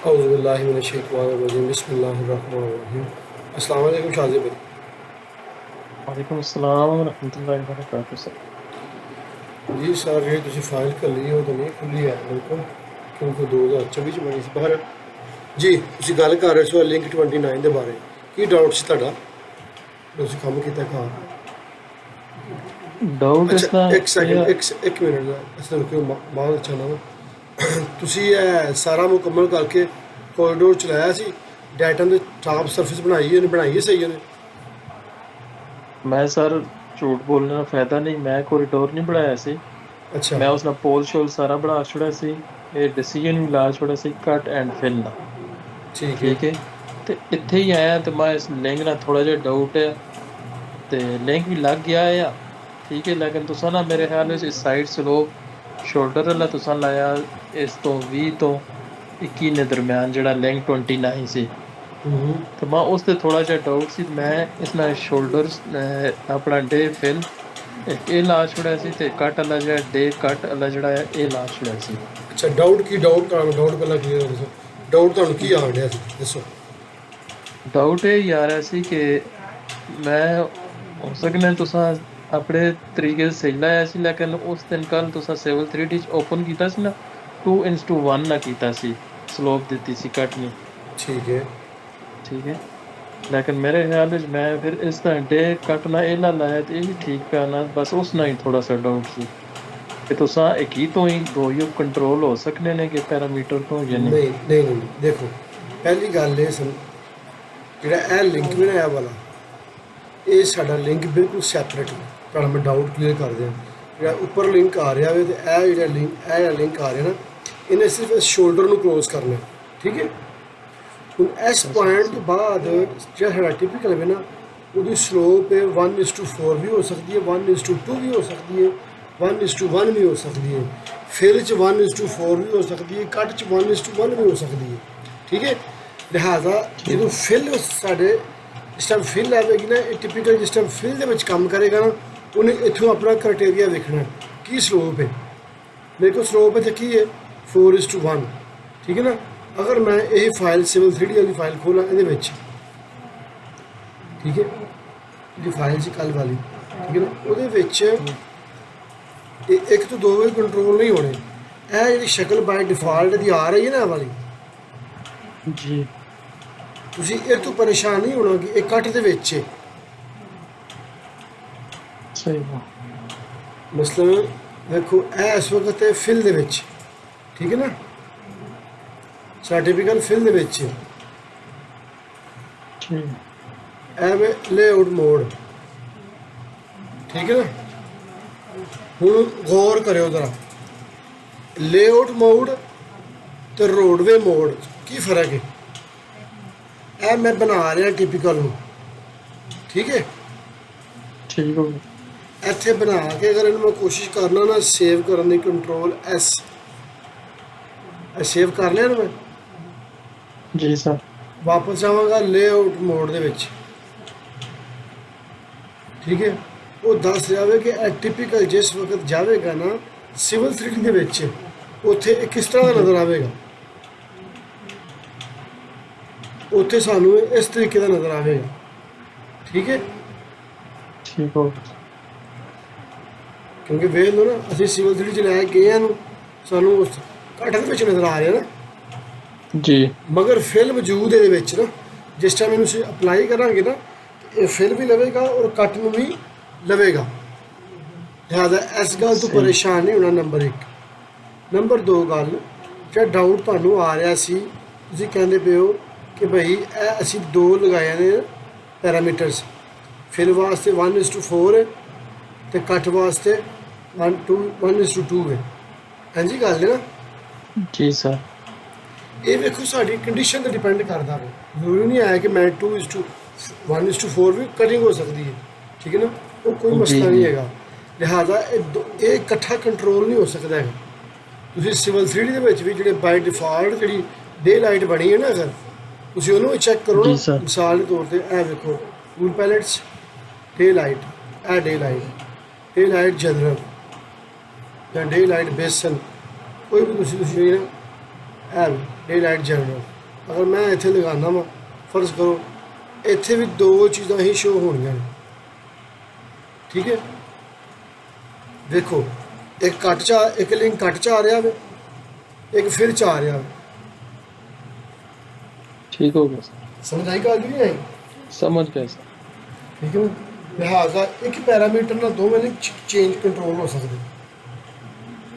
औज़ुबिल्लाहि बिस्मिल्लाहिर्रहमानिर्रहीम। अस्सलाम वालेकुम शाज़िब भाई। वालेकुम अस्सलाम वरहमतुल्लाहि वबरकातुहू सर। जी सर ये तुसी फाइल कर ली हो तो नहीं खुली है बिल्कुल क्योंकि 2024 ਚ ਬਣੀ ਸੀ ਬਾਹਰ। ਜੀ ਤੁਸੀਂ ਗੱਲ ਕਰ ਰਹੇ ਸੋ ਲਿੰਕ 29 ਦੇ ਬਾਰੇ ਕੀ ਡਾਊਟ ਸੀ ਤੁਹਾਡਾ ਤੁਸੀਂ ਕੰਮ ਕੀਤਾ ਘਰ। डाउट ਅੱਛਾ इसदा ਇੱਕ ਸੈਕਿੰਡ ਇਹ ਇੱਕ ਮਿੰਟ ਦਾ ਅਸਲ ਰੁਕਿਓ ਬਾਅਦ ਅੱਛਾ ਨਾ ਤੁਸੀਂ ਇਹ ਸਾਰਾ ਮੁਕੰਮਲ ਕਰਕੇ ਕੋਰੀਡੋਰ ਚਲਾਇਆ ਸੀ ਡਾਇਟਮ ਦੇ ਟਾਪ ਸਰਫੇਸ ਬਣਾਈ ਹੈ ਸਹੀ ਉਹਨੇ। मैं सर झूठ बोलने ਦਾ ਫਾਇਦਾ ਨਹੀਂ। ਮੈਂ ਕੋਰੀਡੋਰ ਨਹੀਂ ਬਣਾਇਆ ਸੀ। ਅੱਛਾ ਮੈਂ ਉਸ ਨਾਲ ਪੋਲ ਸ਼ੋਲ ਸਾਰਾ ਬਣਾ ਛੜਿਆ ਸੀ। ਇਹ ਡਿਸੀਜਨ ਵੀ ਲਾ ਛੜਿਆ ਸੀ ਕੱਟ ਐਂਡ ਫਿਲ ਦਾ। ਠੀਕ ਹੈ ਠੀਕ ਹੈ ਤੇ ਇੱਥੇ ਹੀ ਆਇਆ ਤੇ ਮੈਂ ਇਸ ਲਿੰਕ ਨਾਲ ਥੋੜਾ ਜਿਹਾ ਡਾਊਟ ਹੈ ਤੇ ਲਿੰਕ ਵੀ ਲੱਗ ਗਿਆ ਆ। ਠੀਕ ਹੈ ਲੇਕਿਨ ਤੁਸੀਂ ਨਾ ਮੇਰੇ ਖਿਆਲ ਵਿੱਚ ਇਸ ਸਾਈਡ ਸਲੋਪ ਸ਼ੋਲਡਰ ਵਾਲਾ ਤੁਸੀਂ ਲਾਇਆ ਇਸ ਤੋਂ 20 ਤੋਂ 21 ਦੇ ਦਰਮਿਆਨ ਜਿਹੜਾ ਲਿੰਕ 29 ਸੀ। ਹੂੰ ਤੇ ਮੈਂ ਉਸ ਤੇ ਥੋੜਾ ਜਿਹਾ ਡਾਊਟ ਸੀ। ਮੈਂ ਇਸ ਨਾਲ ਸ਼ੋਲਡਰਸ ਆਪਣਾ ਡੇ ਫਿਲ ਇਹ ਲਾ ਛੜਿਆ ਸੀ ਤੇ ਕੱਟ ਵਾਲਾ ਜਿਹੜਾ ਡੇ ਕੱਟ ਵਾਲਾ ਜਿਹੜਾ ਹੈ ਇਹ ਲਾ ਛੜਿਆ ਸੀ। ਅੱਛਾ ਡਾਊਟ ਤੁਹਾਨੂੰ ਡਾਊਟ ਪਹਿਲਾਂ ਕਲੀਅਰ ਦੱਸੋ ਡਾਊਟ ਤੁਹਾਨੂੰ ਕੀ ਆਉਣ ਡਿਆ ਸੀ ਦੱਸੋ। ਡਾਊਟ ਇਹ ਹੀ ਆ ਰਿਹਾ ਸੀ ਕਿ ਮੈਂ ਹੋ ਸਕਦਾ ਤੁਸੀਂ ਆਪਣੇ ਤਰੀਕੇ ਸਹੀ ਲਾਇਆ ਸੀ ਲੇਕਿਨ ਉਸ ਦਿਨ ਕੱਲ ਤੁਸੀਂ ਸਿਵਲ 3D ਚ ਓਪਨ ਕੀਤਾ ਸੀ ਨਾ 2:1 ਨਾ ਕੀਤਾ ਸੀ ਸਲੋਪ ਦਿੱਤੀ ਸੀ ਕੱਟ ਨਹੀਂ। ਠੀਕ ਹੈ ਠੀਕ ਹੈ ਲੇਕਿਨ ਮੇਰੇ ਖਿਆਲ ਵਿੱਚ ਮੈਂ ਫਿਰ ਇਸ ਤਰ੍ਹਾਂ ਡੇ ਕੱਟ ਨਾਲ ਇਹ ਨਾ ਲਾਇਆ ਤੇ ਇਹ ਵੀ ਠੀਕ ਪਿਆ ਨਾ ਬਸ ਉਸ ਨਾਲ ਹੀ ਥੋੜਾ ਸਾ ਡਾਊਟ ਸੀ ਕਿ ਤੁਸੀਂ ਇੱਕ ਹੀ ਤੋਂ ਹੀ ਗੋਯੋ ਕੰਟਰੋਲ ਹੋ ਸਕਦੇ ਨੇ ਕਿ ਪੈਰਾਮੀਟਰ ਤੋਂ ਜਾਂ ਨਹੀਂ। ਨਹੀਂ ਦੇਖੋ ਪਹਿਲੀ ਗੱਲ ਇਹ ਸੁਣ ਜਿਹੜਾ ਇਹ ਲਿੰਕ ਬਣਾਇਆ ਵਾਲਾ ਇਹ ਸਾਡਾ ਲਿੰਕ ਬਿਲਕੁਲ ਸੈਪਰੇਟ ਹੈ। ਤੁਹਾਡਾ ਮੈਂ ਡਾਊਟ ਕਲੀਅਰ ਕਰ ਦਿਆਂ ਜਿਹੜਾ ਉੱਪਰ ਲਿੰਕ ਆ ਰਿਹਾ ਵੇ ਤੇ ਇਹ ਜਿਹੜਾ ਲਿੰਕ ਆ ਰਿਹਾ ਨਾ ਇਹਨੇ ਸਿਰਫ ਸ਼ੋਲਡਰ ਨੂੰ ਕਲੋਜ਼ ਕਰਨਾ ਠੀਕ ਹੈ। ਹੁਣ ਇਸ ਪੁਆਇੰਟ ਤੋਂ ਬਾਅਦ ਜਿਹੜਾ ਸਾਡਾ ਟਿਪੀਕਲ ਵੇ ਨਾ ਉਹਦੀ ਸਲੋਪ 1:4 ਵੀ ਹੋ ਸਕਦੀ ਹੈ 1:2 ਵੀ ਹੋ ਸਕਦੀ ਹੈ 1:1 ਵੀ ਹੋ ਸਕਦੀ ਹੈ ਫਿਲ 'ਚ 1:4 ਵੀ ਹੋ ਸਕਦੀ ਹੈ ਕੱਟ 'ਚ 1:1 ਵੀ ਹੋ ਸਕਦੀ ਹੈ ਠੀਕ ਹੈ। ਲਿਹਾਜ਼ਾ ਜਦੋਂ ਫਿਲ ਸਾਡੇ ਜਿਸ ਟਾਈਮ ਫਿਲ ਆਵੇਗੀ ਨਾ ਇਹ ਟਿਪੀਕਲ ਜਿਸ ਟਾਈਮ ਫਿਲ ਦੇ ਵਿੱਚ ਕੰਮ ਕਰੇਗਾ ਨਾ ਉਹਨੇ ਇੱਥੋਂ ਆਪਣਾ ਕ੍ਰਾਈਟੇਰੀਆ ਵੇਖਣਾ ਕੀ ਸਲੋਪ ਹੈ। ਮੇਰੇ ਕੋਲ ਸਲੋਪ ਹੈ ਕੀ ਹੈ 4:1 ਠੀਕ ਹੈ ਨਾ। ਅਗਰ ਮੈਂ ਇਹ ਫਾਈਲ ਸਿਵਲ 3D ਵਾਲੀ ਫਾਈਲ ਖੋਲਾਂ ਇਹਦੇ ਵਿੱਚ ਠੀਕ ਹੈ ਜਿਹੜੀ ਫਾਈਲ ਸੀ ਕੱਲ ਵਾਲੀ ਠੀਕ ਹੈ ਨਾ ਉਹਦੇ ਵਿੱਚ ਇਹ 1 ਤੋਂ 2 ਵਜੇ ਕੰਟਰੋਲ ਨਹੀਂ ਹੋਣੇ। ਇਹ ਜਿਹੜੀ ਸ਼ਕਲ ਬਾਈ ਡਿਫਾਲਟ ਦੀ ਆ ਰਹੀ ਹੈ ਨਾ ਵਾਲੀ ਜੀ ਤੁਸੀਂ ਇਹ ਤੋਂ ਪਰੇਸ਼ਾਨ ਨਹੀਂ ਹੋਣਾ ਕਿ ਇਹ ਕੱਟ ਦੇ ਵਿੱਚ ਹੈ। ਸਹੀ ਮਸਲਨ ਦੇਖੋ ਇਹ ਇਸ ਵਕਤ ਹੈ ਫਿਲ ਦੇ ਵਿੱਚ ਠੀਕ ਹੈ ਨਾ ਸਰਟੀਫਿਕੇਟ ਫਿਲ ਦੇ ਵਿੱਚ ਠੀਕ ਇਹ ਵੇ ਲੇਆਊਟ ਮੋਡ ਠੀਕ ਹੈ ਨਾ। ਹੁਣ ਗੌਰ ਕਰਿਓ ਜ਼ਰਾ ਲੇਆਊਟ ਮੋਡ ਤੇ ਰੋਡਵੇ ਮੋਡ ਕੀ ਫਰਕ ਹੈ। ਇਹ ਮੈਂ ਬਣਾ ਰਿਹਾ ਟਿਪੀਕਲ ਨੂੰ ਠੀਕ ਹੈ ਠੀਕ ਹੋ ਇੱਥੇ ਬਣਾ ਕੇ ਅਗਰ ਇਹਨੂੰ ਮੈਂ ਕੋਸ਼ਿਸ਼ ਕਰਨਾ ਨਾ ਸੇਵ ਕਰਨ ਦੀ ਕੰਟਰੋਲ ਐਸ ਸੇਵ ਕਰ ਲਿਆ ਨਾ ਮੈਂ ਜੀ ਸਰ। ਵਾਪਸ ਜਾਵਾਂਗਾ ਲੇਆਊਟ ਮੋਡ ਦੇ ਵਿੱਚ ਠੀਕ ਹੈ। ਉਹ ਦੱਸ ਜਾਵੇ ਕਿ ਇਹ ਟਿਪੀਕਲ ਜਿਸ ਵਕਤ ਜਾਵੇਗਾ ਨਾ ਸਿਵਲ 3D ਦੇ ਵਿੱਚ ਉੱਥੇ ਇਹ ਕਿਸ ਤਰ੍ਹਾਂ ਦਾ ਨਜ਼ਰ ਆਵੇਗਾ। ਉੱਥੇ ਸਾਨੂੰ ਇਸ ਤਰੀਕੇ ਦਾ ਨਜ਼ਰ ਆਵੇਗਾ ਠੀਕ ਹੈ ਠੀਕ ਹੋ ਕਿਉਂਕਿ ਵੇਖ ਲਓ ਨਾ ਅਸੀਂ ਸਿਵਲ 3D 'ਚ ਲੈ ਕੇ ਗਏ ਹਾਂ ਨੂੰ ਸਾਨੂੰ ਉਸ ਕੱਟ ਦੇ ਵਿੱਚ ਨਜ਼ਰ ਆ ਰਿਹਾ ਨਾ ਜੀ ਮਗਰ ਫਿਲ ਮੌਜੂਦ ਇਹਦੇ ਵਿੱਚ ਨਾ ਜਿਸ ਟਾਈਮ ਇਹਨੂੰ ਅਸੀਂ ਅਪਲਾਈ ਕਰਾਂਗੇ ਨਾ ਇਹ ਫਿਲ ਵੀ ਲਵੇਗਾ ਔਰ ਕੱਟ ਨੂੰ ਵੀ ਲਵੇਗਾ। ਲਿਹਾਜ਼ਾ ਇਸ ਗੱਲ ਤੋਂ ਪਰੇਸ਼ਾਨ ਨਹੀਂ ਹੋਣਾ ਨੰਬਰ 1। ਨੰਬਰ 2 ਗੱਲ ਜਿਹੜਾ ਡਾਊਟ ਤੁਹਾਨੂੰ ਆ ਰਿਹਾ ਸੀ ਤੁਸੀਂ ਕਹਿੰਦੇ ਪਏ ਹੋ ਕਿ ਭਾਈ ਇਹ ਅਸੀਂ 2 ਲਗਾਏ ਨੇ ਪੈਰਾਮੀਟਰਸ ਫਿਲ ਵਾਸਤੇ 1:4 ਹੈ ਤੇ ਕੱਟ ਵਾਸਤੇ 1:2 ਹੈ। ਹਾਂਜੀ ਗੱਲ ਹੈ ਨਾ ਜੀ ਸਰ। ਇਹ ਵੇਖੋ ਸਾਡੀ ਕੰਡੀਸ਼ਨ ਤੇ ਡਿਪੈਂਡ ਕਰਦਾ ਹੈ। ਜ਼ਰੂਰੀ ਨਹੀਂ ਹੈ ਕਿ ਮੈਂ 1:4 ਵੀ ਕਟਿੰਗ ਹੋ ਸਕਦੀ ਹੈ ਠੀਕ ਹੈ ਨਾ ਉਹ ਕੋਈ ਮਸਲਾ ਨਹੀਂ ਹੈਗਾ। ਲਿਹਾਜ਼ਾ ਇਹ ਇਕੱਠਾ ਕੰਟਰੋਲ ਨਹੀਂ ਹੋ ਸਕਦਾ ਹੈ। ਤੁਸੀਂ ਸਿਵਲ 3D ਦੇ ਵਿੱਚ ਵੀ ਜਿਹੜੇ ਬਾਈ ਡਿਫਾਲਟ ਜਿਹੜੀ ਡੇ ਲਾਈਟ ਬਣੀ ਹੈ ਨਾ ਅਗਰ ਤੁਸੀਂ ਉਹਨੂੰ ਚੈੱਕ ਕਰੋ ਨਾ ਮਿਸਾਲ ਦੇ ਤੌਰ ਤੇ ਇਹ ਵੇਖੋ ਟੂਲ ਪੈਲਟਸ ਡੇ ਲਾਈਟ ਇਹ ਡੇ ਲਾਈਟ ਜਨਰਲ ਜਾਂ ਡੇ ਲਾਈਟ ਬੇਸਨ ਕੋਈ ਵੀ ਤੁਸੀਂ ਨਾ ਇਹ ਡੇ ਲਾਈਟ ਜਨਰਲ ਅਗਰ ਮੈਂ ਇੱਥੇ ਲਗਾਉਣਾ ਵਾ, ਫਰਜ਼ ਕਰੋ ਇੱਥੇ ਵੀ ਦੋ ਚੀਜ਼ਾਂ ਹੀ ਸ਼ੋ ਹੋਣੀਆਂ ਨੇ, ਠੀਕ ਹੈ। ਦੇਖੋ ਇੱਕ ਕੱਟ 'ਚ ਇੱਕ ਲਿੰਕ ਕੱਟ 'ਚ ਆ ਰਿਹਾ ਵੇ, ਇੱਕ ਫਿਰ 'ਚ ਆ ਰਿਹਾ ਵੇ। ठीक हो गया सर, ਸਮਝ ਆਈ ਗੱਲ ਨਹੀਂ ਆਈ? समझ गया सर। ਠੀਕ ਹੈ ਨਾ? ਲਿਹਾਜ਼ਾ ਇੱਕ ਪੈਰਾਮੀਟਰ ਨਾਲ ਦੋਵੇਂ ਲਿੰਕ ਚੇਂਜ ਕੰਟਰੋਲ ਹੋ ਸਕਦੇ।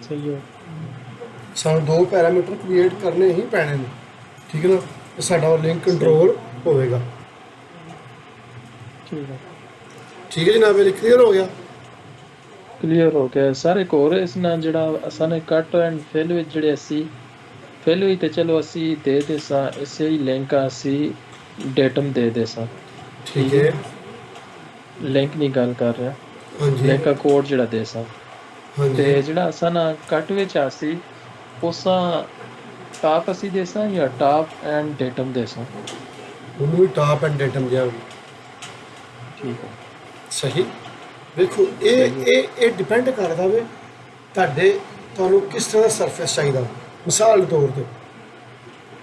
सही है। ਸਾਨੂੰ ਦੋ ਪੈਰਾਮੀਟਰ ਕ੍ਰੀਏਟ ਕਰਨੇ ਹੀ ਪੈਣੇ ਨੇ, ਠੀਕ ਹੈ ਨਾ, ਤੇ ਸਾਡਾ ਉਹ ਲਿੰਕ ਕੰਟਰੋਲ ਹੋਵੇਗਾ। ठीक है, ਠੀਕ ਹੈ ਜਨਾਬ, ਇਹ ਕਲੀਅਰ ਹੋ ਗਿਆ। क्लियर हो गया सर। एक और इस ना जड़ा असा ने कट एंड फिल विच जड़े असी फिल हुई ते चलो असी दे सा इसे ही लिंक असी डेटम दे सा, ਠੀਕ ਹੈ, लिंक नहीं गल कर रहा, ਹਾਂਜੀ लिंक का कोड जड़ा दे सा ते ਹਾਂਜੀ। जड़ा असा ना कट विच आसी उसा टॉप असी दे सा या टॉप एंड डेटम दे सा। ਉਹਨੂੰ ਵੀ ਟਾਪ ਐਂਡ ਡੇਟਮ ਦਿਆਂਗੇ। ठीक है, ਸਹੀ। ਵੇਖੋ ਇਹ ਡਿਪੈਂਡ ਕਰਦਾ ਵੇ ਤੁਹਾਨੂੰ ਕਿਸ ਤਰ੍ਹਾਂ ਦਾ ਸਰਫੇਸ ਚਾਹੀਦਾ। ਮਿਸਾਲ ਦੇ ਤੌਰ ਤੇ,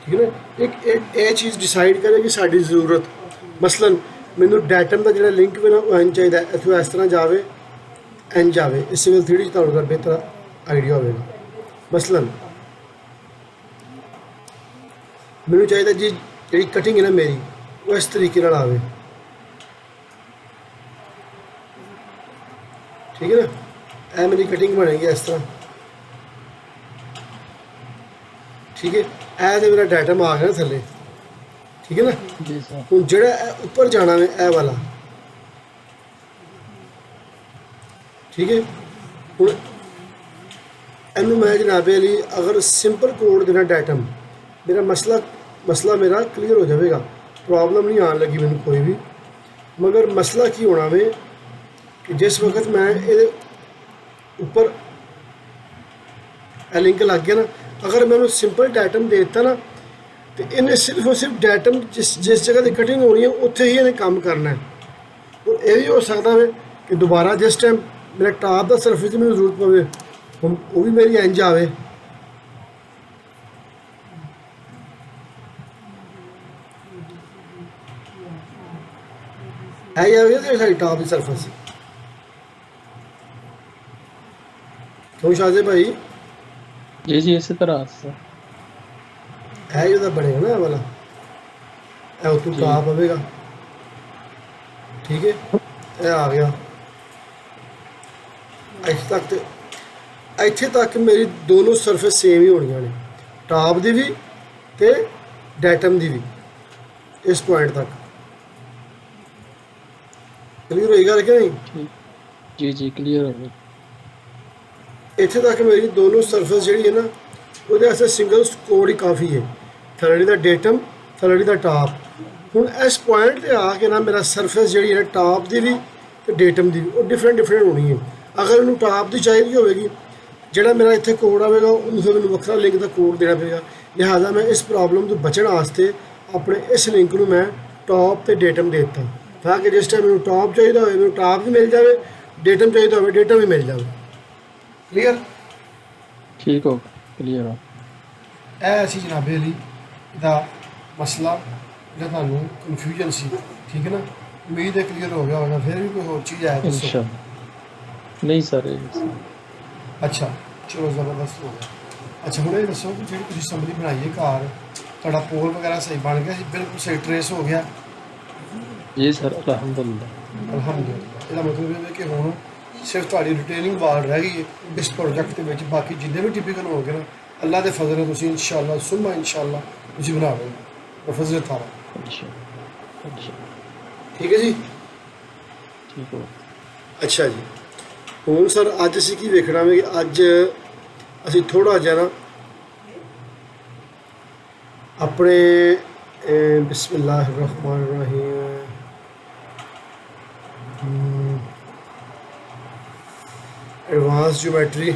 ਠੀਕ ਹੈ ਨਾ, ਇੱਕ ਇਹ ਚੀਜ਼ ਡਿਸਾਈਡ ਕਰੇਗੀ ਸਾਡੀ ਜ਼ਰੂਰਤ। ਮਸਲਨ ਮੈਨੂੰ ਡੈਟਮ ਦਾ ਜਿਹੜਾ ਲਿੰਕ ਵੀ ਨਾ ਉਹ ਇੰਝ ਚਾਹੀਦਾ, ਇੱਥੋਂ ਇਸ ਤਰ੍ਹਾਂ ਜਾਵੇ, ਇੰਝ ਜਾਵੇ। ਇਸ ਸਿਵਲ 3D 'ਚ ਤੁਹਾਨੂੰ ਦਾ ਬਿਹਤਰ ਆਈਡੀਆ ਹੋਵੇਗਾ। ਮਸਲਨ ਮੈਨੂੰ ਚਾਹੀਦਾ ਜੀ ਜਿਹੜੀ ਕਟਿੰਗ ਹੈ ਨਾ ਮੇਰੀ, ਉਹ ਇਸ ਤਰੀਕੇ ਨਾਲ ਆਵੇ, ਠੀਕ ਹੈ ਨਾ। ਇਹ ਮੇਰੀ ਕਟਿੰਗ ਬਣੇਗੀ ਇਸ ਤਰ੍ਹਾਂ, ਠੀਕ ਹੈ। ਇਹ ਤੇ ਮੇਰਾ ਡਾਟਮ ਆ ਗਿਆ ਨਾ ਥੱਲੇ, ਠੀਕ ਹੈ ਨਾ। जी सर। ਹੁਣ ਜਿਹੜਾ ਇਹ ਉੱਪਰ ਜਾਣਾ ਵੇ ਇਹ ਵਾਲਾ, ਠੀਕ ਹੈ। ਹੁਣ ਇਹਨੂੰ ਮੈਂ ਜਨਾਬੇ ਲਈ ਅਗਰ ਸਿੰਪਲ ਕੋਡ ਦੇਣਾ ਡਾਟਮ, ਮੇਰਾ ਮਸਲਾ ਮੇਰਾ ਕਲੀਅਰ ਹੋ ਜਾਵੇਗਾ, ਪ੍ਰੋਬਲਮ ਨਹੀਂ ਆਉਣ ਲੱਗੀ ਮੈਨੂੰ ਕੋਈ ਵੀ। ਮਗਰ ਮਸਲਾ ਕੀ ਹੋਣਾ ਵੇ ਕਿ ਜਿਸ ਵਕਤ ਮੈਂ ਇਹਦੇ ਉੱਪਰ ਇਹ ਲਿੰਕ ਲੱਗ ਗਿਆ ਨਾ, ਅਗਰ ਮੈਂ ਉਹਨੂੰ ਸਿੰਪਲ ਡਾਟਮ ਦੇ ਦਿੱਤਾ ਨਾ, ਤੇ ਇਹਨੇ ਸਿਰਫ ਔਰ ਸਿਰਫ ਡਾਟਮ ਜਿਸ ਜਗ੍ਹਾ 'ਤੇ ਕਟਿੰਗ ਹੋਣੀ ਹੈ ਉੱਥੇ ਹੀ ਇਹਨੇ ਕੰਮ ਕਰਨਾ ਹੈ। ਔਰ ਇਹ ਵੀ ਹੋ ਸਕਦਾ ਵੇ ਕਿ ਦੁਬਾਰਾ ਜਿਸ ਟਾਈਮ ਮੇਰਾ ਟਾਪ ਦਾ ਸਰਫੇਸ ਦੀ ਮੈਨੂੰ ਜ਼ਰੂਰਤ ਪਵੇ, ਹੁਣ ਉਹ ਵੀ ਮੇਰੀ ਇੰਝ ਆਵੇ। ਇਹ ਆਵੇ ਤੇ ਸਾਡੀ ਟਾਪ ਦੀ ਸਰਫੇਸ। ਕਿਉਂ ਸ਼ਾਹਜ਼ੇ ਭਾਈ? जी जी इसी तरह सर। ਹੈ ਜਿਹਦਾ ਬਣੇਗਾ ਨਾ ਇਹ ਵਾਲਾ, ਇਹ ਉੱਤੋਂ ਟਾਪ ਆਵੇਗਾ, ਠੀਕ ਹੈ। ਇਹ ਆ ਗਿਆ ਇੱਥੇ ਤੱਕ, ਤੇ ਇੱਥੇ ਤੱਕ ਮੇਰੀ ਦੋਨੋਂ ਸਰਫੇਸ ਸੇਮ ਹੀ ਹੋਣੀਆਂ ਨੇ, ਟਾਪ ਦੀ ਵੀ ਤੇ ਡੈਟਮ ਦੀ ਵੀ। ਇਸ ਪੁਆਇੰਟ ਤੱਕ ਕਲੀਅਰ ਹੋਈ ਗੱਲ ਕਿ ਨਹੀਂ? ठीक जी जी क्लियर हो गई। ਇੱਥੇ ਤੱਕ ਮੇਰੀ ਦੋਨੋਂ ਸਰਫੇਸ ਜਿਹੜੀ ਹੈ ਨਾ, ਉਹਦੇ ਵਾਸਤੇ ਸਿੰਗਲ ਕੋਡ ਹੀ ਕਾਫੀ ਹੈ। ਥਰਡੀ ਦਾ ਡੇਟਮ, ਥਰਡੀ ਦਾ ਟਾਪ। ਹੁਣ ਇਸ ਪੁਆਇੰਟ 'ਤੇ ਆ ਕੇ ਨਾ ਮੇਰਾ ਸਰਫੇਸ ਜਿਹੜੀ ਹੈ ਟਾਪ ਦੀ ਵੀ ਤੇ ਡੇਟਮ ਦੀ ਵੀ ਉਹ ਡਿਫਰੈਂਟ ਹੋਣੀ ਹੈ। ਅਗਰ ਇਹਨੂੰ ਟਾਪ ਦੀ ਚਾਹੀਦੀ ਹੋਵੇਗੀ, ਜਿਹੜਾ ਮੇਰਾ ਇੱਥੇ ਕੋਡ ਆਵੇਗਾ ਉਹਨੂੰ ਫਿਰ ਮੈਨੂੰ ਵੱਖਰਾ ਲਿੰਕ ਦਾ ਕੋਡ ਦੇਣਾ ਪਵੇਗਾ। ਲਿਹਾਜ਼ਾ ਮੈਂ ਇਸ ਪ੍ਰੋਬਲਮ ਤੋਂ ਬਚਣ ਵਾਸਤੇ ਆਪਣੇ ਇਸ ਲਿੰਕ ਨੂੰ ਮੈਂ ਟਾਪ ਤੇ ਡੇਟਮ ਦੇ ਦਿੱਤਾ, ਤਾਂ ਕਿ ਜਿਸ ਟਾਈਮ ਮੈਨੂੰ ਟਾਪ ਚਾਹੀਦਾ ਹੋਵੇ ਮੈਨੂੰ ਟਾਪ ਵੀ ਮਿਲ ਜਾਵੇ, ਡੇਟਮ ਚਾਹੀਦਾ ਹੋਵੇ ਡੇਟਮ ਵੀ ਮਿਲ ਜਾਵੇ। ਕਲੀਅਰ? ठीक हो क्लियर हो। ਇਹ ਸੀ ਜਨਾਬੇ ਲਈ ਇਹਦਾ ਮਸਲਾ ਜਿਹੜਾ ਤੁਹਾਨੂੰ ਕਨਫਿਊਜ਼ਨ ਸੀ, ਠੀਕ ਹੈ ਨਾ। ਉਮੀਦ ਹੈ ਕਲੀਅਰ ਹੋ ਗਿਆ ਹੋਗਾ। ਫਿਰ ਵੀ ਕੋਈ ਹੋਰ ਚੀਜ਼ ਹੈ ਦੱਸੋ। इंशाल्लाह नहीं सर ਅੱਛਾ ਚਲੋ ਜ਼ਬਰਦਸਤ ਹੋ ਗਿਆ। ਅੱਛਾ ਹੁਣ ਇਹ ਦੱਸੋ ਕਿ ਜਿਹੜੀ ਤੁਸੀਂ ਅਸੈਂਬਲੀ ਬਣਾਈ ਹੈ ਘਰ, ਤੁਹਾਡਾ ਪੋਲ ਵਗੈਰਾ ਸਹੀ ਬਣ ਗਿਆ ਸੀ, ਬਿਲਕੁਲ ਸਹੀ ਟਰੇਸ ਹੋ ਗਿਆ? जी सर अल्हम्दुलिल्लाह। ਅਲਹਮਦੁਲਿਲਾ। ਇਹਦਾ ਮਤਲਬ ਇਹ ਹੈ ਕਿ ਹੁਣ ਸਿਰਫ ਤੁਹਾਡੀ ਰਿਟੇਨਿੰਗ ਵਾਲ ਰਹਿ ਗਈ ਹੈ ਇਸ ਪ੍ਰੋਜੈਕਟ ਦੇ ਵਿੱਚ। ਬਾਕੀ ਜਿੰਨੇ ਵੀ ਟਿਪੀਕਲ ਹੋ ਗਏ ਨਾ, ਅੱਲਾ ਦੇ ਫਜ਼ਲ ਨਾਲ ਤੁਸੀਂ ਇਨਸ਼ਾਅੱਲਾ ਸੁਮਾ ਇਨਸ਼ਾਅੱਲਾ ਤੁਸੀਂ ਬਣਾ ਲਓ ਬਫਜ਼ਲ ਤਾਰਾ। इंशाल्लाह ਠੀਕ ਹੈ ਜੀ। ठीक हो। ਅੱਛਾ ਜੀ, ਹੁਣ ਸਰ ਅੱਜ ਅਸੀਂ ਕੀ ਵੇਖਣਾ ਵੇ ਕਿ ਅੱਜ ਅਸੀਂ ਥੋੜ੍ਹਾ ਜਿਹਾ ਨਾ ਆਪਣੇ ਬਿਸਮਿਲ੍ਲਾਹਿਰ ਰਹਿਮਾਨਿਰ ਰਹੀਮ एडवांस ज्योमेट्री,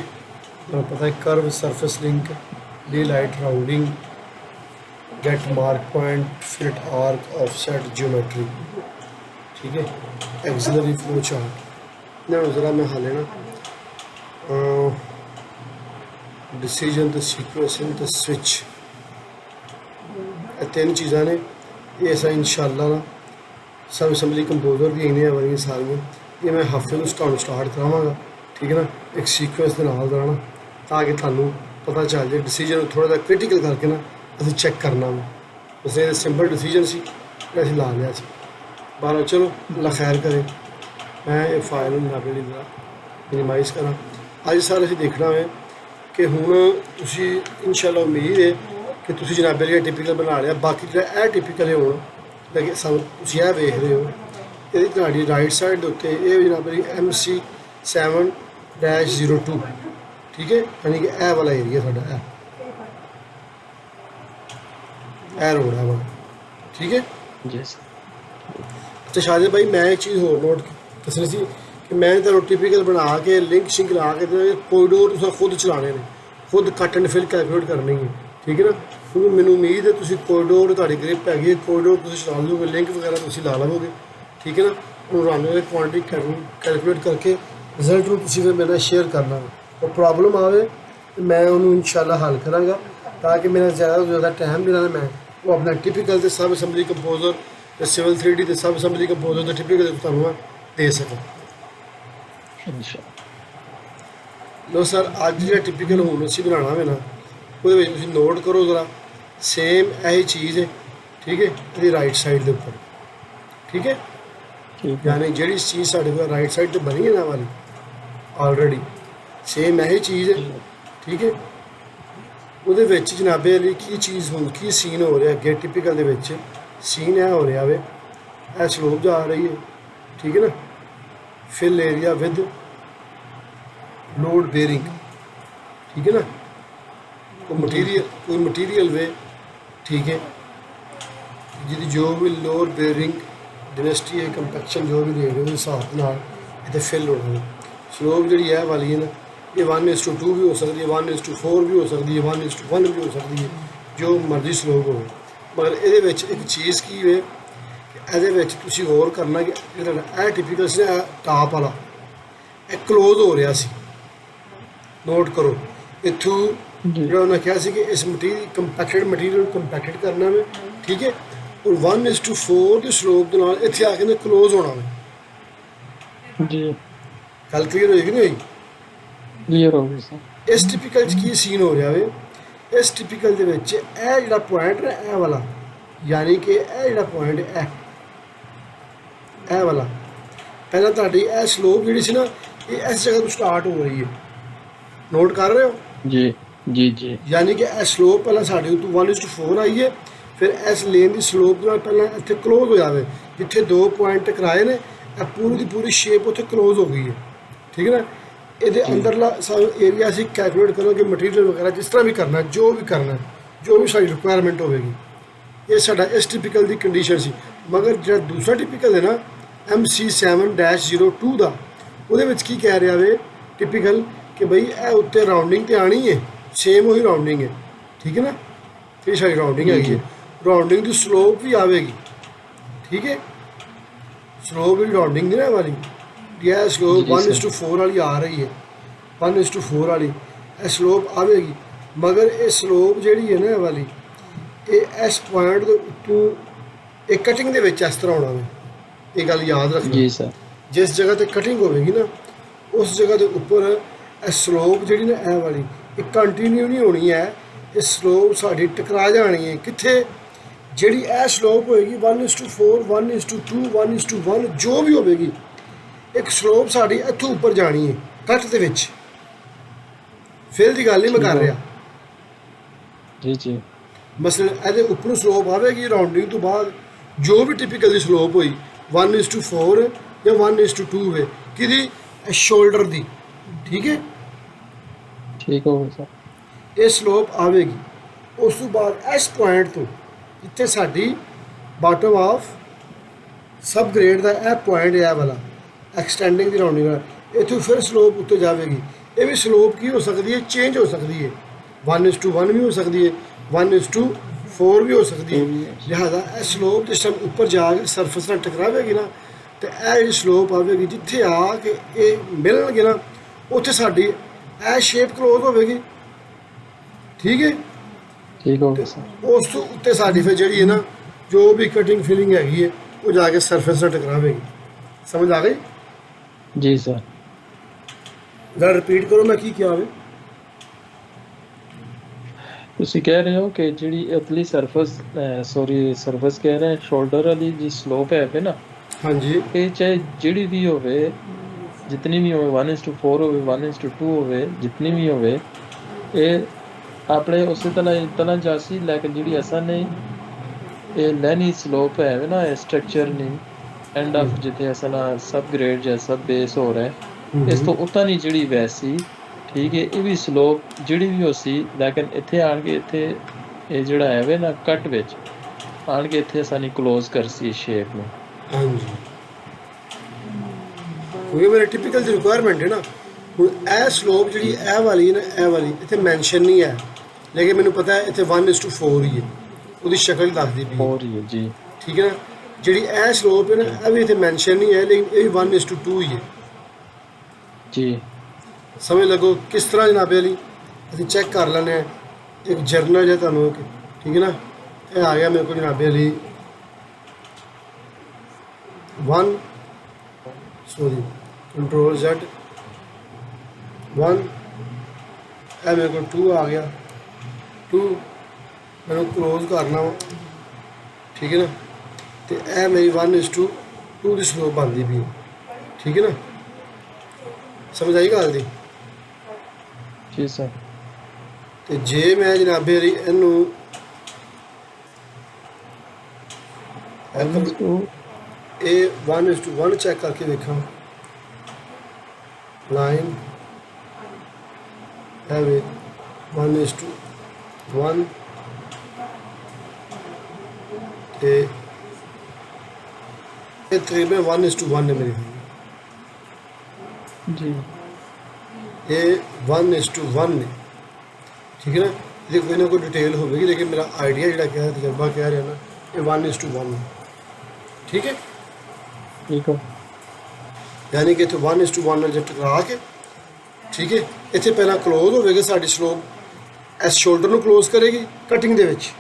पता है curve, surface link, day light, rounding, get mark point, fit arc, offset geometry, ठीक है। एक्सिलरी फ्लो चार्ट ना ज़रा मैं हाले ना डिसीजन तो सीक्वेंसिंग तो स्विच ਇਹ ਤਿੰਨ ਚੀਜ਼ਾਂ ਨੇ। ਇਹ ਅਸਾਂ ਇਨਸ਼ਾਅੱਲਾ ਨਾ ਸਬ ਅਸੈਂਬਲੀ ਕੰਪੋਜ਼ਰ ਦੀਆਂ ਇੰਨੀਆਂ ਵਾਰੀਆਂ ਸਾਰੀਆਂ ਇਹ ਮੈਂ ਹਫ਼ਤੇ ਨੂੰ ਤੁਹਾਨੂੰ ਸਟਾਰਟ ਕਰਾਵਾਂਗਾ, ਠੀਕ ਹੈ ਨਾ, ਇੱਕ ਸੀਕੁਐਂਸ ਦੇ ਨਾਲ ਦੌਰਾਨ, ਤਾਂ ਕਿ ਤੁਹਾਨੂੰ ਪਤਾ ਚੱਲ ਜਾਏ। ਡਿਸੀਜਨ ਨੂੰ ਥੋੜ੍ਹਾ ਜਿਹਾ ਕ੍ਰਿਟੀਕਲ ਕਰਕੇ ਨਾ ਅਸੀਂ ਚੈੱਕ ਕਰਨਾ ਵਾ। ਬਸ ਇਹ ਸਿੰਪਲ ਡਿਸੀਜਨ ਸੀ ਜਿਹੜਾ ਅਸੀਂ ਲਾ ਲਿਆ ਸੀ। ਬਾਹਰ ਚਲੋ ਅੱਲਾ ਖੈਰ ਕਰੇ। ਮੈਂ ਇਹ ਫਾਈਲ ਨੂੰ ਜਨਾਬ ਅਲੀ ਦਾ ਮਿਨੀਮਾਈਜ਼ ਕਰਾਂ। ਅੱਜ ਸਾਰਾ ਅਸੀਂ ਦੇਖਣਾ ਹੈ ਕਿ ਹੁਣ ਤੁਸੀਂ ਇਨਸ਼ਾਅੱਲਾ ਉਮੀਦ ਹੈ ਕਿ ਤੁਸੀਂ ਜਨਾਬ ਅਲੀ ਟਿਪੀਕਲ ਬਣਾ ਲਿਆ। ਬਾਕੀ ਜਿਹੜਾ ਇਹ ਟਿਪੀਕਲ ਹੈ ਹੁਣ ਲੇਕਿਨ ਸਾਨੂੰ ਤੁਸੀਂ ਇਹ ਵੇਖ ਰਹੇ ਹੋ, ਇਹਦੀ ਤੁਹਾਡੀ ਰਾਈਟ ਸਾਈਡ ਦੇ ਉੱਤੇ ਇਹ ਜਨਾਬ ਅਲੀ MC7-02, ਠੀਕ ਹੈ, ਯਾਨੀ ਕਿ ਇਹ ਵਾਲਾ ਏਰੀਆ ਸਾਡਾ ਇਹ ਰੋਡ ਹੈ ਵਾ, ਠੀਕ ਹੈ ਜੀ। ਤੇ ਸ਼ਾਹਿਦ ਭਾਈ ਮੈਂ ਇੱਕ ਚੀਜ਼ ਹੋਰ ਨੋਟ ਦੱਸਣੀ ਸੀ ਕਿ ਮੈਂ ਤੁਹਾਨੂੰ ਟਿਪੀਕਲ ਬਣਾ ਕੇ ਲਿੰਕ ਸ਼ਿੰਕ ਲਾ ਕੇ ਤੇ ਕੋਰੀਡੋਰ ਤੁਸੀਂ ਖੁਦ ਚਲਾਉਣੇ ਨੇ, ਖੁਦ ਕੱਟ ਐਂਡ ਫਿਲ ਕੈਲਕੂਲੇਟ ਕਰਨੀ ਹੈ, ਠੀਕ ਹੈ ਨਾ। ਕਿਉਂਕਿ ਮੈਨੂੰ ਉਮੀਦ ਹੈ ਤੁਸੀਂ ਕੋਰੀਡੋਰ ਤੁਹਾਡੀ ਗ੍ਰਿਪ ਹੈਗੀ ਹੈ, ਕੋਰੀਡੋਰ ਤੁਸੀਂ ਚਲਾ ਲਓਗੇ, ਲਿੰਕ ਵਗੈਰਾ ਤੁਸੀਂ ਲਾ ਲਵੋਗੇ, ਠੀਕ ਹੈ ਨਾ। ਉਹਨੂੰ ਰਨ ਦੇ ਕੁਆਂਟਿਟੀ ਕੈਲਕੂਲੇਟ ਕਰਕੇ ਰਿਜ਼ਲਟ ਨੂੰ ਤੁਸੀਂ ਫਿਰ ਮੇਰੇ ਨਾਲ ਸ਼ੇਅਰ ਕਰਨਾ। ਉਹ ਪ੍ਰੋਬਲਮ ਆਵੇ ਤਾਂ ਮੈਂ ਉਹਨੂੰ ਇਨਸ਼ਾਅੱਲਾ ਹੱਲ ਕਰਾਂਗਾ, ਤਾਂ ਕਿ ਮੇਰਾ ਜ਼ਿਆਦਾ ਤੋਂ ਜ਼ਿਆਦਾ ਟਾਈਮ ਜਿਹੜਾ ਮੈਂ ਉਹ ਆਪਣਾ ਟਿਪੀਕਲ ਦੇ ਸਬ ਅਸੈਂਬਲੀ ਕੰਪੋਜ਼ਰ ਤੇ ਸਿਵਲ 3D ਦੇ ਸਬ ਅਸੈਂਬਲੀ ਕੰਪੋਜ਼ਰ ਦੇ ਟਿਪੀਕਲ ਤੁਹਾਨੂੰ ਦੇ ਸਕਾਂ। ਲੋ ਸਰ, ਅੱਜ ਜਿਹੜਾ ਟਿਪੀਕਲ ਹੁਣ ਅਸੀਂ ਬਣਾਉਣਾ ਵੇ ਨਾ, ਉਹਦੇ ਵਿੱਚ ਤੁਸੀਂ ਨੋਟ ਕਰੋ ਜ਼ਰਾ, ਸੇਮ ਇਹੀ ਚੀਜ਼ ਹੈ, ਠੀਕ ਹੈ, ਇਹਦੀ ਰਾਈਟ ਸਾਈਡ ਦੇ ਉੱਪਰ, ਠੀਕ ਹੈ, ਯਾਨੀ ਜਿਹੜੀ ਚੀਜ਼ ਸਾਡੇ ਕੋਲ ਰਾਈਟ ਸਾਈਡ 'ਤੇ ਬਣੀ ਹੈ ਨਾ ਵਾਲੀ ਆਲਰੇਡੀ ਸੇਮ ਇਹੀ ਚੀਜ਼ ਹੈ, ਠੀਕ ਹੈ। ਉਹਦੇ ਵਿੱਚ ਜਨਾਬੇ ਅਲੀ ਕੀ ਚੀਜ਼ ਹੁਣ ਕੀ ਸੀਨ ਹੋ ਰਿਹਾ ਅੱਗੇ ਟਿਪੀਕਲ ਦੇ ਵਿੱਚ ਸੀਨ ਇਹ ਹੋ ਰਿਹਾ ਵੇ, ਇਹ ਸਲੋਪ ਜਾ ਰਹੀ ਹੈ, ਠੀਕ ਹੈ ਨਾ, fill area with load bearing, ਠੀਕ ਹੈ ਨਾ, ਕੋਈ ਮਟੀਰੀਅਲ ਵੇ, ਠੀਕ ਹੈ, ਜਿਹਦੀ ਜੋ ਵੀ ਲੋਡ ਬੇਰਿੰਗ ਡਿਨੈਸਟੀ ਹੈ, ਕੰਪੈਕਸ਼ਨ ਜੋ ਵੀ ਦੇ ਰਹੇ ਉਹਦੇ ਹਿਸਾਬ ਨਾਲ ਇੱਥੇ ਫਿਲ ਹੋਣਾ। ਸਲੋਪ ਜਿਹੜੀ ਇਹ ਵਾਲੀ ਹੈ ਨਾ, ਇਹ 1:2 ਵੀ ਹੋ ਸਕਦੀ ਹੈ, 1:4 ਵੀ ਹੋ ਸਕਦੀ ਹੈ, 1:1 ਵੀ ਹੋ ਸਕਦੀ ਹੈ, ਜੋ ਮਰਜ਼ੀ ਸਲੋਪ ਹੋਵੇ। ਮਗਰ ਇਹਦੇ ਵਿੱਚ ਇੱਕ ਚੀਜ਼ ਕੀ ਹੈ ਕਿ ਇਹਦੇ ਵਿੱਚ ਤੁਸੀਂ ਹੋਰ ਕਰਨਾ ਕਿ ਜਿਹੜਾ ਇਹ ਟਿਪੀਕਲ ਸੀ ਨਾ ਟਾਪ ਵਾਲਾ ਇਹ ਕਲੋਜ਼ ਹੋ ਰਿਹਾ ਸੀ, ਨੋਟ ਕਰੋ। ਇੱਥੋਂ ਜਿਹੜਾ ਉਹਨਾਂ ਕਿਹਾ ਸੀ ਕਿ ਇਸ ਕੰਪੈਕਟਡ ਮਟੀਰੀਅਲ ਨੂੰ ਕੰਪੈਕਟਡ ਕਰਨਾ ਵੇ, ਠੀਕ ਹੈ, ਔਰ 1:4 ਦੇ ਸਲੋਪ ਦੇ ਨਾਲ ਇੱਥੇ ਆ ਕੇ ਨਾ ਕਲੋਜ਼ ਹੋਣਾ ਵੇ ਜੀ। ਗੱਲ ਕਲੀਅਰ ਹੋਏਗੀ ਨਹੀਂ ਹੋਈ? ਕਲੀਅਰ ਹੋ ਗਈ ਸਰ। ਇਸ ਟਿਪੀਕਲ 'ਚ ਕੀ ਸੀਨ ਹੋ ਰਿਹਾ ਵੇ, ਇਸ ਟਿਪੀਕਲ ਦੇ ਵਿੱਚ ਇਹ ਜਿਹੜਾ ਪੁਆਇੰਟ ਹੈ ਇਹ ਵਾਲਾ, ਯਾਨੀ ਕਿ ਇਹ ਜਿਹੜਾ ਪੁਆਇੰਟ ਇਹ ਵਾਲਾ, ਪਹਿਲਾਂ ਤੁਹਾਡੀ ਇਹ ਸਲੋਪ ਜਿਹੜੀ ਸੀ ਨਾ ਇਹ ਇਸ ਜਗ੍ਹਾ ਤੋਂ ਸਟਾਰਟ ਹੋ ਰਹੀ ਹੈ, ਨੋਟ ਕਰ ਰਹੇ ਹੋ ਜੀ ਜੀ ਜੀ। ਯਾਨੀ ਕਿ ਇਹ ਸਲੋਪ ਪਹਿਲਾਂ ਸਾਡੇ ਉੱਤੇ 1:4 ਆਈ ਹੈ, ਫਿਰ ਇਸ ਲੇਨ ਦੀ ਸਲੋਪ ਨਾਲ ਪਹਿਲਾਂ ਇੱਥੇ ਕਲੋਜ਼ ਹੋ ਜਾਵੇ, ਜਿੱਥੇ ਦੋ ਪੁਆਇੰਟ ਟਕਰਾਏ ਨੇ ਇਹ ਪੂਰੀ ਦੀ ਪੂਰੀ ਸ਼ੇਪ ਉੱਥੇ ਕਲੋਜ਼ ਹੋ ਗਈ ਹੈ, ਠੀਕ ਹੈ ਨਾ। ਇਹਦੇ ਅੰਦਰਲਾ ਸਾਨੂੰ ਏਰੀਆ ਅਸੀਂ ਕੈਲਕੂਲੇਟ ਕਰੋ ਕਿ ਮਟੀਰੀਅਲ ਵਗੈਰਾ ਜਿਸ ਤਰ੍ਹਾਂ ਵੀ ਕਰਨਾ, ਜੋ ਵੀ ਸਾਡੀ ਰਿਕੁਆਇਰਮੈਂਟ ਹੋਵੇਗੀ। ਇਹ ਸਾਡਾ ਇਸ ਟਿਪੀਕਲ ਦੀ ਕੰਡੀਸ਼ਨ ਸੀ। ਮਗਰ ਜਿਹੜਾ ਦੂਸਰਾ ਟਿਪੀਕਲ ਹੈ ਨਾ MC7-02 ਦਾ, ਉਹਦੇ ਵਿੱਚ ਕੀ ਕਹਿ ਰਿਹਾ ਵੇ ਟਿਪੀਕਲ ਕਿ ਬਈ ਇਹ ਉੱਤੇ ਰਾਊਂਡਿੰਗ ਤੇ ਆਣੀ ਹੈ, ਸੇਮ ਉਹੀ ਰਾਊਂਡਿੰਗ ਹੈ, ਠੀਕ ਹੈ ਨਾ। ਇਹ ਸਾਡੀ ਰਾਊਂਡਿੰਗ ਹੈਗੀ ਹੈ, ਰਾਊਂਡਿੰਗ ਦੀ ਸਲੋਪ ਵੀ ਆਵੇਗੀ, ਠੀਕ ਹੈ, ਸਲੋਪ ਵੀ ਰਾਊਂਡਿੰਗ ਦੀ ਨਾ ਵਾਲੀ ਇਹ ਸਲੋਪ 1:4 ਵਾਲੀ ਆ ਰਹੀ ਹੈ, 1:4 ਵਾਲੀ ਇਹ ਸਲੋਪ ਆਵੇਗੀ। ਮਗਰ ਇਹ ਸਲੋਪ ਜਿਹੜੀ ਹੈ ਨਾ ਇਹ ਵਾਲੀ ਇਹ ਇਸ ਪੁਆਇੰਟ ਦੇ ਉੱਤੋਂ ਇਹ ਕਟਿੰਗ ਦੇ ਵਿੱਚ ਇਸ ਤਰ੍ਹਾਂ ਹੋਣਾ ਵੇ, ਇਹ ਗੱਲ ਯਾਦ ਰੱਖਣਾ ਜੀ ਸਰ। ਜਿਸ ਜਗ੍ਹਾ ਤੇ ਕਟਿੰਗ ਹੋਵੇਗੀ ਨਾ ਉਸ ਜਗ੍ਹਾ ਦੇ ਉੱਪਰ ਇਹ ਸਲੋਪ ਜਿਹੜੀ ਨਾ ਇਹ ਵਾਲੀ ਇਹ ਕੰਟੀਨਿਊ ਨਹੀਂ ਹੋਣੀ ਹੈ, ਇਹ ਸਲੋਪ ਸਾਡੀ ਟਕਰਾ ਜਾਣੀ ਹੈ ਕਿੱਥੇ, ਜਿਹੜੀ ਇਹ ਸਲੋਪ ਹੋਏਗੀ 1:4 1:2 1:1 ਜੋ ਵੀ ਹੋਵੇਗੀ, ਇੱਕ ਸਲੋਪ ਸਾਡੀ ਇੱਥੋਂ ਉੱਪਰ ਜਾਣੀ ਹੈ ਕੱਟ ਦੇ ਵਿੱਚ। ਫਿਰ ਦੀ ਗੱਲ ਨਹੀਂ ਮੈਂ ਕਰ ਰਿਹਾ ਜੀ ਜੀ। ਮਸਲਨ ਇਹਦੇ ਉੱਪਰੋਂ ਸਲੋਪ ਆਵੇਗੀ ਰਾਊਂਡਿੰਗ ਤੋਂ ਬਾਅਦ, ਜੋ ਵੀ ਟਿਪੀਕਲ ਦੀ ਸਲੋਪ ਹੋਈ 1:4 ਜਾਂ 1:2 ਹੋਵੇ ਕਿਹਦੀ, ਸ਼ੋਲਡਰ ਦੀ, ਠੀਕ ਹੈ, ਠੀਕ ਹੋ ਗਿਆ ਸਰ। ਇਹ ਸਲੋਪ ਆਵੇਗੀ। ਉਸ ਤੋਂ ਬਾਅਦ ਇਸ ਪੁਆਇੰਟ ਤੋਂ ਜਿੱਥੇ ਸਾਡੀ ਬਾਟਮ ਆਫ ਸਬ ਗ੍ਰੇਡ ਦਾ ਇਹ ਪੁਆਇੰਟ ਇਹ ਵਾਲਾ ਐਕਸਟੈਂਡਿੰਗ ਦੀ ਰਾਊਂਡਿੰਗ ਨਾਲ ਇੱਥੋਂ ਫਿਰ ਸਲੋਪ ਉੱਤੇ ਜਾਵੇਗੀ। ਇਹ ਵੀ ਸਲੋਪ ਕੀ ਹੋ ਸਕਦੀ ਹੈ, ਚੇਂਜ ਹੋ ਸਕਦੀ ਹੈ, 1:1 ਵੀ ਹੋ ਸਕਦੀ ਹੈ, 1:4 ਵੀ ਹੋ ਸਕਦੀ ਹੈ। ਲਿਹਾਜ਼ਾ ਇਹ ਸਲੋਪ ਜਿਸ ਟਾਈਮ ਉੱਪਰ ਜਾ ਕੇ ਸਰਫੇਸ ਨਾਲ ਟਕਰਾਵੇਗੀ ਨਾ ਤੇ ਇਹ ਜਿਹੜੀ ਸਲੋਪ ਆਵੇਗੀ ਜਿੱਥੇ ਆ ਕੇ ਇਹ ਮਿਲਣਗੇ ਨਾ ਉੱਥੇ ਸਾਡੀ ਇਹ ਸ਼ੇਪ ਕਲੋਜ਼ ਹੋਵੇਗੀ, ਠੀਕ ਹੈ। ਠੀਕ ਹੋ ਤੇ ਗਿਆ ਸਰ। ਉਸ ਤੋਂ ਉੱਤੇ ਸਾਡੀ ਫਿਰ ਜਿਹੜੀ ਹੈ ਨਾ ਜੋ ਵੀ ਕਟਿੰਗ ਫਿਲਿੰਗ ਹੈਗੀ ਹੈ ਉਹ ਜਾ ਕੇ ਸਰਫੇਸ ਨਾਲ ਟਕਰਾਵੇਗੀ। ਸਮਝ ਆ ਗਈ? ਜੀ ਸਰ। ਜਰਾ ਰਿਪੀਟ ਕਰੋ ਮੈਂ ਕੀ ਕਿਹਾ ਵੇ। ਤੁਸੀਂ ਕਹਿ ਰਹੇ ਹੋ ਕਿ ਜਿਹੜੀ ਉਤਲੀ ਸਰਫੇਸ ਸਰਫੇਸ ਕਹਿ ਰਹੇ ਸ਼ੋਲਡਰ ਵਾਲੀ ਜੀ ਸਲੋਪ ਹੈ ਵੇ ਨਾ, ਹਾਂਜੀ ਇਹ ਚਾਹੇ ਜਿਹੜੀ ਵੀ ਹੋਵੇ, ਜਿਤਨੀ ਵੀ ਹੋਵੇ 1:4 ਹੋਵੇ 1:2 ਹੋਵੇ, ਜਿਤਨੀ ਵੀ ਹੋਵੇ, ਇਹ ਆਪਣੇ ਉਸੇ ਤਰ੍ਹਾਂ ਜਾਸੀ, ਲੇਕਿਨ ਜਿਹੜੀ ਅਸਾਂ ਨੇ ਇਹ ਲੈਣੀ ਸਲੋਪ ਹੈ ਵੇ ਨਾ, ਇਹ ਸਟਰਕਚਰ ਨਹੀਂ ਐਂਡ ਆਫ ਜਿੱਥੇ ਅਸਾਂ ਨਾ ਸਬ ਗ੍ਰੇਡ ਜਾਂ ਸਬ ਬੇਸ ਹੋ ਰਿਹਾ, ਇਸ ਤੋਂ ਉੱਤਾਂ ਨਹੀਂ ਜਿਹੜੀ ਵੈਸੀ, ਠੀਕ ਹੈ, ਇਹ ਵੀ ਸਲੋਪ ਜਿਹੜੀ ਵੀ ਹੋ ਸੀ, ਲੇਕਿਨ ਇੱਥੇ ਆਣ ਕੇ ਇੱਥੇ ਇਹ ਜਿਹੜਾ ਹੈ ਵੇ ਨਾ ਕੱਟ ਵਿੱਚ ਆਣ ਕੇ ਇੱਥੇ ਅਸਾਂ ਨਹੀਂ ਕਲੋਜ਼ ਕਰ ਸੀ ਸ਼ੇਪ ਨੂੰ। ਹਾਂਜੀ, ਕਿਉਂਕਿ ਮੇਰੇ ਟਿਪੀਕਲ ਦੀ ਰਿਕੁਆਇਰਮੈਂਟ ਹੈ ਨਾ। ਹੁਣ ਇਹ ਸਲੋਪ ਜਿਹੜੀ ਇਹ ਵਾਲੀ ਹੈ ਨਾ, ਇਹ ਵਾਲੀ ਇੱਥੇ ਮੈਂਸ਼ਨ ਨਹੀਂ ਹੈ, ਲੇਕਿਨ ਮੈਨੂੰ ਪਤਾ ਹੈ ਇੱਥੇ 1:4 ਹੀ ਹੈ, ਉਹਦੀ ਸ਼ਕਲ ਦੱਸਦੀ ਪਈ ਹੋ ਰਹੀ ਹੈ ਜੀ। ਠੀਕ ਹੈ ਨਾ। ਜਿਹੜੀ ਇਹ ਸਲੋਪ ਹੈ ਨਾ ਇਹ ਵੀ ਇੱਥੇ ਮੈਂਸ਼ਨ ਨਹੀਂ ਹੈ, ਲੇਕਿਨ ਇਹ ਵੀ 1:2 ਹੀ ਹੈ ਜੀ। ਸਮਝ ਲੱਗੋ ਕਿਸ ਤਰ੍ਹਾਂ ਜਨਾਬੇ ਵਾਲੀ ਅਸੀਂ ਚੈੱਕ ਕਰ ਲੈਂਦੇ ਹਾਂ। ਇੱਕ ਜਰਨਲ ਜਿਹਾ ਤੁਹਾਨੂੰ ਠੀਕ ਹੈ ਨਾ, ਇਹ ਆ ਗਿਆ ਮੇਰੇ ਕੋਲ ਜਨਾਬੇ ਵਾਲੀ 1 ਕੰਟਰੋਲ Z 1, ਇਹ ਮੇਰੇ ਕੋਲ 2 ਆ ਗਿਆ 2, ਮੈਨੂੰ ਕਲੋਜ਼ ਕਰਨਾ ਵਾ, ਠੀਕ ਹੈ ਨਾ। ਤੇ ਇਹ ਮੇਰੀ 1:2 ਦੀ ਸਲੋਪ ਬਣਦੀ ਪਈ, ਠੀਕ ਹੈ ਨਾ। ਸਮਝ ਆਈ ਗੱਲ ਦੀ? ਜੀ ਸਰ। ਤੇ ਜੇ ਮੈਂ ਜਨਾਬੇ ਵਾਲੀ ਇਹਨੂੰ ਇਹ 1:1 ਚੈੱਕ ਕਰਕੇ ਵੇਖਾਂ, ਲਾਈਨ ਹੈ ਵੇ 1:1 ਤੇ ਇਹ ਤਕਰੀਬਨ 1:1 ਹੈ ਮੇਰੀ, ਜੀ। ਇਹ 1:1 ਨੇ, ਠੀਕ ਹੈ ਨਾ। ਇਹਦੀ ਕੋਈ ਨਾ ਕੋਈ ਡਿਟੇਲ ਹੋਵੇਗੀ, ਲੇਕਿਨ ਮੇਰਾ ਆਈਡੀਆ ਜਿਹੜਾ ਕਹਿ ਤਜਰਬਾ ਕਹਿ ਰਿਹਾ ਨਾ, ਇਹ 1:1 ਹੈ, ਠੀਕ ਹੈ। ਠੀਕ ਹੋ। ਯਾਨੀ ਕਿ ਇੱਥੇ 1:1 ਨਾਲ ਜੇ ਟਕਰਾ ਕੇ, ਠੀਕ ਹੈ, ਇੱਥੇ ਪਹਿਲਾਂ ਕਲੋਜ਼ ਹੋਵੇਗਾ ਸਾਡੀ ਸਲੋਪ, ਇਸ ਸ਼ੋਲਡਰ ਨੂੰ ਕਲੋਜ਼ ਕਰੇਗੀ ਕਟਿੰਗ ਦੇ ਵਿੱਚ,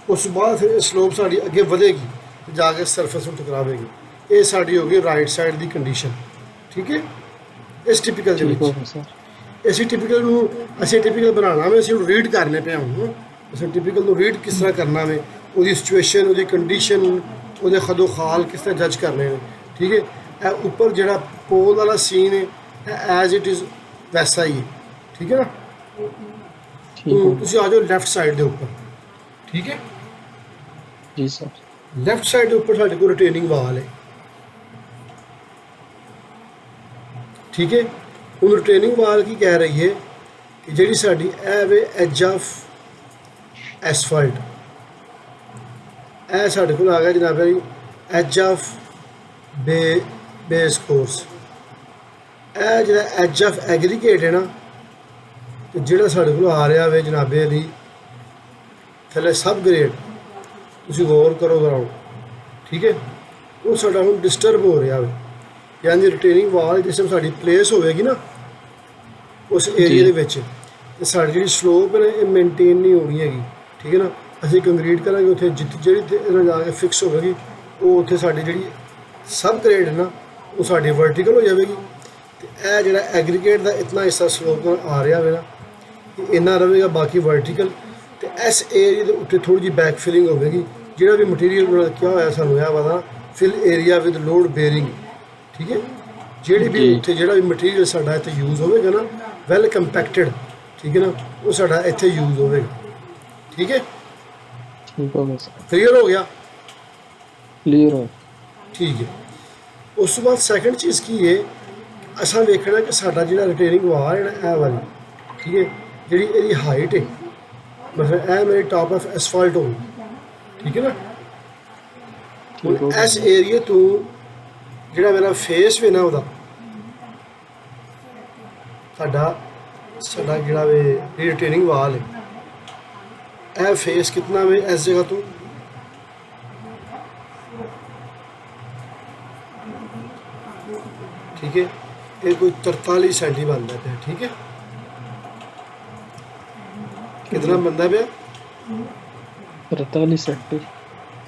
ਉਸ ਤੋਂ ਬਾਅਦ ਫਿਰ ਇਹ ਸਲੋਪ ਸਾਡੀ ਅੱਗੇ ਵਧੇਗੀ ਜਾ ਕੇ ਸਰਫੇਸ ਨੂੰ ਟਕਰਾਵੇਗੀ। ਇਹ ਸਾਡੀ ਹੋ ਗਈ ਰਾਈਟ ਸਾਈਡ ਦੀ ਕੰਡੀਸ਼ਨ, ਠੀਕ ਹੈ। ਇਸ ਟਿਪੀਕਲ ਦੇ ਠੀਕ ਹੋ ਵਿੱਚ ਸਰ। ਅਸੀਂ ਟਿਪੀਕਲ ਨੂੰ ਟਿਪੀਕਲ ਬਣਾਉਣਾ ਵੇ, ਅਸੀਂ ਉਹਨੂੰ ਰੀਡ ਕਰਨੇ ਪਿਆ ਹੁਣ। ਅਸੀਂ ਟਿਪੀਕਲ ਨੂੰ ਰੀਡ ਕਿਸ ਤਰ੍ਹਾਂ ਕਰਨਾ ਵੇ, ਉਹਦੀ ਸਿਚੁਏਸ਼ਨ, ਉਹਦੀ ਕੰਡੀਸ਼ਨ, ਉਹਦੇ ਖਦੋ ਖਾਲ ਕਿਸ ਤਰ੍ਹਾਂ ਜੱਜ ਕਰਨੇ ਨੇ, ਠੀਕ ਹੈ। ਇਹ ਉੱਪਰ ਜਿਹੜਾ ਪੋਲ ਵਾਲਾ ਸੀਨ ਹੈ ਇਹ ਐਜ਼ ਇਟ ਇਜ਼ ਵੈਸਾ ਹੀ ਹੈ, ਠੀਕ ਹੈ ਨਾ। ਠੀਕ ਹੋ। ਤੁਸੀਂ ਆ ਜਾਓ ਲੈਫਟ ਸਾਈਡ ਦੇ ਉੱਪਰ, ਠੀਕ ਹੈ। ਜੀ ਸਰ। ਲੈਫਟ ਸਾਈਡ ਦੇ ਉੱਪਰ ਸਾਡੇ ਕੋਲ ਰਿਟੇਨਿੰਗ ਵਾਲ ਹੈ, ਠੀਕ ਹੈ। ਹੁਣ ਰਿਟੇਨਿੰਗ ਵਾਲ ਕੀ ਕਹਿ ਰਹੀ ਹੈ ਕਿ ਜਿਹੜੀ ਸਾਡੀ ਇਹ ਵੇ ਐਜ ਆਫ ਐਸਫਾਲਟ, ਇਹ ਸਾਡੇ ਕੋਲ ਆ ਗਿਆ ਜਨਾਬ ਜੀ ਐਜ ਆਫ ਬੇਸ ਕੋਰਸ। ਇਹ ਜਿਹੜਾ ਐਜ ਆਫ ਐਗਰੀਗੇਟ ਹੈ ਨਾ, ਤੇ ਜਿਹੜਾ ਸਾਡੇ ਕੋਲ ਆ ਰਿਹਾ ਵੇ ਜਨਾਬੇ ਦੀ ਥੱਲੇ ਸਬ ਗ੍ਰੇਡ, ਤੁਸੀਂ ਗੌਰ ਕਰੋ ਗਰਾਊਂਡ, ਠੀਕ ਹੈ। ਉਹ ਸਾਡਾ ਹੁਣ ਡਿਸਟਰਬ ਹੋ ਰਿਹਾ ਵੇ, ਯਾਨੀ ਰਿਟੇਨਿੰਗ ਵਾਲ ਜਿਸ ਟਾਈਮ ਸਾਡੀ ਪਲੇਸ ਹੋਵੇਗੀ ਨਾ ਉਸ ਏਰੀਆ ਦੇ ਵਿੱਚ, ਤੇ ਸਾਡੀ ਜਿਹੜੀ ਸਲੋਪ ਹੈ ਇਹ ਮੇਨਟੇਨ ਨਹੀਂ ਹੋਣੀ ਹੈਗੀ, ਠੀਕ ਹੈ ਨਾ। ਅਸੀਂ ਕੰਕਰੀਟ ਕਰਾਂਗੇ ਉੱਥੇ ਜਿਹੜੀ ਇਹਨਾਂ ਜਾ ਕੇ ਫਿਕਸ ਹੋਵੇਗੀ, ਉਹ ਉੱਥੇ ਸਾਡੀ ਜਿਹੜੀ ਸਬ ਗ੍ਰੇਡ ਹੈ ਨਾ ਉਹ ਸਾਡੀ ਵਰਟੀਕਲ ਹੋ ਜਾਵੇਗੀ। ਤੇ ਇਹ ਜਿਹੜਾ ਐਗਰੀਗੇਟ ਦਾ ਇਤਨਾ ਹਿੱਸਾ ਸਲੋਪ ਨਾਲ ਆ ਰਿਹਾ ਵੇ ਨਾ, ਇੰਨਾ ਰਹੇਗਾ, ਬਾਕੀ ਵਰਟੀਕਲ। ਤੇ ਇਸ ਏਰੀਆ ਦੇ ਉੱਤੇ ਥੋੜ੍ਹੀ ਜਿਹੀ ਬੈਕ ਫਿਲਿੰਗ ਹੋਵੇਗੀ, ਜਿਹੜਾ ਵੀ ਮਟੀਰੀਅਲ ਉਹਨਾਂ ਕਿਹਾ ਹੋਇਆ ਸਾਨੂੰ ਇਹ ਪਤਾ fill area with load bearing, ਠੀਕ ਹੈ। ਜਿਹੜੀ ਵੀ ਉੱਥੇ ਜਿਹੜਾ ਵੀ ਮਟੀਰੀਅਲ ਸਾਡਾ ਇੱਥੇ ਯੂਜ਼ ਹੋਵੇਗਾ ਨਾ ਵੈਲ ਕੰਪੈਕਟਡ, ਠੀਕ ਹੈ ਨਾ, ਉਹ ਸਾਡਾ ਇੱਥੇ ਯੂਜ਼ ਹੋਵੇਗਾ, ਠੀਕ ਹੈ। ਠੀਕ ਹੋ ਗਿਆ ਸਰ। ਕਲੀਅਰ ਹੋ ਗਿਆ? ਕਲੀਅਰ ਹੋ। ਠੀਕ ਹੈ। ਉਸ ਤੋਂ ਬਾਅਦ ਸੈਕੰਡ ਚੀਜ਼ ਕੀ ਹੈ, ਅਸਾਂ ਵੇਖਣਾ ਕਿ ਸਾਡਾ ਜਿਹੜਾ ਰਿਟੇਨਿੰਗ ਵਾਲ ਹੈ ਨਾ ਇਹ ਵਾਲੀ, ਠੀਕ ਹੈ, ਜਿਹੜੀ ਇਹਦੀ ਹਾਈਟ ਹੈ, ਮਤਲਬ ਇਹ ਮੇਰੀ ਟਾਪ ਆਫ ਐਸਫਾਲਟ ਹੋਊ, ਠੀਕ ਹੈ ਨਾ। ਹੁਣ ਇਸ ਏਰੀਏ ਤੋਂ ਜਿਹੜਾ ਮੇਰਾ ਫੇਸ ਵੇ ਨਾ ਉਹਦਾ ਸਾਡਾ ਜਿਹੜਾ ਵੇ ਰਿਟੇਨਿੰਗ ਵਾਲ ਹੈ, ਇਹ ਫੇਸ ਕਿਤਨਾ ਵੇ ਇਸ ਜਗ੍ਹਾ ਤੋਂ, ठीक है। ये कोई 43 सेंटी बनता है, ठीक है। कितना बनता है? 43 सेक्टर।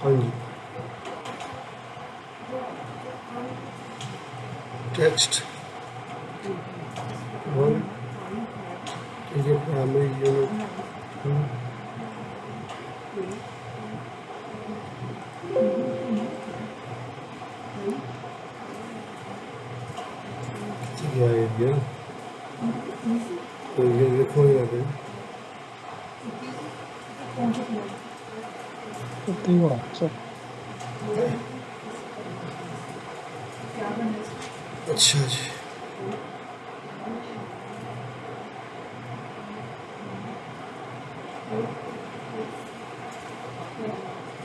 हाँ जी। टेक्स्ट 1, ठीक है, प्राइमरी यूनिट क्या है ये, तो ये देखो यहाँ पे कितनी बड़ा अच्छा। अच्छा जी।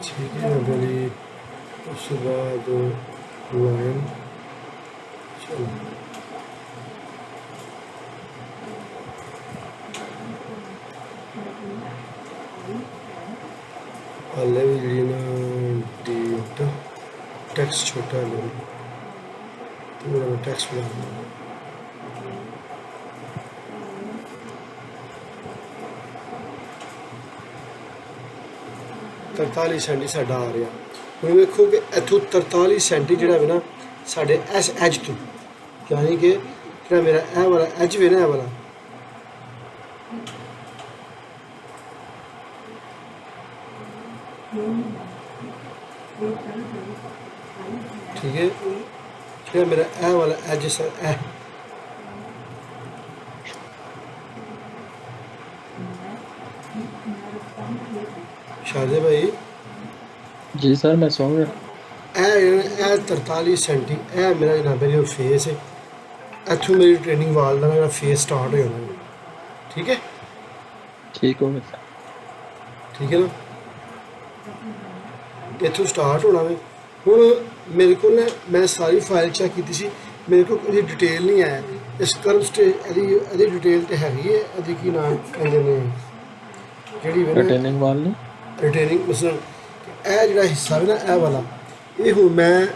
ठीक है अभी उसके बाद लाइन चलो लेवल लेना डेट टेक्स्ट छोटा है तो मेरा टेक्स्ट बनाना 43 ਸੈਂਟੀ ਸਾਡਾ ਆ ਰਿਹਾ। ਹੁਣ ਵੇਖੋ ਕਿ ਇੱਥੋਂ 43 ਸੈਂਟੀ ਜਿਹੜਾ ਵੇ ਨਾ ਸਾਡੇ ਇਸ ਐਜ ਤੋਂ, ਯਾਨੀ ਕਿ ਜਿਹੜਾ ਮੇਰਾ ਇਹ ਵਾਲਾ ਐਜ ਵੇ ਨਾ, ਇਹ ਵਾਲਾ ठीक है, ਜਿਹੜਾ ਮੇਰਾ ਇਹ ਵਾਲਾ ਐਜ ਸਰ ਇਹ शाहजे भाई जी सर मैं सुन रहा। ਇਹ 43 ਸੈਂਟੀ ਇਹ ਮੇਰਾ ਜਨਾਬ ਜੀ ਫੇਸ ਹੈ। ਇੱਥੋਂ ਮੇਰੀ ਟ੍ਰੇਨਿੰਗ ਵਾਲ ਦਾ ਮੇਰਾ ਫੇਸ ਸਟਾਰਟ ਹੋ ਜਾਣਾ। ਠੀਕ ਹੈ, ठीक हो गया। ਠੀਕ ਹੈ ਨਾ, ਇੱਥੋਂ ਸਟਾਰਟ ਹੋਣਾ ਵੇ। ਹੁਣ ਮੇਰੇ ਕੋਲ ਨਾ ਮੈਂ ਸਾਰੀ ਫਾਈਲ ਚੈੱਕ ਕੀਤੀ ਸੀ, ਮੇਰੇ ਕੋਲ ਕੋਈ ਡਿਟੇਲ ਨਹੀਂ ਆਇਆ ਇਸ ਕਰਵ ਸਟੇ ਇਹਦੀ ਡਿਟੇਲ ਤੇ ਹੈਗੀ ਹੈ। ਇਹਦੀ ਕੀ ਨਾਮ ਕਹਿੰਦੇ ਨੇ ਜਿਹੜੀ ਰਿਟੇਨਿੰਗ ਵਾਲ ਨੇ ਰਿਟੇਨਿੰਗ ਮਸਲ ਇਹ ਜਿਹੜਾ ਹਿੱਸਾ ਵੀ ਨਾ ਇਹ ਵਾਲਾ, ਇਹ ਹੁਣ ਮੈਂ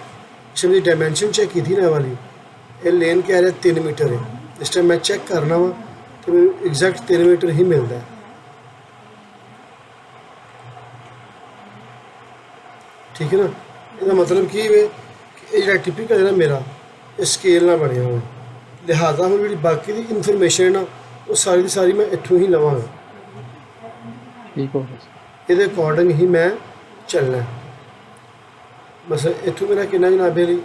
ਸ਼ਮੀ ਡਾਇਮੈਂਸ਼ਨ ਚੈੱਕ ਕੀਤੀ ਨਾ, ਇਹ ਵਾਲੀ ਇਹ ਲੇਨ ਕਹਿ ਰਿਹਾ 3 ਮੀਟਰ ਹੈ। ਇਸ ਟਾਈਮ ਮੈਂ ਚੈੱਕ ਕਰਨਾ ਵਾ ਤੇ ਮੈਨੂੰ ਐਗਜ਼ੈਕਟ 3 ਮੀਟਰ ਹੀ ਮਿਲਦਾ ਹੈ। ਠੀਕ ਹੈ ਨਾ, ਇਹਦਾ ਮਤਲਬ ਕੀ ਵੇ ਕਿ ਇਹ ਜਿਹੜਾ ਟਿਪੀਕਲ ਹੈ ਨਾ ਮੇਰਾ ਇਹ ਸਕੇਲ ਨਾਲ ਬਣਿਆ ਹੋਇਆ, ਲਿਹਾਜ਼ਾ ਹੁਣ ਜਿਹੜੀ ਬਾਕੀ ਦੀ ਇਨਫੋਰਮੇਸ਼ਨ ਹੈ ਨਾ ਉਹ ਸਾਰੀ ਦੀ ਸਾਰੀ ਮੈਂ ਇੱਥੋਂ ਹੀ ਲਵਾਂਗਾ। ठीक हो गया। ਇਹਦੇ ਅਕੋਰਡਿੰਗ ਹੀ ਮੈਂ ਚੱਲਣਾ। ਬਸ ਇੱਥੋਂ ਮੇਰਾ ਕਿੰਨਾ ਜਨਾਬੇ ਲਈ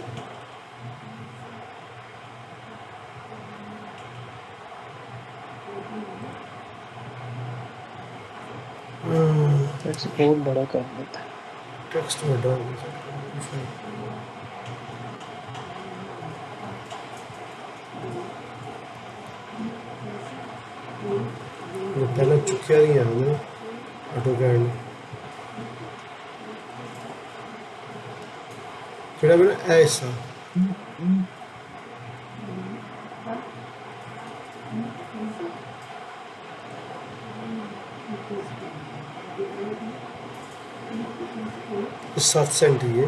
टेक्स्ट बहुत बड़ा कर देता है। टेक्स्ट ਵੱਡਾ ਹੋ ਗਿਆ। ਪਹਿਲਾਂ ਚੁੱਕਿਆ ਨਹੀਂ ਆਉਂਦਾ ਆਟੋ ਕੈਡ ਨੇ ਜਿਹੜਾ ਬਣਾ ਐਸਾ सात सेंटी है।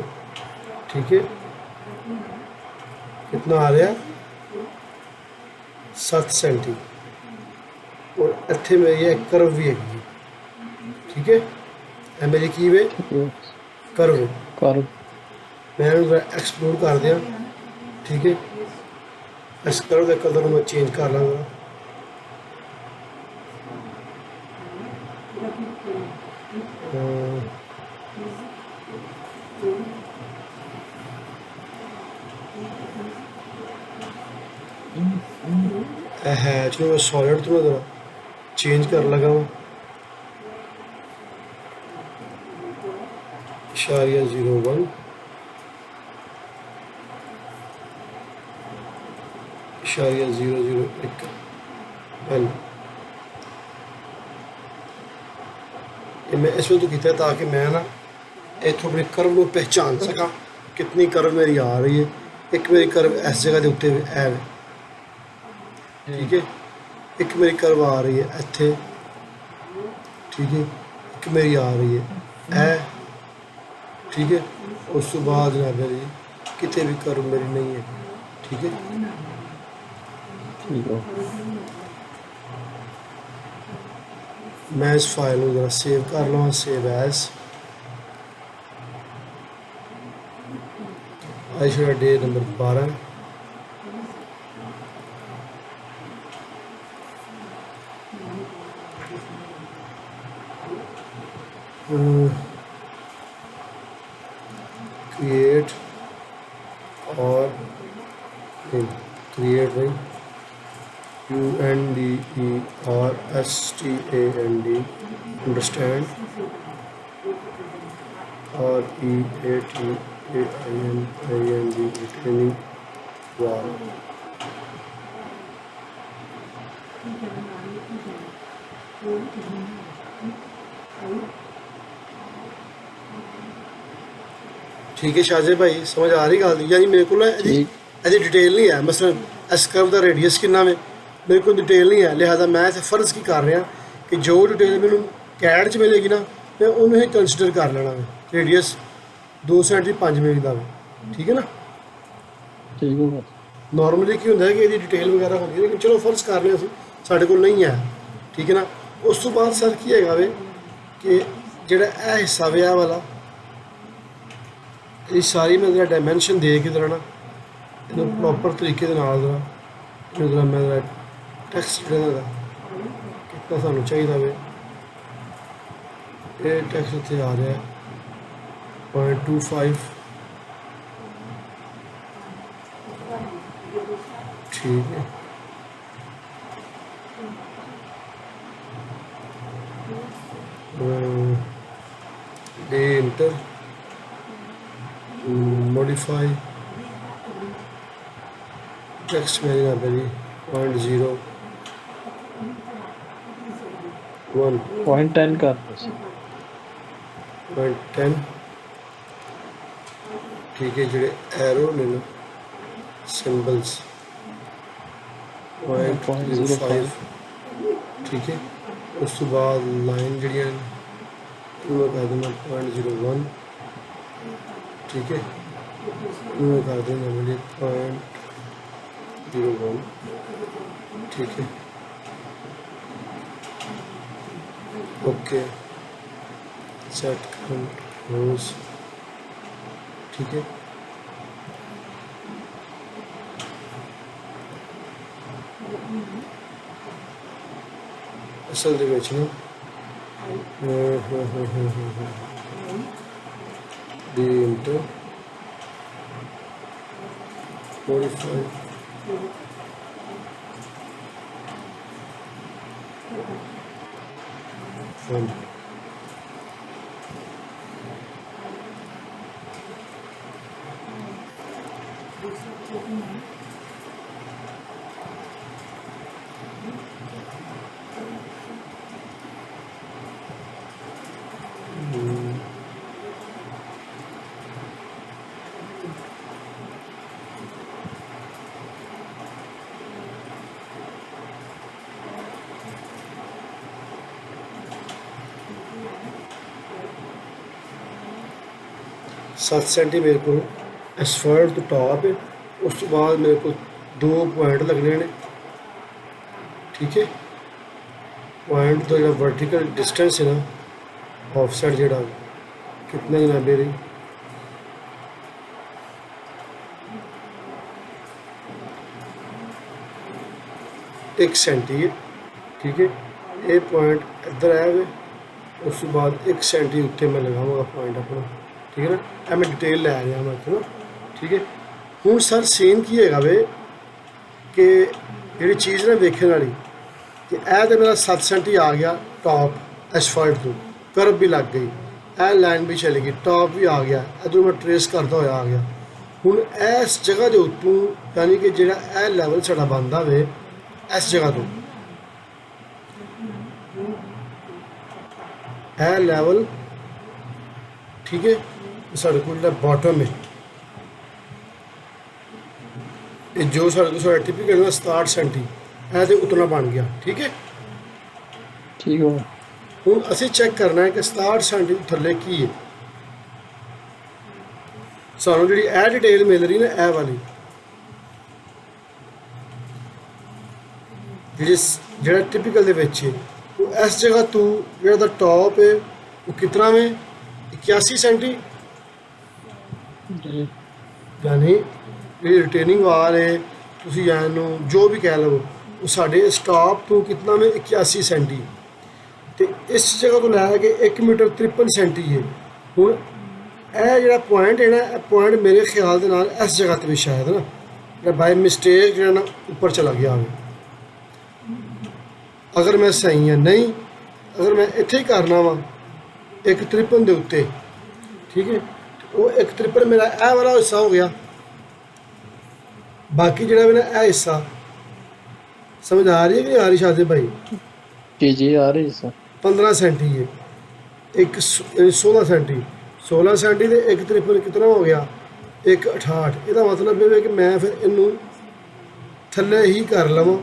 ठीक है, कितना आ रहा 7 सेंटी और इतने मेरी एक कर्व भी हैगी। ठीक है, ये मेरी की वे कर्व कर मैं एक्सप्लोर कर दिया। ठीक है, इस कर्व के कलर मैं चेंज कर लाँगा। है चलो मैं सॉलिड तो मैं ज़रा चेंज कर लगा हूँ। इशारिया 01 इशारिया 001 1 मैं इसमें तो किया ताकि मैं ना इतों अपने कर्व को पहचान सका कितनी कर्व मेरी आ रही है। एक मेरी कर्व इस जगह के उत्ते है। ठीक है, एक मेरी कर्व आ रही है इत्थे। ठीक है, एक मेरी आ रही है ए। ठीक है, उस तो बाद जनाब मेरी कितने भी कर्व मेरी नहीं है। ठीक है, ठीक हो मैं इस फाइल को जरा सेव कर लवां, सेव एज आज छड़ा डे नंबर 12 क्रिएट और क्रिएट भाई UNDERSTAND अंडरस्टैंड और EATINING ट्रेनिंग वाल ठीक है शाहजे भाई समझ आ रही गल यानी मेरे को ना ठीक ਇਹਦੀ डिटेल नहीं है मसलन इस कर्व का रेडियस कितना में मेरे को डिटेल नहीं है लिहाजा मैं इसे फर्ज की कर रहा कि जो डिटेल मैंने कैड च मिलेगी ना मैं उन्हें ही कंसीडर कर लेना वे रेडियस 2 सेंटी 5 मिली का ठीक है ना ठीक है नॉर्मली की होंगे कि ये डिटेल वगैरह होगी लेकिन चलो फर्ज कर रहे हैं साढ़े को नहीं है ठीक है ना। उस तो बाद सर की है वे कि जोड़ा यह हिस्सा वे आ वाला ये सारी मैं जरा डायमेंशन दे के जरा ना इन प्रॉपर तरीके जरा मैं जरा टैक्सट जोड़ा कितना सानू चाहिए वे ये टैक्सट इतने आ रहा है 0.25 ठीक है डे इंटर मॉडिफाई टेक्स्ट में यहाँ पे जी 0.01 0.10 कर दो 0.10 ठीक है जोड़े एरो ने ना सिंबल्स 0.05 ठीक है उस तो बाद लाइन जड़ियाँ मैं कर देना 0.01 ठीक है मैं कर देना मुझे 0.01 ठीक है ओके सेट रोज ठीक है असल दे विच ना डी इंटर मॉडिफाई सात सेंटी मेरे को एसफल्ट तो टॉप है उस तो बाद मेरे को 2 पॉइंट लगने ने ठीक है पॉइंट तो जो वर्टिकल डिस्टेंस है ना ऑफसेट जोड़ा कितना जनाबे रही एक सेंटी है ठीक है ये पॉइंट इधर आया हुआ उस तो बाद 1 सेंटी उत्ते मैं लगाऊंगा पॉइंट अपना ठीक है ना ये मैं डिटेल लै रहा मैं इतना ठीक है हूँ सर सीन की है वे कि जी चीज़ ना देखने वाली कि यह तो मेरा 7 सेंटी आ गया टॉप एसफल्ट तो कर्व भी लग गई यह लाइन भी चली गई टॉप भी आ गया इधरों मैं ट्रेस करता हुआ आ गया हूँ इस जगह के उत्तों यानी कि जो यह लैवल साड़ा बनता वे इस जगह तो यह लैवल ठीक है साढ़े को बॉटम है ये जो साढ़े को टिपिकल 67 सेंटी है तो उतना बन गया ठीक है ठीक है हूँ असी चेक करना है कि 67 सेंटी थले की है सानू जी डिटेल मिल रही ना यह वाली जो टिपिकल है तो इस जगह तू जो टॉप है वो कितना में 81 सेंटी जी यानी ਜਿਹੜੀ ਰਿਟੇਨਿੰਗ ਵਾਲ ਹੈ ਤੁਸੀਂ ਜਾਂ ਇਹਨੂੰ ਜੋ ਵੀ ਕਹਿ ਲਵੋ ਉਹ ਸਾਡੇ ਸਟਾਪ ਤੋਂ ਕਿਤਨਾ में 81 ਸੈਂਟੀ ਤੇ ਇਸ ਜਗ੍ਹਾ ਤੋਂ ਲੈ ਕੇ 1 ਮੀਟਰ 53 ਸੈਂਟੀ ਹੈ ਹੁਣ ਇਹ ਜਿਹੜਾ ਪੁਆਇੰਟ ਹੈ ਨਾ ਇਹ ਪੁਆਇੰਟ ਮੇਰੇ ਖਿਆਲ ਦੇ ਨਾਲ ਇਸ ਜਗ੍ਹਾ ਤੇ ਵੀ ਸ਼ਾਇਦ ਨਾ ਜਿਹੜਾ ਬਾਈ ਮਿਸਟੇਕ ਜਿਹੜਾ ਨਾ ਉੱਪਰ ਚਲਾ ਗਿਆ ਹੋਵੇ ਅਗਰ ਮੈਂ ਸਹੀ ਹਾਂ ਨਹੀਂ ਅਗਰ ਮੈਂ ਇੱਥੇ ਹੀ ਕਰਨਾ ਵਾ 153 ਦੇ ਉੱਤੇ ਠੀਕ ਹੈ ਉਹ 153 ਮੇਰਾ ਇਹ ਵਾਲਾ ਹਿੱਸਾ ਹੋ ਗਿਆ बाकी जो है ना यह हिस्सा समझ आ रही है कि नहीं आ रही शादी भाई जी आ रही सर 15 सेंटी है एक 16 सेंटी 16 सेंटी तो 153 कितना हो गया 168 ਇਹਦਾ मतलब ਇਹ ਹੈ ਕਿ ਮੈਂ ਫਿਰ ਇਹਨੂੰ ਥੱਲੇ ਹੀ ਕਰ ਲਵਾਂ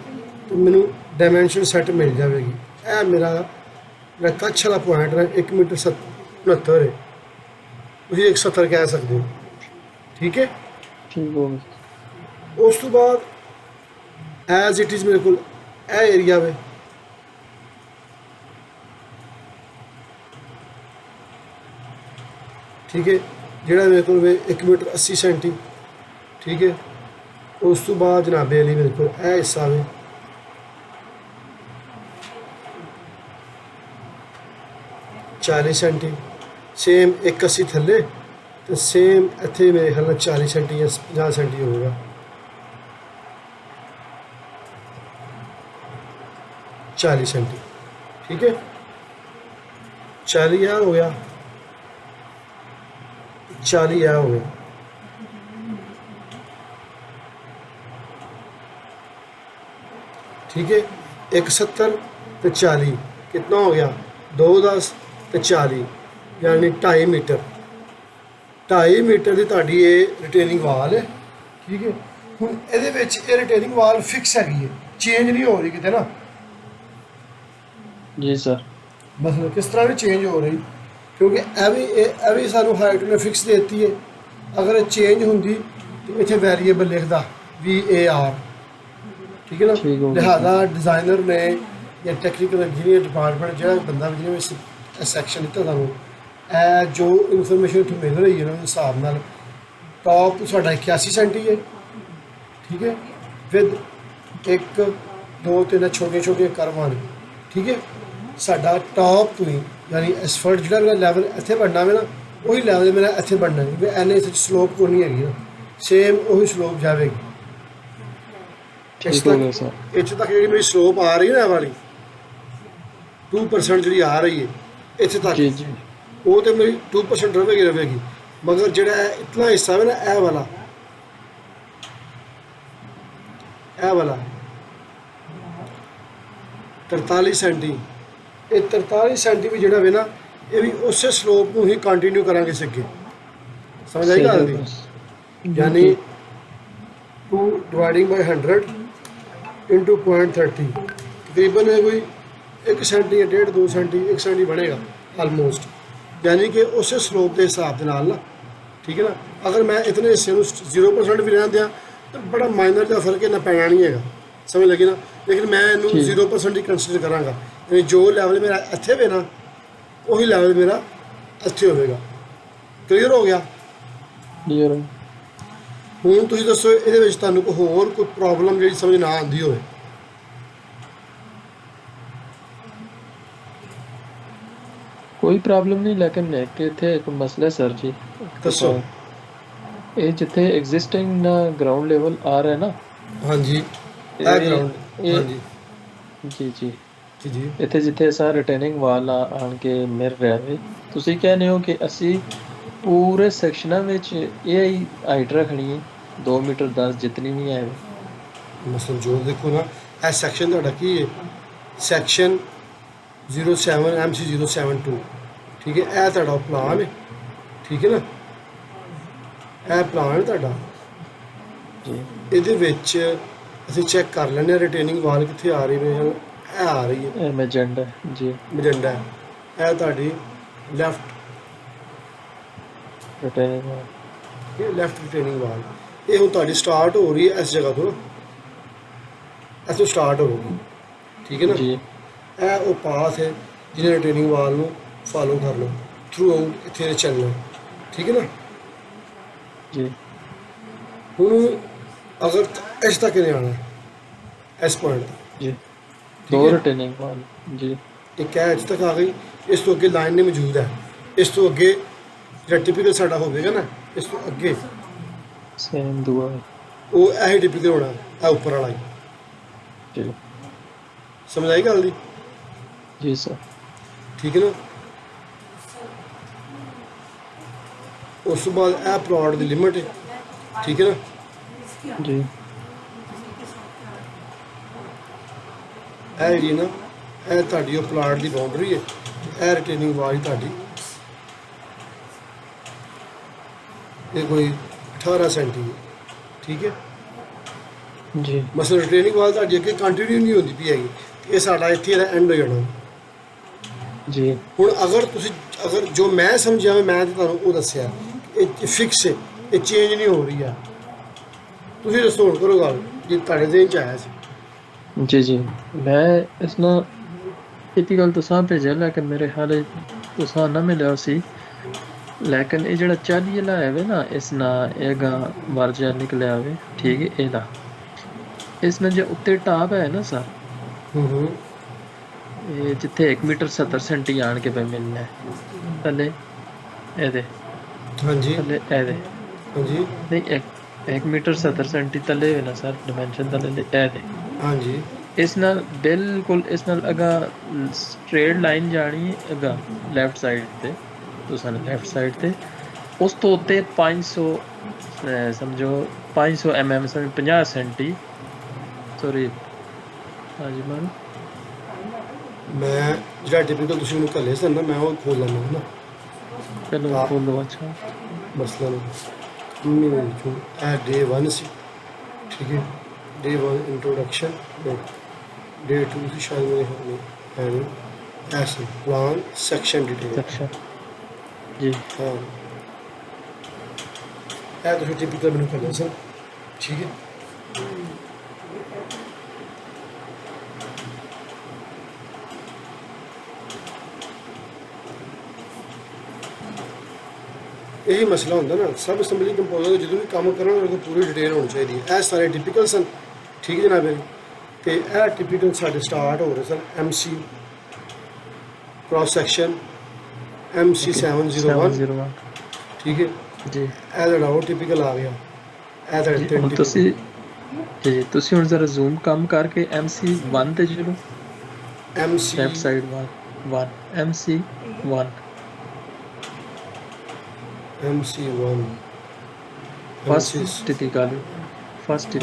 ਤੇ ਮੈਨੂੰ ਡਾਈਮੈਂਸ਼ਨ ਸੈੱਟ ਮਿਲ ਜਾਵੇਗੀ ਇਹ ਮੇਰਾ ਜਿਹੜਾ ਕੱਛ ਵਾਲਾ ਪੁਆਇੰਟ ਹੈ 1 ਮੀਟਰ 69 ਹੈ ਤੁਸੀਂ 170 ਕਹਿ ਸਕਦੇ ਹੋ ਠੀਕ ਹੈ ठीक हो गया ਉਸ ਤੋਂ ਬਾਅਦ ਐਜ਼ ਇਟ ਇਜ਼ ਮੇਰੇ ਕੋਲ ਇਹ ਏਰੀਆ ਵੇ ਠੀਕ ਹੈ ਜਿਹੜਾ ਮੇਰੇ ਕੋਲ ਵੇ 1 ਮੀਟਰ 80 ਸੈਂਟੀ ਠੀਕ ਹੈ ਉਸ ਤੋਂ ਬਾਅਦ ਜਨਾਬੇ ਲਈ ਮੇਰੇ ਕੋਲ ਇਹ ਹਿੱਸਾ ਵੇ चालीस सेंटी सेम 81 थले तो सेम इतने मेरे ख्याल 40 सेंटी या 50 सेंटी होगा चालीस सेंटी ठीक है 40 यह हो गया 40 यह हो गया ठीक है 170 तो 40 कितना हो गया 210 ਤੇ 40 ਯਾਨੀ 2.5 ਮੀਟਰ 2.5 ਮੀਟਰ ਦੀ ਤੁਹਾਡੀ ਇਹ ਰਿਟੇਨਿੰਗ ਵਾਲ ਹੈ ਠੀਕ ਹੈ ਹੁਣ ਇਹਦੇ ਵਿੱਚ ਇਹ ਰਿਟੇਨਿੰਗ ਵਾਲ ਫਿਕਸ ਹੈਗੀ ਹੈ ਚੇਂਜ ਨਹੀਂ ਹੋ ਰਹੀ ਕਿਤੇ ਨਾ ਜੀ ਸਰ ਮਤਲਬ ਕਿਸ ਤਰ੍ਹਾਂ ਵੀ ਚੇਂਜ ਹੋ ਰਹੀ ਕਿਉਂਕਿ ਇਹ ਵੀ ਸਾਨੂੰ ਹਾਈਟ ਨੇ ਫਿਕਸ ਦੇ ਦਿੱਤੀ ਹੈ ਅਗਰ ਇਹ ਚੇਂਜ ਹੁੰਦੀ ਤਾਂ ਇੱਥੇ ਵੈਰੀਏਬਲ ਲਿਖਦਾ VAR ਠੀਕ ਹੈ ਨਾ ਲਿਹਾਜ਼ਾ ਡਿਜ਼ਾਈਨਰ ਨੇ ਜਾਂ ਟੈਕਨੀਕਲ ਇੰਜੀਨੀਅਰ ਡਿਪਾਰਟਮੈਂਟ ਜਿਹੜਾ ਬੰਦਾ ਜਿਹਨੇ ਸੈਕਸ਼ਨ ਦਿੱਤਾ ਤੁਹਾਨੂੰ ਇਹ ਜੋ ਇਨਫੋਰਮੇਸ਼ਨ ਇੱਥੋਂ ਮਿਲ ਰਹੀ ਹੈ ਨਾ ਹਿਸਾਬ ਨਾਲ ਟੌਪ ਸਾਡਾ 81 ਸੈਂਟੀ ਹੈ ਠੀਕ ਹੈ ਵਿਦ 1 2 3 ਛੋਟੀਆਂ ਛੋਟੀਆਂ ਕਰਵਾਂ ਨੇ ਠੀਕ ਹੈ ਸਾਡਾ ਟੌਪ ਤੋਂ ਹੀ ਯਾਨੀ ਐਸਫਲਟ ਜਿਹੜਾ ਮੇਰਾ ਲੈਵਲ ਇੱਥੇ ਬਣਨਾ ਵੇ ਨਾ ਉਹੀ ਲੈਵਲ ਮੇਰਾ ਇੱਥੇ ਬਣਨਾ ਹੈ ਵੀ ਐਨੇ ਇਸ ਸਲੋਪ ਕੋਈ ਨਹੀਂ ਹੈਗੀ ਨਾ ਸੇਮ ਉਹੀ ਸਲੋਪ ਜਾਵੇਗੀ ਠੀਕ ਹੋ ਗਿਆ ਸਰ ਇੱਥੇ ਤੱਕ ਜਿਹੜੀ ਮੇਰੀ ਸਲੋਪ ਆ ਰਹੀ ਹੈ ਨਾ ਵਾਲੀ 2% ਜਿਹੜੀ ਆ ਰਹੀ ਹੈ ਇੱਥੇ ਤੱਕ ਜੀ ਜੀ ਉਹ ਤੇ ਮੇਰੀ 2% ਰਹੇਗੀ ਮਗਰ ਜਿਹੜਾ ਇਤਨਾ ਹਿੱਸਾ ਹੈ ਨਾ ਇਹ ਵਾਲਾ 43 ਸੈਂਟੀ ਇਹ 43 ਸੈਂਟੀ ਵੀ ਜਿਹੜਾ ਵੇ ਨਾ ਇਹ ਵੀ ਉਸੇ ਸਲੋਪ ਨੂੰ ਹੀ ਕੰਟੀਨਿਊ ਕਰਾਂਗੇ ਅੱਗੇ ਸਮਝ ਆਈ ਗੱਲ ਦੀ ਯਾਨੀ 2 ਡਿਵਾਈਡਿੰਗ ਬਾਈ 100 into 0.30 ਤਕਰੀਬਨ ਇਹ ਕੋਈ 1 ਸੈਂਟੀ ਜਾਂ 1.5 2 ਸੈਂਟੀ 1 ਸੈਂਟੀ ਬਣੇਗਾ ਆਲਮੋਸਟ ਯਾਨੀ ਕਿ ਉਸੇ ਸਲੋਪ ਦੇ ਹਿਸਾਬ ਦੇ ਨਾਲ ਨਾ ਠੀਕ ਹੈ ਨਾ ਅਗਰ ਮੈਂ ਇਤਨੇ ਹਿੱਸੇ ਨੂੰ 0% ਵੀ ਰਹਿਣ ਦਿਆਂ ਤਾਂ ਬੜਾ ਮਾਈਨਰ ਜਿਹਾ ਫਰਕ ਇਹਨਾਂ ਪੈਣਾ ਨਹੀਂ ਹੈਗਾ ਸਮਝ ਲੱਗੀ ਨਾ ਲੇਕਿਨ ਮੈਂ ਇਹਨੂੰ 0% ਹੀ ਕੰਸੀਡਰ ਕਰਾਂਗਾ ਯਾਨੀ ਜੋ ਲੈਵਲ ਮੇਰਾ ਇੱਥੇ ਵੇ ਨਾ ਉਹੀ ਲੈਵਲ ਮੇਰਾ ਇੱਥੇ ਹੋਵੇਗਾ ਕਲੀਅਰ ਹੋ ਗਿਆ ਕਲੀਅਰ ਹੁਣ ਤੁਸੀਂ ਦੱਸੋ ਇਹਦੇ ਵਿੱਚ ਤੁਹਾਨੂੰ ਕੋਈ ਹੋਰ ਕੋਈ ਪ੍ਰੋਬਲਮ ਜਿਹੜੀ ਸਮਝ ਨਾ ਆਉਂਦੀ ਹੋਵੇ ਕੋਈ ਪ੍ਰੋਬਲਮ ਨਹੀਂ ਲੇਕਿਨ ਇੱਥੇ ਇੱਕ ਮਸਲਾ ਸਰ ਜੀ ਦੱਸੋ ਇਹ ਜਿੱਥੇ ਐਗਜ਼ਿਸਟਿੰਗ ਗਰਾਊਂਡ ਲੈਵਲ ਆ ਰਿਹਾ ਨਾ ਹਾਂਜੀ ਇਹ ਗਰਾਊਂਡ ਹਾਂਜੀ ਜੀ ਜੀ ਜੀ ਜੀ ਇੱਥੇ ਜਿੱਥੇ ਸਾ ਰਿਟੇਨਿੰਗ ਵਾਲ ਆਣ ਕੇ ਮਿਲ ਰਿਹਾ ਵੇ ਤੁਸੀਂ ਕਹਿੰਦੇ ਹੋ ਕਿ ਅਸੀਂ ਪੂਰੇ ਸੈਕਸ਼ਨਾਂ ਵਿੱਚ ਇਹ ਹੀ ਹਾਈਟ ਰੱਖਣੀ ਹੈ 2 ਮੀਟਰ 10 ਜਿਤਨੀ ਵੀ ਹੈ ਮਸਲਨ ਜੋ ਦੇਖੋ ਨਾ ਇਹ ਸੈਕਸ਼ਨ ਤੁਹਾਡਾ ਕੀ ਹੈ ਸੈਕਸ਼ਨ 07 MC 072 ਠੀਕ ਹੈ ਇਹ ਤੁਹਾਡਾ ਪਲਾਨ ਹੈ ਠੀਕ ਹੈ ਨਾ ਇਹ ਪਲਾਨ ਹੈ ਤੁਹਾਡਾ ਜੀ ਇਹਦੇ ਵਿੱਚ ਅਸੀਂ ਚੈੱਕ ਕਰ ਲੈਂਦੇ ਹਾਂ ਰਿਟੇਨਿੰਗ ਵਾਲ ਕਿੱਥੇ ਆ ਰਹੀ ਨੇ ਇਹ ਆ ਰਹੀ ਹੈ ਇਹ ਮੈਜੈਂਡਾ ਜੀ ਮੈਜੈਂਡਾ ਇਹ ਤੁਹਾਡੀ ਲੈਫਟ ਰਿਟੇਨਿੰਗ ਵਾਲ ਇਹ ਲੈਫਟ ਰਿਟੇਨਿੰਗ ਵਾਲ ਇਹ ਹੁਣ ਤੁਹਾਡੀ ਸਟਾਰਟ ਹੋ ਰਹੀ ਹੈ ਇਸ ਜਗ੍ਹਾ ਤੋਂ ਇੱਥੋਂ ਸਟਾਰਟ ਹੋਊਗੀ ਠੀਕ ਹੈ ਨਾ ਜੀ ਇਹ ਉਹ ਪਾਥ ਹੈ ਜਿਹਨੇ ਰਿਟੇਨਿੰਗ ਵਾਲ ਨੂੰ ਫਾਲੋ ਕਰਨਾ ਥਰੂ ਆਊਟ ਇੱਥੇ ਚੱਲਣਾ, ਠੀਕ ਹੈ ਨਾ। ਜੀ ਹੁਣ ਅਗਰ ਇਸ ਤੱਕ ਨਹੀਂ ਆਉਣਾ, ਇਸ ਪੁਆਇੰਟ ਜੀ ਠੀਕ ਦੋ ਹੈ। ਰਿਟੇਨਿੰਗ ਵਾਲ ਜੀ ਇੱਕ ਹੈ ਇੱਥੇ ਤੱਕ ਆ ਗਈ, ਇਸ ਤੋਂ ਅੱਗੇ ਲਾਈਨ ਨਹੀਂ ਮੌਜੂਦ ਹੈ, ਇਸ ਤੋਂ ਅੱਗੇ ਜਿਹੜਾ ਟਿਪੀਕਲ ਸਾਡਾ ਹੋਵੇਗਾ ਨਾ, ਇਸ ਤੋਂ ਅੱਗੇ ਸੇਮ ਦੂਆ ਉਹ ਇਹ ਟਿਪੀਕਲ ਹੋਣਾ, ਇਹ ਉੱਪਰ ਵਾਲਾ ਹੀ। ਜੀ ਸਮਝ ਆਈ ਗੱਲ ਦੀ? ਜੀ ਸਰ ਠੀਕ ਹੈ ਨਾ। ਉਸ ਤੋਂ ਬਾਅਦ ਇਹ ਪਲਾਟ ਦੀ ਲਿਮਿਟ ਹੈ, ਠੀਕ ਹੈ ਨਾ। ਜੀ ਇਹ ਜਿਹੜੀ ਨਾ, ਇਹ ਤੁਹਾਡੀ ਉਹ ਪਲਾਟ ਦੀ ਬਾਉਂਡਰੀ ਹੈ, ਇਹ ਰਿਟੇਨਿੰਗ ਵਾਲ ਤੁਹਾਡੀ ਇਹ ਕੋਈ 18 ਸੈਂਟੀ ਹੈ, ਠੀਕ ਹੈ। ਜੀ ਮਸਲ ਰਿਟੇਨਿੰਗ ਵਾਲ ਤੁਹਾਡੀ ਅੱਗੇ ਕੰਟੀਨਿਊ ਨਹੀਂ ਹੁੰਦੀ ਪਈ ਹੈਗੀ, ਇਹ ਸਾਡਾ ਇੱਥੇ ਇਹਦਾ ਐਂਡ ਹੋ ਜਾਣਾ। ਜੀ ਹੁਣ ਅਗਰ ਜੋ ਮੈਂ ਸਮਝਿਆ, ਮੈਂ ਤਾਂ ਤੁਹਾਨੂੰ ਉਹ ਦੱਸਿਆ, ਇਹ ਫਿਕਸ ਹੈ, ਇਹ ਚੇਂਜ ਨਹੀਂ ਹੋ ਰਹੀ ਆ। ਤੁਸੀਂ ਦੱਸੋ ਹੁਣ ਕਰੋ ਗੱਲ ਜੇ ਤੁਹਾਡੇ ਦਿਨ ਚ ਆਇਆ ਸੀ। जी जी मैं इसना टिपिकल तुसां भेजा, लेकिन मेरे ख्याल तुसां ना मिलिया सी। लेकिन ये जेड़ा 40 वाला है ना, इस ना एगा वर्जा निकलिया आवे, ठीक है। एदा इसमें जो उत्ते टाप है ना सर, ये जिथे 1 मीटर 70 सेंटी आन के पे मिलना है थले एदे, हाँ जी थले एदे हाँ जी नहीं, 1 मीटर 70 सेंटी तले है ना सर, डिमेंशन तले एदे। हाँ जी इस नाल बिल्कुल इस नाल अगा स्ट्रेट लाइन जानी अगा लैफ्ट साइड ते, तुसां लैफ्ट साइड ते उस तो उत्ते 500 समझो 500 mm समझो 50 सेंटी सॉरी। हाँ जी मान मैं ਜਿਹੜਾ ਟਿਪੀਕਲ ਤੁਸੀਂ ਮੈਨੂੰ ਘੱਲੇ ਸਨ ਨਾ, ਮੈਂ ਉਹ ਖੋਲ ਲੈਣਾ ਹੈ ਨਾ चलो हाँ। बोलो। अच्छा ਮਸਲਾ ਨਹੀਂ ਜੋ ਇਹ ਡੇ 1 ਸੀ, ਠੀਕ ਹੈ। ਡੇ 1 ਇੰਟਰੋਡਕਸ਼ਨ, ਡੇ 2 ਸੀ ਸ਼ਾਇਦ ਮੇਰੇ ਹੋਣੀ ਹੈ ਨਹੀਂ, ਐਸੇ ਪਲਾਨ ਸੈਕਸ਼ਨ ਡਿਟੇਲ। अच्छा जी ਹਾਂ ਇਹ ਤੁਸੀਂ ਟਿਪੀਕਲ ਮੈਨੂੰ ਘੱਲੇ ਸਨ, ਠੀਕ ਹੈ। ਇਹੀ ਮਸਲਾ ਹੁੰਦਾ ਨਾ, ਸਬ ਅਸੈਂਬਲੀ ਕੰਪੋਜ਼ਰ ਜਦੋਂ ਵੀ ਕੰਮ ਕਰਨਾ ਉਹਦੇ ਕੋਲ ਪੂਰੀ ਡਿਟੇਲ ਹੋਣੀ ਚਾਹੀਦੀ ਹੈ। ਇਹ ਸਾਰੇ ਟਿਪੀਕਲ ਸਨ, ਠੀਕ ਜਨਾਬ ਜੀ। ਤੇ ਇਹ ਟਿਪੀਕਲ ਸਾਡੇ ਸਟਾਰਟ ਹੋ ਰਹੇ ਸਨ MC ਕ੍ਰਾਸ ਸੈਕਸ਼ਨ MC 701, 701 ਠੀਕ ਹੈ। जी ਇਹ ਜਿਹੜਾ ਉਹ ਟਿਪੀਕਲ ਆ ਗਿਆ, ਇਹ ਤੁਹਾਡੇ जी ਤਿੰਨ ਹੁਣ ਤੁਸੀਂ ਜੀ ਤੁਸੀਂ ਹੁਣ ਜ਼ਰਾ ਜ਼ੂਮ ਕੰਮ ਕਰਕੇ MC 1 ਤੇ ਚਲੋ, MC left side 1 MC 1 MC1 first typical MC2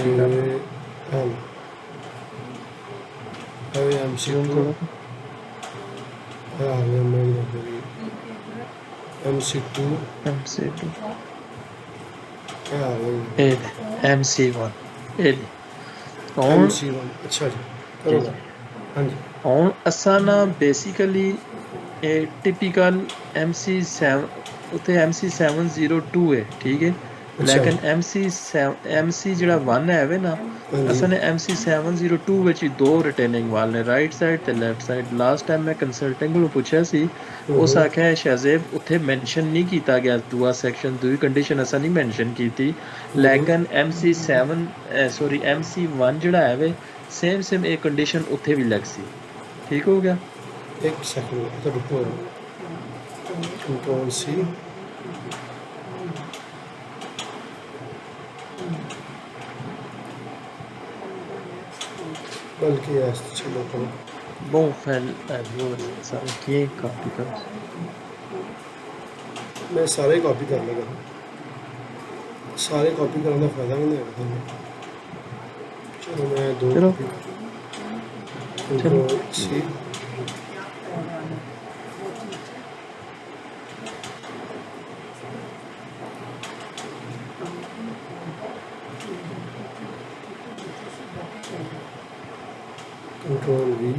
करो MC2 MC2 MC1 ਇਹ ਹੁਣ MC1 ਅੱਛਾ ਜੀ ਕਰੋ ਜੀ। ਹਾਂਜੀ ਹੁਣ ਅਸਾਂ ਨਾ ਬੇਸਿਕਲੀ ਇਹ ਟਿਪੀਕਲ MC7 ਉੱਤੇ MC702 ਹੈ, ਠੀਕ ਹੈ। ਲੇਕਿਨ MC ਜਿਹੜਾ 1 ਹੈ ਵੇ ਨਾ, ਅਸਾਂ ਨੇ MC702 ਵਿੱਚ ਹੀ ਦੋ ਰਿਟੇਨਿੰਗ ਵਾਲ ਨੇ, ਰਾਈਟ ਸਾਈਡ ਤੇ ਲੈਫਟ ਸਾਈਡ। ਲਾਸਟ ਟਾਈਮ ਮੈਂ ਕੰਸਲਟੈਂਟ ਨੂੰ ਪੁੱਛਿਆ ਸੀ, ਉਸ ਆਖਿਆ ਸ਼ਾਜ਼ੇਬ ਉੱਥੇ ਮੈਂਸ਼ਨ ਨਹੀਂ ਕੀਤਾ ਗਿਆ, ਦੂਆ ਸੈਕਸ਼ਨ ਦੂਈ ਕੰਡੀਸ਼ਨ ਅਸਾਂ ਨਹੀਂ ਮੈਂਸ਼ਨ ਕੀਤੀ। ਲੇਕਿਨ MC1 ਜਿਹੜਾ ਹੈ ਵੇ ਸੇਮ ਇਹ ਕੰਡੀਸ਼ਨ ਉੱਥੇ ਵੀ ਲੱਗ ਸੀ, ਠੀਕ ਹੋ ਗਿਆ। ਇੱਕ ਸੈਕਿੰਡ ਤਾਂ ਰੁਕੋ, ਕੰਟਰੋਲ ਸੀ बल्कि ऐसे चलो करो Bom velho, sabe que copy कर मैं सारे कॉपी कर लेगा, सारे कॉपी करने का फायदा नहीं है। चलो मैं दो चलो। कंट्रोल सी कंट्रोल वी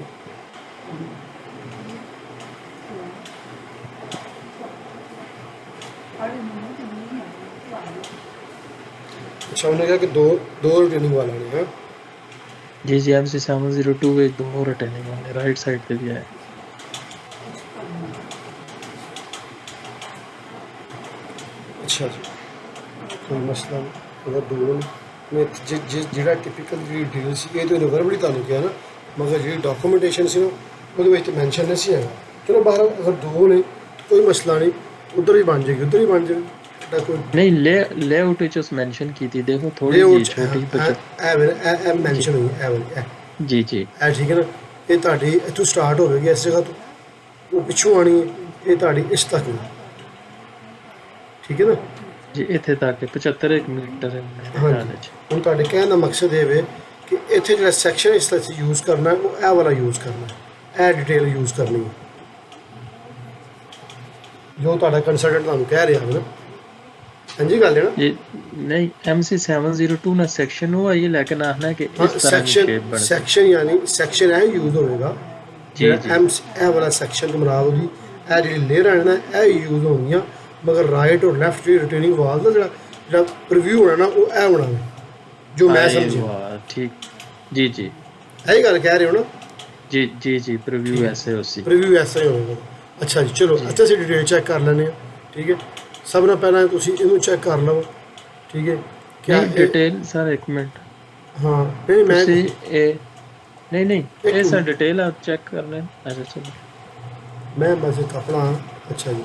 अच्छा उन्होंने कहा कि दो रिटर्निंग वाला ने, हाँ जी जी MC702 ਵਿੱਚ ਦੋ ਰਿਟਰਨਿੰਗ ਵਾਲੇ ਰਾਈਟ ਸਾਈਡ ਤੇ ਵੀ ਹੈ। ਅੱਛਾ ਜੀ, ਕੋਈ ਮਸਲਾ ਨਹੀਂ, ਅਗਰ ਦੋ ਨੇ ਜਿਹੜਾ ਟਿਪੀਕਲ ਜਿਹੜੀ ਡੀਲ ਸੀ ਇਹ ਤਾਂ ਇਹਨੇ ਵਰਬਲੀ ਤੁਹਾਨੂੰ ਕਿਹਾ ਨਾ, ਮਗਰ ਜਿਹੜੀ ਡਾਕੂਮੈਂਟੇਸ਼ਨ ਸੀ ਨਾ ਉਹਦੇ ਵਿੱਚ ਤਾਂ ਮੈਂਸ਼ਨ ਨਹੀਂ ਸੀ ਹੈਗਾ। ਚਲੋ ਬਾਹਰ ਅਗਰ ਦੋ ਨੇ ਕੋਈ ਮਸਲਾ ਨਹੀਂ, ਉੱਧਰ ਹੀ ਬਣ ਜਾਏਗੀ, ਉੱਧਰ ਹੀ ਬਣ ਜਾਏਗੀ, ਇਹਦਾ ਕੋਈ ਨਹੀਂ ਲੇਆਊਟ ਵਿੱਚ ਉਸ ਮੈਂਸ਼ਨ ਕੀਤੀ ਦੇਖੋ ਥੋੜੀ ਲੇਆਊਟ ਜਿਹੀ ਛੋਟੀ ਬੱਚਤ। ਇਹ ਜੀ ਮੈਂਸ਼ਨ ਹੋਈ ਇਹ ਵਾਲੀ ਜੀ ਜੀ ਇਹ ਠੀਕ ਹੈ ਨਾ। ਇਹ ਤੁਹਾਡੀ ਇੱਥੋਂ ਸਟਾਰਟ ਹੋਵੇਗੀ ਇਸ ਜਗ੍ਹਾ ਤੋਂ, ਉਹ ਪਿੱਛੋਂ ਆਣੀ ਹੈ, ਇਹ ਤੁਹਾਡੀ ਇਸ ਤੱਕ ਹੈ, ਠੀਕ ਹੈ ਨਾ। ਜੀ ਇੱਥੇ ਤੱਕ 75 ਮੀਟਰ ਹਾਂਜੀ, ਨਾਲ ਚ। ਹੁਣ ਤੁਹਾਡੇ ਕਹਿਣ ਦਾ ਮਕਸਦ ਇਹ ਵੇ ਕਿ ਇੱਥੇ ਜਿਹੜਾ ਸੈਕਸ਼ਨ ਇਸ ਤਰ੍ਹਾਂ ਯੂਜ਼ ਕਰਨਾ ਹੈ, ਉਹ ਇਹ ਵਾਲਾ ਯੂਜ਼ ਕਰਨਾ ਹੈ, ਇਹ ਡਿਟੇਲ ਯੂਜ਼ ਕਰਨੀ ਹੈ ਜੋ ਤੁਹਾਡਾ ਕੰਸਲਟੈਂਟ ਤੁਹਾਨੂੰ ਕਹਿ ਰਿਹਾ ਹੈ ਨਾ। ਹਾਂਜੀ ਗੱਲ ਹੈ ਨਾ। ये नहीं MC702 ना सेक्शन हुआ ये लेकिन आना है कि ਹਾਂ इस तरह की ਸੈਕਸ਼ਨ शेप बन ਸੈਕਸ਼ਨ ਯਾਨੀ ਸੈਕਸ਼ਨ ਇਹ ਯੂਜ਼ ਹੋਵੇਗਾ ਜੀ, ਜਿਹੜਾ ਜੀ। ਇਹ ਵਾਲਾ ਸੈਕਸ਼ਨ ਤੋਂ ਮੁਰਾਦ ਉਹਦੀ ਇਹ ਜਿਹੜੀ ਲੇਅਰ ਹੈ ਨਾ ਇਹ ਯੂਜ਼ ਹੋਣਗੀਆਂ, ਮਗਰ ਰਾਈਟ ਔਰ ਲੈਫਟ ਜਿਹੜੀ ਰਿਟੇਨਿੰਗ ਵਾਲ ਦਾ ਜਿਹੜਾ ਪ੍ਰੀਵਿਊ ਹੋਣਾ ਨਾ ਉਹ ਇਹ ਹੋਣਾ ਵੇ, ਜੋ ਮੈਂ ਸਮਝਿਆ। वाह ठीक जी जी ਇਹੀ ਗੱਲ ਕਹਿ ਰਹੇ ਹੋ ਨਾ। जी जी जी प्रीव्यू ऐसे उसी ਪ੍ਰੀਵਿਊ ਐਸਾ ਹੀ ਹੋਵੇਗਾ। ਅੱਛਾ ਜੀ ਚਲੋ, ਅੱਛਾ ਅਸੀਂ ਡਿਟੇਲ ਚੈੱਕ ਕਰ ਲੈਂਦੇ ਹਾਂ, ਠੀਕ ਹੈ। ਸਭ ਨਾਲ ਪਹਿਲਾਂ ਤੁਸੀਂ ਇਹਨੂੰ ਚੈੱਕ ਕਰ ਲਓ, ਠੀਕ ਹੈ। ਕਿਆ नहीं डिटेल सर एक मिनट ਹਾਂ ਨਹੀਂ ਮੈਂ तुसी ए नहीं नहीं एक ये सर मिनट। डिटेल आप चेक कर लें ऐसे चलो ਮੈਂ ਬਸ ਇੱਕ ਆਪਣਾ ਅੱਛਾ ਜੀ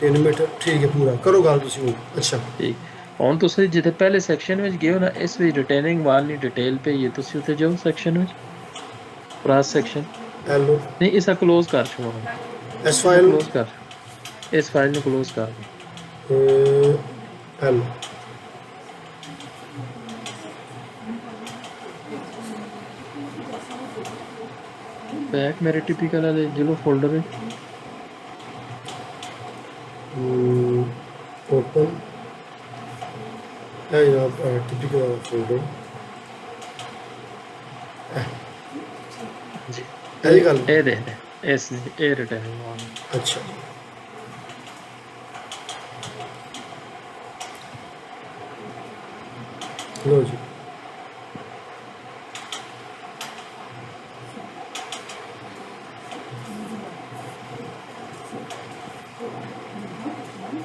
3 ਮੀਟਰ ਠੀਕ ਹੈ ਪੂਰਾ ਕਰੋ ਗੱਲ ਤੁਸੀਂ ਹੁਣ। ਅੱਛਾ ठीक ਹੁਣ ਤੁਸੀਂ ਜਿੱਥੇ ਪਹਿਲੇ ਸੈਕਸ਼ਨ ਵਿੱਚ ਗਏ ਹੋ ਨਾ ਇਸ ਵਿੱਚ ਰਿਟੇਨਿੰਗ ਵਾਲ ਨਹੀਂ ਡਿਟੇਲ ਪਈ ਹੈ ਤੁਸੀਂ ਉੱਥੇ ਜਾਓ ਸੈਕਸ਼ਨ ਵਿੱਚ ਕ੍ਰਾਸ ਸੈਕਸ਼ਨ ਹੈਲੋ ਨਹੀਂ ਇਸਾ ਕਲੋਜ਼ ਕਰ ਛੋੜੋ ਇਸ ਫਾਈਲ ਕਲੋਜ਼ ਕਰ ਇਸ ਫਾਈਲ ਨੂੰ ਕਲੋਜ਼ ਕਰ ਦਿਓ ਹੈਲੋ बैक मेरे टिपिकल वाले जिलो फोल्डर है ओपन है यहाँ टिपिकल फोल्डर जी ਇਹ ਗੱਲ ए दे दे एस ए रिटर्निंग वाल ਅੱਛਾ ਲੋ ਜੀ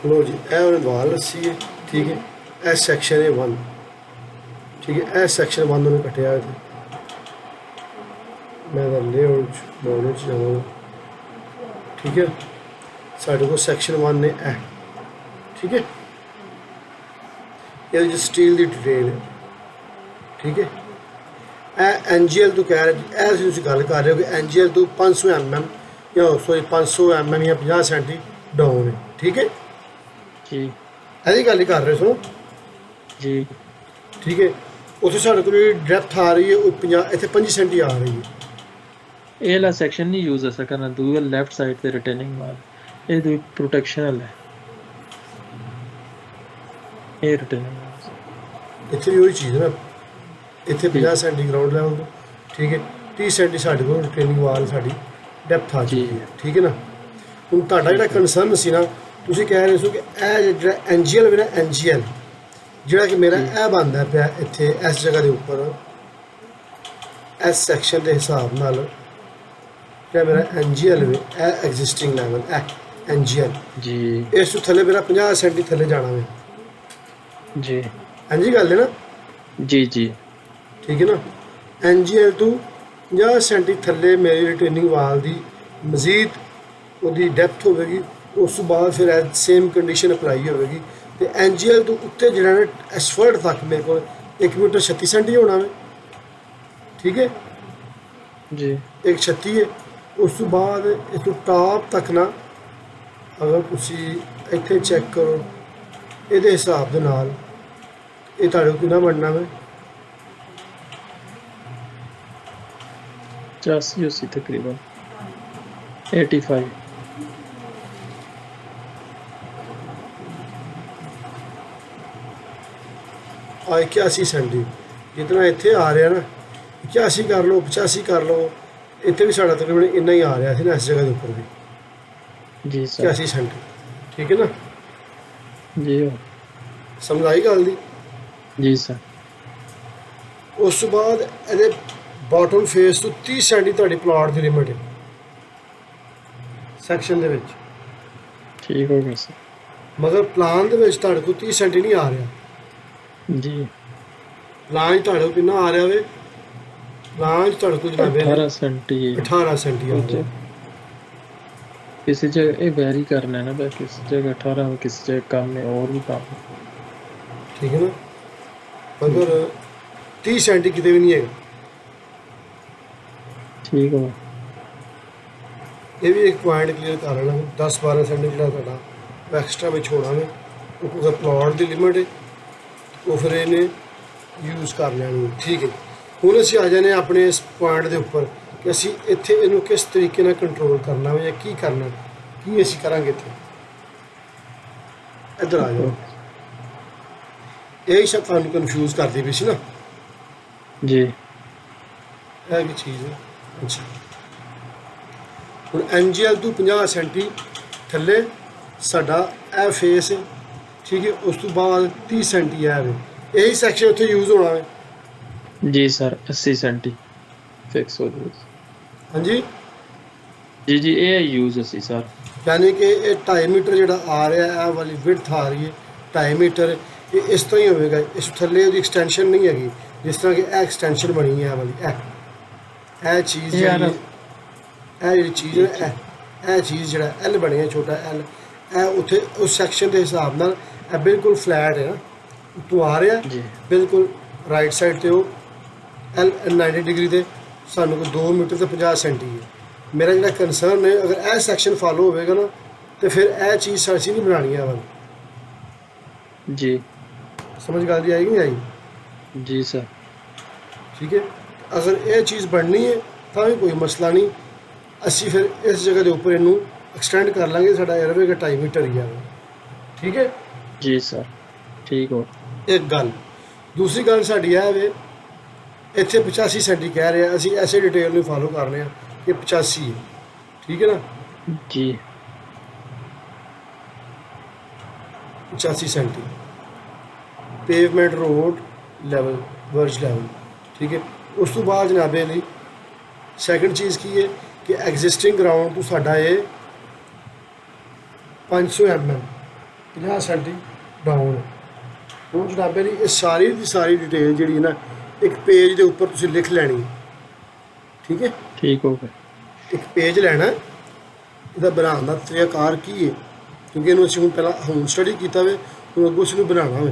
ਲੋ ਜੀ ਇਹ ਉਹਨੇ ਵਾਲ ਰੱਸੀ ਹੈ, ਠੀਕ ਹੈ। ਇਹ ਸੈਕਸ਼ਨ ਹੈ 1, ਠੀਕ ਹੈ। ਇਹ ਸੈਕਸ਼ਨ 1 ਨੂੰ ਕੱਟਿਆ ਹੈ। ਮੈਂ ਤਾਂ ਲੇਆਊਟ ਮੋਡ ਚ ਜਾਵਾਂਗਾ, ਠੀਕ ਹੈ। ਸਾਡੇ ਕੋਲ ਸੈਕਸ਼ਨ 1 ਨੇ ਇਹ, ਠੀਕ ਹੈ। ਇਹ ਜੋ ਸਟੀਲ ਦੀ ਡਿਟੇਲ ਹੈ, ਠੀਕ ਹੈ। ਇਹ ਐਨਜੀਐਲ ਤੋਂ ਕਹਿ ਰਹੇ, ਇਹ ਤੁਸੀਂ ਗੱਲ ਕਰ ਰਹੇ ਹੋ ਕਿ ਐਨਜੀਐਲ ਤੋਂ 500 mm ਜਾਂ ਸੋਰੀ 500 mm ਜਾਂ 50 ਸੈਂਟੀ ਡਾਊਨ ਹੈ, ਠੀਕ ਹੈ। जी ਇਹਦੀ ਗੱਲ ਹੀ ਕਰ ਰਹੇ ਸੋ, जी ਠੀਕ ਹੈ। ਉੱਥੇ ਸਾਡੇ ਕੋਲ ਜਿਹੜੀ ਡੈਪਥ ਆ ਰਹੀ ਹੈ ਉਹ 50 ਇੱਥੇ 25 ਸੈਂਟੀ ਆ ਰਹੀ ਹੈ। ए वाला सेक्शन नहीं यूज ऐसा करना दूसरा लेफ्ट साइड पे रिटर्निंग वाल ये तो प्रोटेक्शनल है ये रिटर्निंग वाल ਇੱਥੇ ਵੀ ਉਹੀ ਚੀਜ਼ ਹੈ ਨਾ, ਇੱਥੇ 50 ਸੈਂਟੀ ਗਰਾਊਂਡ ਲੈਵਲ ਤੋਂ, ਠੀਕ ਹੈ। 30 ਸੈਂਟੀ ਸਾਡੇ ਕੋਲ ਰਿਟੇਨਿੰਗ ਵਾਲ ਸਾਡੀ ਡੈਪਥ ਆ ਚੁੱਕੀ ਹੈ, ਠੀਕ ਹੈ ਨਾ। ਹੁਣ ਤੁਹਾਡਾ ਜਿਹੜਾ ਕੰਸਰਨ ਸੀ ਨਾ, ਤੁਸੀਂ ਕਹਿ ਰਹੇ ਸੀ ਕਿ ਇਹ ਜਿਹੜਾ ਐਨਜੀਐਲ ਵੀ ਨਾ ਐਨਜੀਐਲ ਜਿਹੜਾ ਕਿ ਮੇਰਾ ਇਹ ਬਣਦਾ ਪਿਆ ਇੱਥੇ ਇਸ ਜਗ੍ਹਾ ਦੇ ਉੱਪਰ ਇਸ ਸੈਕਸ਼ਨ ਦੇ ਹਿਸਾਬ ਨਾਲ ਜਿਹੜਾ ਮੇਰਾ ਐਨਜੀਐਲ ਵੀ ਇਹ ਐਗਜ਼ਿਸਟਿੰਗ ਲੈਵਲ ਇਹ ਐਨਜੀਐਲ जी ਇਸ ਤੋਂ ਥੱਲੇ ਮੇਰਾ 50 ਸੈਂਟੀ ਥੱਲੇ ਜਾਣਾ ਵੇ। जी ਹਾਂਜੀ ਗੱਲ ਹੈ ਨਾ, जी जी ਠੀਕ ਹੈ ਨਾ। ਐਨਜੀਐਲ ਤੋਂ 50 ਸੈਂਟੀ ਥੱਲੇ ਮੇਰੀ ਰਿਟੇਨਿੰਗ ਵਾਲ ਦੀ ਮਜ਼ੀਦ ਉਹਦੀ ਡੈਪਥ ਹੋਵੇਗੀ। ਉਸ ਤੋਂ ਬਾਅਦ ਫਿਰ ਸੇਮ ਕੰਡੀਸ਼ਨ ਅਪਲਾਈ ਹੋਵੇਗੀ ਤੇ ਐਨਜੀਐਲ ਤੋਂ ਉੱਤੇ ਜਿਹੜਾ ਨਾ ਐਸਫਲਟ ਤੱਕ ਮੇਰੇ ਕੋਲ 1 ਮੀਟਰ 36 ਸੈਂਟੀ ਹੋਣਾ ਵੇ, ਠੀਕ ਹੈ। जी 136 ਹੈ। ਉਸ ਤੋਂ ਬਾਅਦ ਇਸ ਤੋਂ ਟਾਪ ਤੱਕ ਨਾ ਅਗਰ ਤੁਸੀਂ ਇੱਥੇ ਚੈੱਕ ਕਰੋ ਇਹਦੇ ਹਿਸਾਬ ਦੇ ਨਾਲ ਇਹ ਤੁਹਾਡੇ ਕੋਲ ਕਿੰਨਾ ਬਣਨਾ ਵੇ 85 तकरीबन 85 ਆ 81 ਸੈਂਟੀ ਜਿਤਨਾ ਇੱਥੇ ਆ ਰਿਹਾ ਨਾ 81 ਕਰ ਲਓ 85 ਕਰ ਲਓ, ਇੱਥੇ ਵੀ ਸਾਡਾ ਤਕਰੀਬਨ ਇੰਨਾ ਹੀ ਆ ਰਿਹਾ ਸੀ ਨਾ ਇਸ ਜਗ੍ਹਾ ਦੇ ਉੱਪਰ ਵੀ जी सर 81 ਸੈਂਟੀ, ਠੀਕ ਹੈ ਨਾ। जी ਸਮਝ ਆਈ ਗੱਲ ਦੀ। जी सर ਉਸ ਤੋਂ ਬਾਅਦ ਇਹਦੇ ਬਾਟਮ ਫੇਸ ਤੋਂ 30 ਸੈਂਟੀ ਤੁਹਾਡੀ ਪਲਾਟ ਦੀ ਲਿਮਿਟ ਹੈ ਸੈਕਸ਼ਨ ਦੇ ਵਿੱਚ। ਠੀਕ ਹੋ ਗਿਆ ਸਰ। ਮਗਰ ਪਲਾਨ ਦੇ ਵਿੱਚ ਤੁਹਾਡੇ ਕੋਲ 30 ਸੈਂਟੀ ਨਹੀਂ ਆ ਰਿਹਾ। ਜੀ ਪਲਾਨ 'ਚ ਤੁਹਾਡੇ ਕੋਲ ਕਿੰਨਾ ਆ ਰਿਹਾ ਵੇ? ਪਲਾਨ 'ਚ ਤੁਹਾਡੇ ਕੋਲ ਜਨਾਬੇ 18 ਸੈਂਟੀ 18 ਸੈਂਟੀ ਆ ਰਿਹਾ। किसी जगह ये वेरी करना है ना भाई, किसी जगह 18 हो, किसी जगह कम है और भी कम है। ठीक है ना, मगर 30 सेंटी कितने भी नहीं है। ठीक हो, ये भी एक पॉइंट क्लियर कर लेना। 10-12 सेंटी जो एक्सट्रा में छोड़ना है वो प्लॉट की लिमिट है, वो फिर इन्हें यूज़ कर लेनी। ठीक है, हुण असीं आ जाने अपने इस पॉइंट के उपर कि असी इत्थे इनू किस तरीके नाल कंट्रोल करना है या की करना, की असी करांगे। इत्थे इधर आ जाओ, यही शायद तुहानूं कन्फ्यूज करदी पई सी ना जी। यह की चीज़ है। अच्छा, हुण NGL तो 50 सेंटी थल्ले साडा यह फेस है। ठीक है, उस तो बाद 30 सेंटी है, यही सैक्शन उत्थे यूज़ होना है। जी सर 80 सेंटी फिक्स हो जाए। हाँ जी जी जी, ये यूज असी सर, यानी कि ये 2.5 मीटर जो आ रहा है, वाली विड्थ आ रही है 2.5 मीटर, ये इस तरह ही होगा। इस थल्ले की एक्सटेंशन नहीं हैगी, जिस तरह की एक्सटेंशन बनी है वाली यह चीज़ जी चीज़ है, चीज़ जो एल बनी है, छोटा एल उत्थे उस सैक्शन के हिसाब नाल बिल्कुल फ्लैट है ना। तू आ रहा जी बिल्कुल राइट साइड ते एल 90 डिग्री से सानू को 2 मीटर तो 50 सेंटी है। मेरा जो कंसर्न है, अगर यह सैक्शन फॉलो होगा ना तो फिर यह चीज़ असीं नहीं बनानी है वाली। जी समझ गल आई कि नहीं आई? जी सर। ठीक है, अगर यह चीज़ बननी है तो भी कोई मसला नहीं, असी फिर इस जगह के उपर इनू एक्सटेंड कर लाँगे। साडा एयर रहेगा 2.5 मीटर ही है। ठीक है जी सर, ठीक हो। एक गल, दूसरी गल साडी है वे इत्थे 85 सेंटी कह रहे हैं, असी ऐसे डिटेल में फॉलो कर रहे हैं कि 85 है। ठीक है ना जी, 85 centi pavement road level verge level. ठीक है, उस तो बाद जनाबे ली सैकेंड चीज़ की है कि एग्जिस्टिंग ग्राउंड तो साडा ये 500 mm 50 सेंटी डाउन है। हूँ जनाबे ली ये सारी की सारी डिटेल जी ना एक पेज के उपर तुसीं लिख लैनी है। ठीक है, ठीक हो गया। एक पेज लैना, इसका बनाने का तरीकाकार की है, क्योंकि इन्हू असीं हुण पहला होम स्टडी किया वे, हुण अगों इसनूं बनाना वे।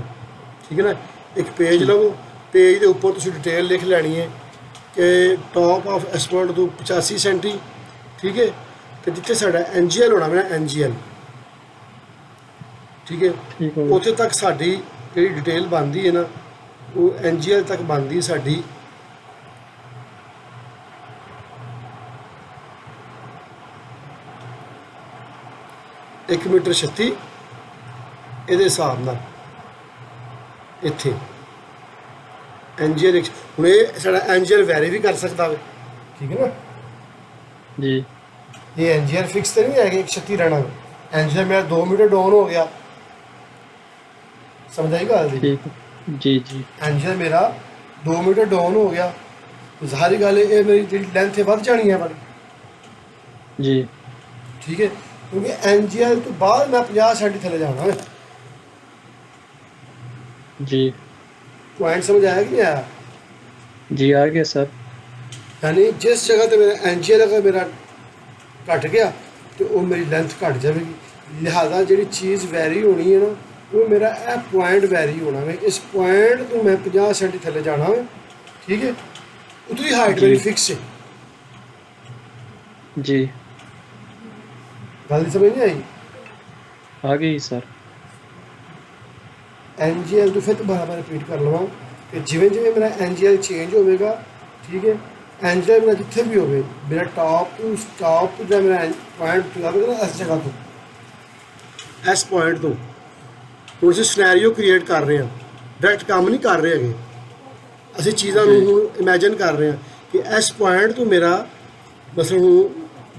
ठीक है ना, एक पेज लवो, पेज के उपर तुसीं डिटेल लिख लैनी है कि टॉप ऑफ एस्पॉल्ट तो 85 सेंटी। ठीक है, तो जिथे साडा NGL होना वे ना NGL, ठीक है, ठीक हो गया। उत्थे तक साडी जिहड़ी डिटेल बनदी है ना वो NGL तक बनदी साडी 1 मीटर 36 ਇਹਦੇ ਹਿਸਾਬ ਨਾਲ ਇੱਥੇ NGL ਹੁਣ ਇਹ ਸਾਡਾ NGL ਵੈਰੀ ਵੀ ਕਰ ਸਕਦਾ ਵੇ। ਠੀਕ ਹੈ ਨਾ जी ये NGL फिक्स तो नहीं है कि 136 रहना। NGL मेरा 2 मीटर डाउन हो गया, समझ आई गल दी? ठीक, जी जी NGL मेरा 2 मीटर डाउन हो गया तो सारी गल ये मेरी जी लेंथ है वध जानी है वाली। जी ठीक है, क्योंकि NGL तो बाद मैं 50 सेंटी थले जाना है। जी पॉइंट समझ आया कि नहीं आया? जी आ गया सर। यानी जिस जगह पे मेरा NGL अगर मेरा घट गया तो वो मेरी लेंथ घट जाएगी, लिहाजा जी चीज़ वैरी होनी है ना वो मेरा यह पॉइंट वैरी होना है। इस पॉइंट तो मैं 50 सेंटी थले जाना है। ठीक है, उतनी हाइट मेरी फिक्स है। जी गल समझ नहीं आई? आ गई सर। NGL तो फिर दोबारा मैं रिपीट कर लवां कि जिवें जिवें मेरा NGL चेंज होगा, ठीक है, NGL मेरा जिथे भी हो, मेरा टॉप तो जो मेरा पॉइंट लगेगा ना इस जगह तो इस पॉइंट तो हम असीं सिनैरियो क्रिएट कर रहे हैं, डायरैक्ट काम नहीं कर रहे हैं। असीं चीज़ों को इमेजिन कर रहे हैं कि इस पॉइंट तो मेरा मसलन हूँ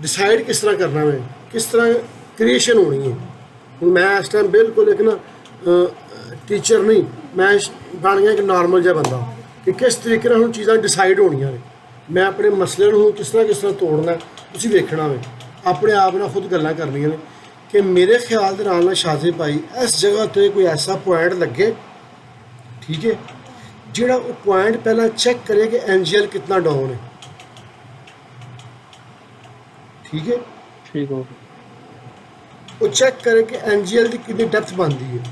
डिसाइड किस तरह करना है, किस तरह क्रिएशन होनी है। हूँ मैं इस टाइम बिल्कुल एक ना टीचर नहीं, मैं बन गया एक नॉर्मल जहा बंदा कि किस तरीके हूँ चीज़ां डिसाइड होनियां ने। ਮੈਂ ਆਪਣੇ ਮਸਲੇ ਨੂੰ ਕਿਸ ਤਰ੍ਹਾਂ ਤੋੜਨਾ ਤੁਸੀਂ ਵੇਖਣਾ ਵੇ, ਆਪਣੇ ਆਪ ਨਾਲ ਖੁਦ ਗੱਲਾਂ ਕਰਨੀਆਂ ਨੇ ਕਿ ਮੇਰੇ ਖਿਆਲ ਦੇ ਨਾਲ ਸ਼ਾਜ਼ਿਬ ਭਾਈ ਇਸ ਜਗ੍ਹਾ 'ਤੇ ਕੋਈ ਐਸਾ ਪੁਆਇੰਟ ਲੱਗੇ, ਠੀਕ ਹੈ, ਜਿਹੜਾ ਉਹ ਪੁਆਇੰਟ ਪਹਿਲਾਂ ਚੈੱਕ ਕਰੇ ਕਿ NGL ਕਿੰਨਾ ਡਾਊਨ ਹੈ, ਠੀਕ ਹੈ, ठीक हो ਉਹ ਚੈੱਕ ਕਰੇ ਕਿ NGL ਦੀ ਕਿੰਨੀ ਡੈਪਥ ਬਣਦੀ ਹੈ,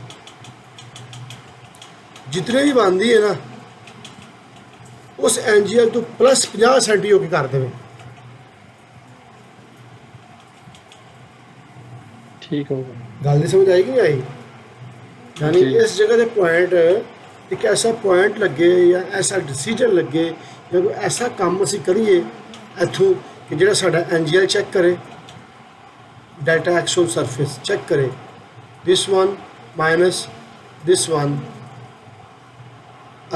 ਜਿਤਨੇ ਵੀ ਬਣਦੀ ਹੈ ਨਾ ਉਸ NGL ਤੋਂ ਪਲੱਸ 50 ਸੈਂਟੀ ਹੋ ਕੇ ਕਰ ਦੇਵੇ। ठीक हो गया ਗੱਲ ਨਹੀਂ ਸਮਝ ਆਈ ਕਿ ਨਹੀਂ ਆਈ? ਯਾਨੀ ਜੀ। ਇਸ ਜਗ੍ਹਾ ਦੇ ਪੁਆਇੰਟ ਇੱਕ ਐਸਾ ਪੁਆਇੰਟ ਲੱਗੇ ਜਾਂ ਐਸਾ ਡਿਸੀਜਨ ਲੱਗੇ ਜਾਂ ਕੋਈ ਐਸਾ ਕੰਮ ਅਸੀਂ ਕਰੀਏ ਇੱਥੋਂ ਕਿ ਜਿਹੜਾ ਸਾਡਾ NGL ਚੈੱਕ ਕਰੇ, delta x on surface check ਕਰੇ, this one minus this one,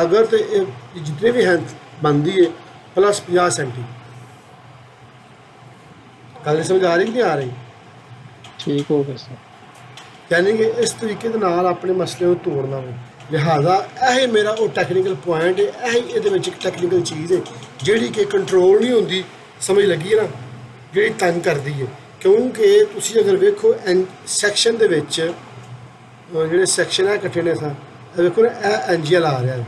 ਅਗਰ ਤੇ ਇਹ ਜਿतने ਵੀ हैं बनती है प्लस 50 सेंटी। गल समझ आ रही कि नहीं आ रही? ठीक हो गया सर यानी कि इस तरीके ਦੇ ਨਾਲ ਆਪਣੇ ਮਸਲੇ ਨੂੰ ਤੋੜਨਾ ਹੈ। ਲਿਹਾਜ਼ਾ ਇਹ ਮੇਰਾ ਉਹ ਟੈਕਨੀਕਲ ਪੁਆਇੰਟ ਹੈ, ਇਹ ਇਹਦੇ ਵਿੱਚ ਇੱਕ ਟੈਕਨੀਕਲ ਚੀਜ਼ ਹੈ ਜਿਹੜੀ ਕਿ ਕੰਟਰੋਲ ਨਹੀਂ ਹੁੰਦੀ, ਸਮਝ ਲੱਗੀ ਹੈ ਨਾ, ਜਿਹੜੀ ਤੰਗ ਕਰਦੀ ਹੈ। ਕਿਉਂਕਿ ਤੁਸੀਂ ਅਗਰ ਵੇਖੋ ਸੈਕਸ਼ਨ ਦੇ ਵਿੱਚ ਜਿਹੜੇ ਸੈਕਸ਼ਨ ਹੈ ਇਕੱਠੇ ਨੇ ਸਾ, ਇਹ ਵੇਖੋ ਨਾ, ਇਹ NGL ਆ ਰਿਹਾ ਹੈ,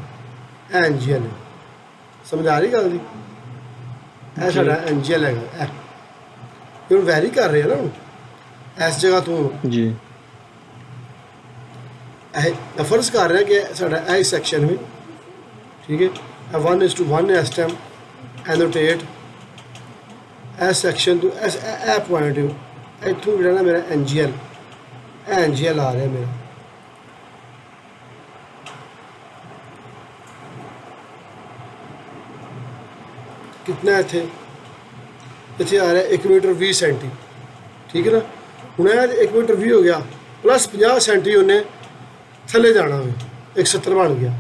ਇਹ NGL ਹੈ, ਸਮਝ ਆ ਰਹੀ ਗੱਲ ਦੀ? ਇਹ ਸਾਡਾ NGL ਹੈਗਾ, ਇਹ ਹੁਣ ਵੈਰੀ ਕਰ ਰਿਹਾ ਨਾ ਹੁਣ ਇਸ ਜਗ੍ਹਾ ਤੋਂ जी ਇਹ ਫਰਜ਼ ਕਰ ਰਿਹਾ ਕਿ ਸਾਡਾ ਇਹ ਸੈਕਸ਼ਨ ਵੀ ਠੀਕ ਹੈ, ਇਹ 1:1 ਇਸ ਟਾਈਮ ਐਨੋਟੇਟ ਇਹ ਸੈਕਸ਼ਨ ਤੋਂ ਇਹ ਪੁਆਇੰਟ ਇੱਥੋਂ ਜਿਹੜਾ ਨਾ ਮੇਰਾ NGL, ਇਹ NGL ਆ ਰਿਹਾ ਮੇਰਾ, कितना है थे इतने आ रहा है 1 मीटर 20 सेंटी, ठीक है ना। हूँ 1 मीटर 20 हो गया प्लस 50 सेंटी उन्हें थले जाना है, 170 बन गया।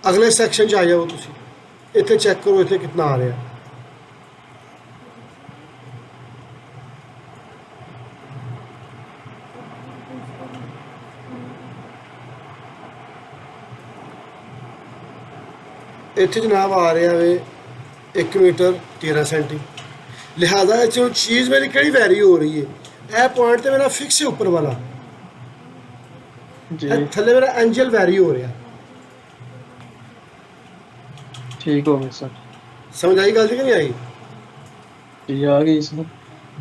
अगले सैक्शन आ जाओ तुम, इतने चेक करो इतने कितना आ रहा, इतने जनाब आ रहा है 1 मीटर 13 सेंटी। लिहाजा जो चीज़ मेरी कड़ी वैरी हो रही है, यह पॉइंट तो मेरा फिक्स है ऊपर वाला, जी थले मेरा NGL वैरी हो रहा। ठीक हो गया सर समझ आई गल कि नहीं आई? जी आ गई सर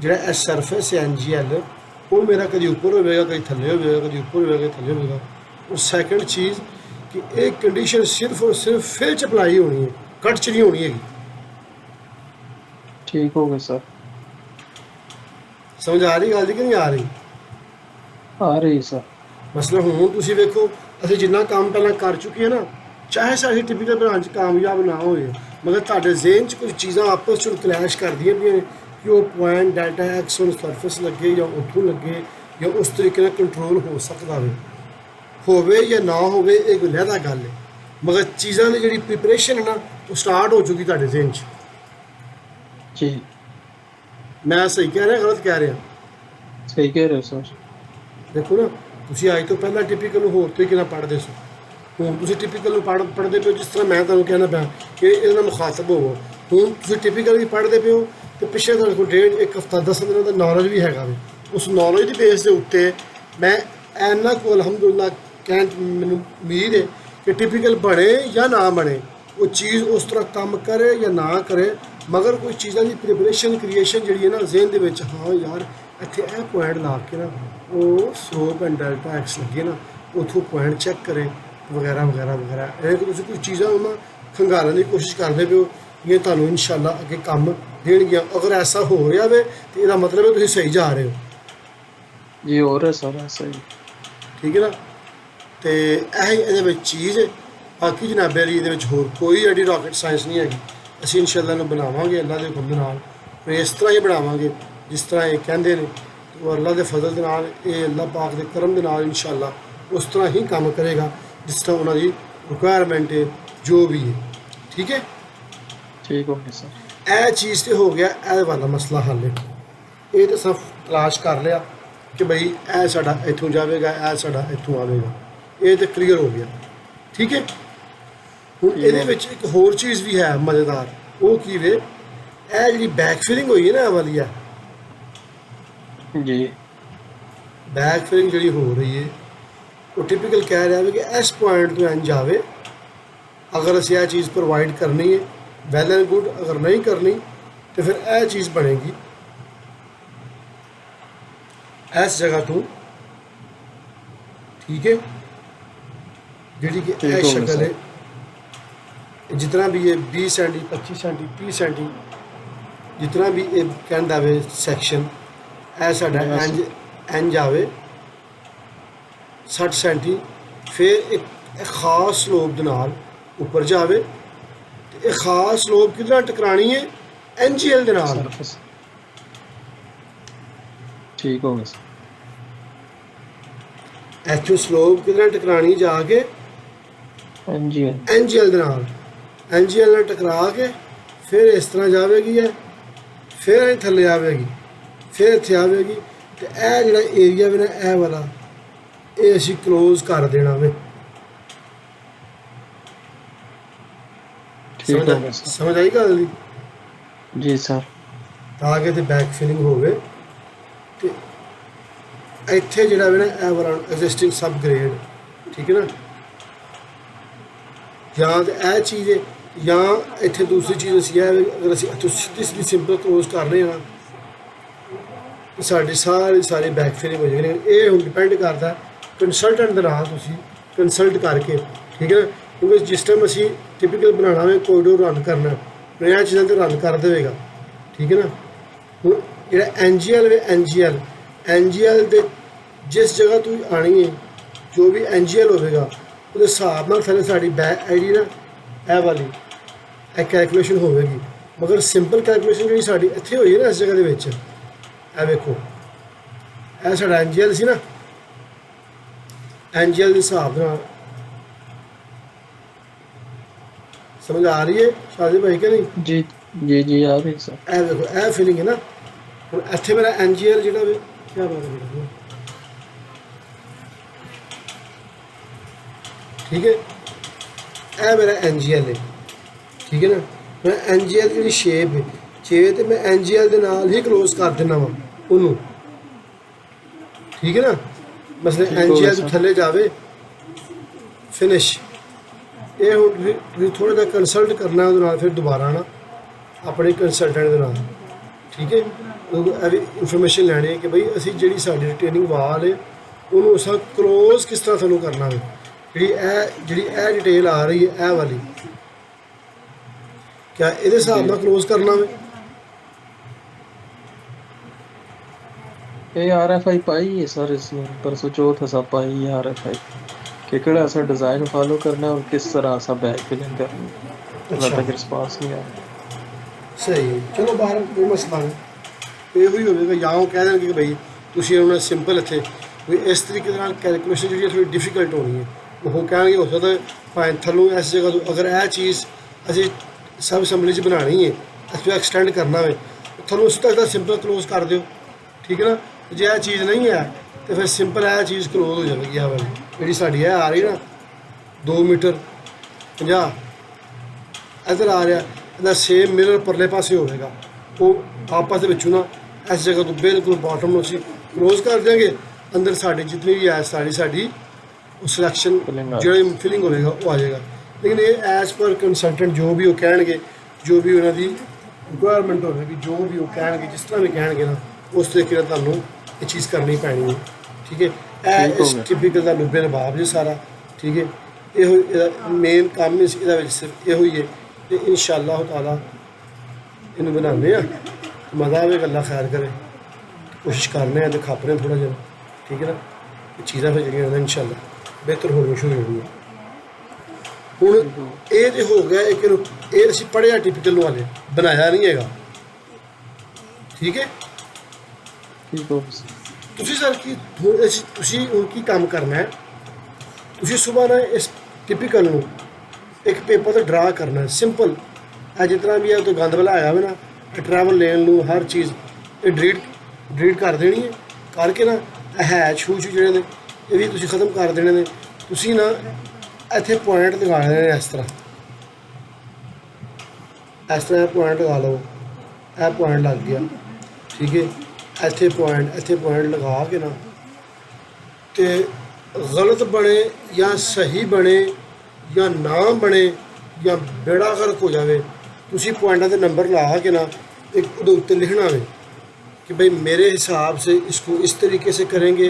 जो सरफेस है NGL वो मेरा कभी ऊपर होगा कभी थले होगा, कभी ऊपर होगा कभी थले होगा। और सैकेंड चीज़ कि एक कंडीशन सिर्फ और सिर्फ फिल च अप्लाई होनी है, कट च नहीं होनी है। ठीक हो गया सर समझ आ रही गल कि नहीं आ रही? आ रही सर मसला हूँ तुम वेखो असं जिन्ना काम पहले कर चुके हैं ना, चाहे सारी टिपिकल बनाने च कामयाब ना हो, मगर तुहाडे ज़हन च कुछ चीज़ां आपस में क्लैश कर दी भी कि वो point delta x on surface लगे या उतों लगे या उस तरीके कंट्रोल हो सकता होवे या ना होवे, एक लहदा गल है। मगर चीज़ों की जी प्रिपरेशन है ना वो स्टार्ट हो चुकी तुहाडे ज़हन च। जी मैं सही कह रहा गलत कह रहा? सही कह रहे हो सर देखो ना तुसी अज तो पहला टिपिकल होर तरीके नाल पढ़दे सो, हुण तुसी टिपिकल पढ़दे पे जिस तरह मैं तुहानूं कहना पाया कि इहदे नाल मुखातब होवो। हुण तुसी टिपिकल भी पढ़दे पे हो तो पिछले तुहाडे कोल 1.5 हफ्ता 10 दिनों का नॉलेज भी हैगा वे, उस नॉलेज की बेस के उत्ते मैं इन्ना को अलहमदुलिल्लाह कहण मैनूं उम्मीद है कि टिपिकल बने या ना बने, वो चीज़ उस तरह काम करे या ना करे, मगर कोई चीज़ों की प्रिपरेशन क्रिएशन जी है ना जहन दे विच, हाँ यार इत्थे यह पॉइंट ला के ना वो स्लोप एंड डेल्टा एक्स लगे ना उतों पॉइंट चैक करें वगैरह वगैरह वगैरह। ये तुसीं कोई चीज़ां ना खंगालण की कोशिश करते पे हो, ये तुहानूं इंशाअल्लाह अगे काम देणगियां। अगर ऐसा हो रहा है तो इसका मतलब है तुसीं सही जा रहे हो। जी हो रहा सर ऐसा ही ठीक है ना। तो यह चीज़ है, बाकी जनाबे वाली ये होर कोई एडी रॉकेट साइंस नहीं हैगी। असीं इंशाअल्लाह इहनूं बनावांगे अल्लाह के हुक्म दे नाल, इस तरह ही बनावांगे जिस तरह ये कहते हैं, तो अल्लाह के फजल के नाल ये अल्लाह पाक के करम के नाल इंशाअल्लाह उस तरह ही काम करेगा जिस तरह उन्होंने रिक्वायरमेंट है जो भी है। ठीक है, ठीक हो गया सर। यह चीज़ तो हो गया, यह वाला मसला हल है। ये तो सब तलाश कर लिया कि बई यह साडा इत्थों जाएगा, यह साडा इत्थों आवेगा, ये तो क्लीयर हो गया। ठीक है, हुण इहदे विच एक होर चीज़ भी है मज़ेदार, ਉਹ ਕੀ ਵੇ, ਇਹ ਜਿਹੜੀ ਬੈਕ ਫਿਲਿੰਗ ਹੋਈ ਹੈ ਨਾ ਇਹ ਵਾਲੀ ਆ, ਜੀ ਬੈਕ ਫਿਲਿੰਗ ਜਿਹੜੀ ਹੋ ਰਹੀ ਹੈ ਉਹ ਟਿਪੀਕਲ ਕਹਿ ਰਿਹਾ ਵੀ ਕਿ ਇਸ ਪੁਆਇੰਟ ਤੋਂ ਇੰਜ ਜਾਵੇ। ਅਗਰ ਅਸੀਂ ਇਹ ਚੀਜ਼ ਪ੍ਰੋਵਾਈਡ ਕਰਨੀ ਹੈ ਵੈਲ ਐਂਡ ਗੁੱਡ, ਅਗਰ ਨਹੀਂ ਕਰਨੀ ਤੇ ਫਿਰ ਇਹ ਚੀਜ਼ ਬਣੇਗੀ ਇਸ ਜਗ੍ਹਾ ਤੋਂ, ਠੀਕ ਹੈ, ਜਿਹੜੀ ਕਿ ਠੀਕ ਇਹ ਹੋ ਗਿਆ ਸ਼ਕਲ ਸਰ। ਹੈ, जितना भी ये 20 सेंटी 25 सेंटी 30 सेंटी जितना भी ये कहता वे सैक्शन है साडा इंज आवे 60 सेंटी, फिर एक खास स्लोप दे नाल ऊपर जावे ते एक खास स्लोप किधर टकरानी है NGL दे नाल। सरफेस ठीक हो गया सर। इत्थों स्लोप किधर टकरानी जाके NGL दे नाल, NGL ਨਾਲ ਟਕਰਾ ਕੇ ਫਿਰ ਇਸ ਤਰ੍ਹਾਂ ਜਾਵੇਗੀ ਹੈ, ਫਿਰ ਇਹ ਥੱਲੇ ਆਵੇਗੀ, ਫਿਰ ਇੱਥੇ ਆਵੇਗੀ ਤੇ ਇਹ ਜਿਹੜਾ ਏਰੀਆ ਵੀ ਨਾ ਇਹ ਵਾਲਾ ਇਹ ਅਸੀਂ ਕਲੋਜ਼ ਕਰ ਦੇਣਾ ਵੇ। ठीक हो गया सर। ਸਮਝ ਆਈ ਗੱਲ ਦੀ? जी सर। ਤਾਂ ਕਿ ਤੇ ਬੈਕ ਫਿਲਿੰਗ ਹੋਵੇ ਤੇ ਇੱਥੇ ਜਿਹੜਾ ਵੀ ਨਾ ਇਹ ਵਾਲਾ ਐਗਜ਼ਿਸਟਿੰਗ ਸਬ ਗ੍ਰੇਡ, ਠੀਕ ਹੈ ਨਾ, ਜਾਂ ਤਾਂ ਇਹ ਚੀਜ਼ ਹੈ ਜਾਂ ਇੱਥੇ ਦੂਸਰੀ ਚੀਜ਼ ਅਸੀਂ ਇਹ ਵੀ ਅਗਰ ਅਸੀਂ ਇੱਥੋਂ ਸਿੱਧੀ ਸਿੰਪਲ ਕਲੋਜ਼ ਕਰ ਰਹੇ ਹਾਂ ਤਾਂ ਸਾਡੀ ਸਾਰੀ ਬੈਕ ਫਿਲਿੰਗ ਹੋ ਜਾਏਗੀ। ਇਹ ਹੁਣ ਡਿਪੈਂਡ ਕਰਦਾ ਕੰਸਲਟੈਂਟ ਦੇ ਨਾਲ, ਤੁਸੀਂ ਕੰਸਲਟ ਕਰਕੇ, ਠੀਕ ਹੈ ਨਾ, ਕਿਉਂਕਿ ਜਿਸ ਟਾਈਮ ਅਸੀਂ ਟਿਪੀਕਲ ਬਣਾਉਣਾ ਹੋਵੇ ਕੋਰੀਡੋਰ ਰਨ ਕਰਨਾ ਨਵੀਆਂ ਚੀਜ਼ਾਂ 'ਤੇ ਰਨ ਕਰ ਦੇਵੇਗਾ, ਠੀਕ ਹੈ ਨਾ। ਹੁਣ ਜਿਹੜਾ NGL ਵੇ NGL ਦੇ ਜਿਸ ਜਗ੍ਹਾ ਤੋਂ ਆਣੀ ਹੈ ਜੋ ਵੀ NGL ਹੋਵੇਗਾ ਉਹਦੇ ਹਿਸਾਬ ਨਾਲ ਥੱਲੇ ਸਾਡੀ ਬੈਕ ਆਈਡੀ ਨਾ ਇਹ ਵਾਲੀ ਇਹ ਕੈਲਕੂਲੇਸ਼ਨ ਹੋਵੇਗੀ। ਮਗਰ ਸਿੰਪਲ ਕੈਲਕੂਲੇਸ਼ਨ ਜਿਹੜੀ ਸਾਡੀ ਇੱਥੇ ਹੋਈ ਹੈ ਨਾ ਇਸ ਜਗ੍ਹਾ ਦੇ ਵਿੱਚ, ਇਹ ਵੇਖੋ ਇਹ ਸਾਡਾ NGL ਸੀ ਨਾ, NGL ਦੇ ਹਿਸਾਬ ਨਾਲ ਸਮਝ ਆ ਰਹੀ ਹੈ ਸ਼ਾਦੀ ਭਾਈ ਕਿ ਨਹੀਂ? जी जी जी आ रही सर। ਇਹ ਵੇਖੋ ਇਹ ਫੀਲਿੰਗ ਹੈ ਨਾ। ਹੁਣ ਇੱਥੇ ਮੇਰਾ NGL ਜਿਹੜਾ ਵੇ ਕੀ ਬਾਤ ਹੈ ਬੇਟਾ, ਠੀਕ ਹੈ, ਇਹ ਮੇਰਾ NGL ਹੈ, ਠੀਕ ਹੈ ਨਾ। ਮੈਂ NGL ਦੀ ਜਿਹੜੀ ਸ਼ੇਪ ਹੈ ਤੇ ਮੈਂ NGL ਦੇ ਨਾਲ ਹੀ ਕਲੋਜ਼ ਕਰ ਦਿੰਦਾ ਵਾਂ ਉਹਨੂੰ, ਠੀਕ ਹੈ ਨਾ। ਮਸਲੇ ਠੀਕ ਹੋ ਗਿਆ NGL ਤੋਂ ਸਰ। ਥੱਲੇ ਜਾਵੇ ਫਿਨਿਸ਼। ਇਹ ਹੁਣ ਤੁਸੀਂ ਥੋੜ੍ਹਾ ਜਿਹਾ ਕੰਸਲਟ ਕਰਨਾ ਉਹਦੇ ਨਾਲ, ਫਿਰ ਦੁਬਾਰਾ ਆਉਣਾ ਆਪਣੇ ਕੰਸਲਟੈਂਟ ਦੇ ਨਾਲ, ਠੀਕ ਹੈ। ਇਹ ਵੀ ਇਨਫੋਰਮੇਸ਼ਨ ਲੈਣੀ ਹੈ ਕਿ ਬਈ ਅਸੀਂ ਜਿਹੜੀ ਸਾਡੀ ਰਿਟੇਨਿੰਗ ਵਾਲ ਹੈ ਉਹਨੂੰ ਅਸਾਂ ਕਲੋਜ਼ ਕਿਸ ਤਰ੍ਹਾਂ ਤੁਹਾਨੂੰ ਕਰਨਾ ਹੈ। ਜਿਹੜੀ ਇਹ ਡਿਟੇਲ ਆ ਰਹੀ ਹੈ ਇਹ ਵਾਲੀ, ਕਿਆ ਇਹਦੇ ਹਿਸਾਬ ਨਾਲ ਕਲੋਜ਼ ਕਰਨਾ ਵੇ? ये RFI पाई है सर इसमें, परसों चौथ ऐसा पाई है RFI कि केड़ा ऐसा डिज़ाइन फॉलो करना है और किस तरह ऐसा बैक फिलिंग करनी है। अभी तक रिस्पांस नहीं आया। ਸਹੀ ਹੈ, ਚਲੋ ਬਾਹਰ ਕੋਈ ਮਸਲਾ ਨਹੀਂ। ਇਹੋ ਹੀ ਹੋਵੇਗਾ, ਜਾਂ ਉਹ ਕਹਿ ਦੇਣਗੇ ਕਿ ਬਈ ਤੁਸੀਂ ਉਹਨਾਂ ਸਿੰਪਲ ਇੱਥੇ ਵੀ ਇਸ ਤਰੀਕੇ ਦੇ ਨਾਲ ਕੈਲਕੂਲੇਸ਼ਨ ਜਿਹੜੀ ਥੋੜੀ ਡਿਫੀਕਲਟ ਹੋਣੀ ਹੈ। ਉਹ ਕਹਿਣਗੇ ਹੋ ਸਕਦਾ ਭਾਵੇਂ ਥੱਲੋਂ ਇਸ ਜਗ੍ਹਾ ਤੋਂ ਅਗਰ ਇਹ ਚੀਜ਼ ਅਸੀਂ ਸਬ ਅਸੈਂਬਲੀ 'ਚ ਬਣਾਉਣੀ ਹੈ, ਅਸੀਂ ਐਕਸਟੈਂਡ ਕਰਨਾ ਹੋਵੇ, ਤੁਹਾਨੂੰ ਉਸ ਤੱਕ ਦਾ ਸਿੰਪਲ ਕਲੋਜ਼ ਕਰ ਦਿਓ, ਠੀਕ ਹੈ ਨਾ। ਜੇ ਇਹ ਚੀਜ਼ ਨਹੀਂ ਹੈ ਤਾਂ ਫਿਰ ਸਿੰਪਲ ਇਹ ਚੀਜ਼ ਕਲੋਜ਼ ਹੋ ਜਾਵੇਗੀ। ਆਹ ਵਾਲੀ ਜਿਹੜੀ ਸਾਡੀ ਇਹ ਆ ਰਹੀ ਨਾ 2 ਮੀਟਰ 50 ਇੱਧਰ ਆ ਰਿਹਾ, ਇਹਦਾ ਸੇਮ ਮਿਰਰ ਪਰਲੇ ਪਾਸੇ ਹੋਵੇਗਾ। ਉਹ ਆਪਸ ਦੇ ਵਿੱਚੋਂ ਨਾ ਇਸ ਜਗ੍ਹਾ ਤੋਂ ਬਿਲਕੁਲ ਬਾਟਮ ਨੂੰ ਅਸੀਂ ਕਲੋਜ਼ ਕਰ ਦਿਆਂਗੇ। ਅੰਦਰ ਸਾਡੀ ਜਿਤਨੀ ਵੀ ਹੈ ਸਾਡੀ ਉਹ ਸਿਲੈਕਸ਼ਨ ਜਿਹੜੀ ਫਿਲਿੰਗ ਹੋਵੇਗਾ ਉਹ ਆ ਜਾਏਗਾ। ਲੇਕਿਨ ਇਹ ਐਜ਼ ਪਰ ਕੰਸਲਟੈਂਟ ਜੋ ਵੀ ਉਹ ਕਹਿਣਗੇ, ਜੋ ਵੀ ਉਹਨਾਂ ਦੀ ਰਿਕੁਆਇਰਮੈਂਟ ਹੋਵੇਗੀ, ਜੋ ਵੀ ਉਹ ਕਹਿਣਗੇ, ਜਿਸ ਤਰ੍ਹਾਂ ਵੀ ਕਹਿਣਗੇ ਨਾ ਉਸ ਤਰੀਕੇ ਨਾਲ ਤੁਹਾਨੂੰ ਇਹ ਚੀਜ਼ ਕਰਨੀ ਪੈਣੀ ਹੈ, ਠੀਕ ਹੈ। ਇਹ ਇਸ ਟਿਪੀਕਲ ਦਾ ਲੁੱਬੇ ਰਬਾਬ ਜੀ ਸਾਰਾ, ਠੀਕ ਹੈ। ਇਹੋ ਇਹਦਾ ਮੇਨ ਕੰਮ ਇਹਦਾ ਵਿੱਚ ਸਿਰਫ ਇਹੋ ਹੀ ਹੈ। ਤੇ ਇਨਸ਼ਾਅੱਲਾਹ ਤਾਲਾ ਇਹਨੂੰ ਬਣਾਉਂਦੇ ਆ, ਮਜ਼ਾ ਆਵੇ, ਅੱਲਾ ਖੈਰ ਕਰੇ। ਕੋਸ਼ਿਸ਼ ਕਰਨੇ ਆ ਤੇ ਖਾਪਰੇ ਥੋੜ੍ਹਾ ਜਿਹਾ, ਠੀਕ ਹੈ ਨਾ। ਚੀਜ਼ਾਂ ਫਿਰ ਜਿਹੜੀਆਂ ਨੇ ਇਨਸ਼ਾਅੱਲਾ ਬਿਹਤਰ ਹੋਣੀ ਸ਼ੁਰੂ ਹੋ ਜਾਣਗੀਆਂ। ਹੁਣ ਇਹ ਤੇ ਹੋ ਗਿਆ ਇੱਕ ਨੂੰ, ਇਹ ਅਸੀਂ ਪੜ੍ਹਿਆ ਟਿਪੀਕਲ ਨੂੰ ਹਾਲੇ ਬਣਾਇਆ ਨਹੀਂ ਹੈਗਾ, ਠੀਕ ਹੈ। ठीक हो गया सर। ਤੁਸੀਂ ਸਰ ਤੁਸੀਂ ਹੁਣ ਕੀ ਕੰਮ ਕਰਨਾ ਹੈ? ਤੁਸੀਂ ਸਵੇਰ ਨਾ ਇਸ ਟਿਪੀਕਲ ਨੂੰ ਇੱਕ ਪੇਪਰ 'ਤੇ ਡਰਾ ਕਰਨਾ ਹੈ, ਸਿੰਪਲ। ਇਹ ਜਿਸ ਤਰ੍ਹਾਂ ਵੀ ਹੈ ਤੋਂ ਗੰਦ ਵਾਲਾ ਆਇਆ ਹੋਵੇ ਨਾ, ਟਰੈਵਲ ਲੇਨ ਨੂੰ ਹਰ ਚੀਜ਼ ਇਹ ਡਿਲੀਟ ਕਰ ਦੇਣੀ ਹੈ। ਕਰਕੇ ਨਾ ਹੈ ਛੂ ਜਿਹੜੇ ਨੇ ਇਹ ਵੀ ਤੁਸੀਂ ਖ਼ਤਮ ਕਰ ਦੇਣੇ ਨੇ। ਤੁਸੀਂ ਨਾ ਇੱਥੇ ਪੁਆਇੰਟ ਲਗਾ ਦੇਣੇ ਨੇ ਇਸ ਤਰ੍ਹਾਂ, ਇਸ ਤਰ੍ਹਾਂ ਪੁਆਇੰਟ ਲਗਾ ਲਓ, ਇਹ ਪੁਆਇੰਟ ਲੱਗ ਗਿਆ, ਠੀਕ ਹੈ। ਇੱਥੇ ਪੁਆਇੰਟ ਲਗਾ ਕੇ ਨਾ ਤੇ ਗਲਤ ਬਣੇ ਜਾਂ ਸਹੀ ਬਣੇ ਜਾਂ ਨਾ ਬਣੇ ਜਾਂ ਬੇੜਾ ਗਰਕ ਹੋ ਜਾਵੇ, ਤੁਸੀਂ ਪੁਆਇੰਟਾਂ ਦੇ नंबर ला के ना एक ਉਹਦੇ ਉੱਤੇ लिखना है कि भाई मेरे हिसाब से इसको इस तरीके से करेंगे,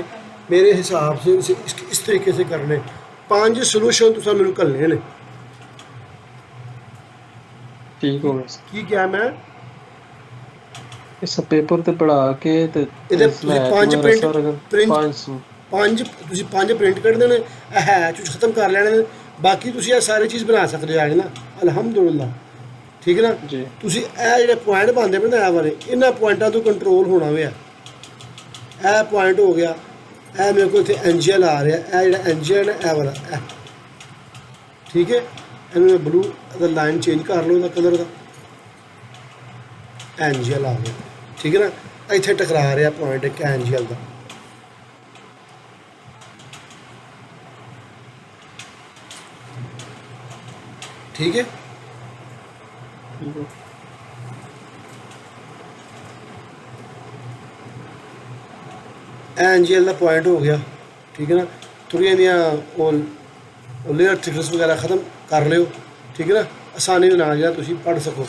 मेरे हिसाब से इसे इस तरीके से करने। 5 सोल्यूशन तुसां मैनूं घल्ले ने। ठीक हो गया की क्या मैं इस पेपर ते पढ़ा के ते ਇਹਦੇ इसमें ਤੁਸੀਂ 5 तुम्हारा ਪ੍ਰਿੰਟ पांच 5 ਤੁਸੀਂ 5 ਪ੍ਰਿੰਟ ਕੱਢ ਦੇਣੇ, ਇਹ ਹੈ ਤੁਸੀਂ ਖਤਮ ਕਰ ਲੈਣੇ ਨੇ। ਬਾਕੀ ਤੁਸੀਂ ਇਹ ਸਾਰੀ ਚੀਜ਼ ਬਣਾ ਸਕਦੇ ਆ ਨਾ, ਅਲਹਮਦੁਲਿਲਾ, ਠੀਕ ਹੈ ਨਾ। जी ਤੁਸੀਂ ਇਹ ਜਿਹੜੇ ਪੁਆਇੰਟ ਬਣਦੇ ਪਏ ਨਾ, ਇਹ ਵਾਲੇ ਇਹਨਾਂ ਪੁਆਇੰਟਾਂ ਤੋਂ ਕੰਟਰੋਲ ਹੋਣਾ ਹੋਇਆ। ਇਹ ਪੁਆਇੰਟ ਹੋ ਗਿਆ, ਇਹ ਮੇਰੇ ਕੋਲ ਇੱਥੇ ਐਨਜੀਐਲ ਆ ਰਿਹਾ, ਇਹ ਜਿਹੜਾ ਐਨਜੀਐਲ ਹੈ ਇਹ ਵਾਲਾ, ਇਹ ਠੀਕ ਹੈ। ਇਹਨੂੰ ਮੈਂ ਬਲੂ ਦਾ ਲਾਈਨ ਚੇਂਜ ਕਰ ਲਓ, ਇਹਦਾ ਕਲਰ ਦਾ ਐਨਜੀਐਲ ਆ ਗਿਆ, ਠੀਕ ਹੈ ਨਾ। ਇੱਥੇ ਟਕਰਾ ਰਿਹਾ ਪੁਆਇੰਟ ਇੱਕ ਐਨਜੀਐਲ ਦਾ, ठीक है। ठीक है एनजीएल का पॉइंट हो गया, ठीक है ना। थोड़ी लेयर थिकनेस वगैरह ख़त्म कर लियो, ठीक है ना, आसानी के नाल तुम पढ़ सको,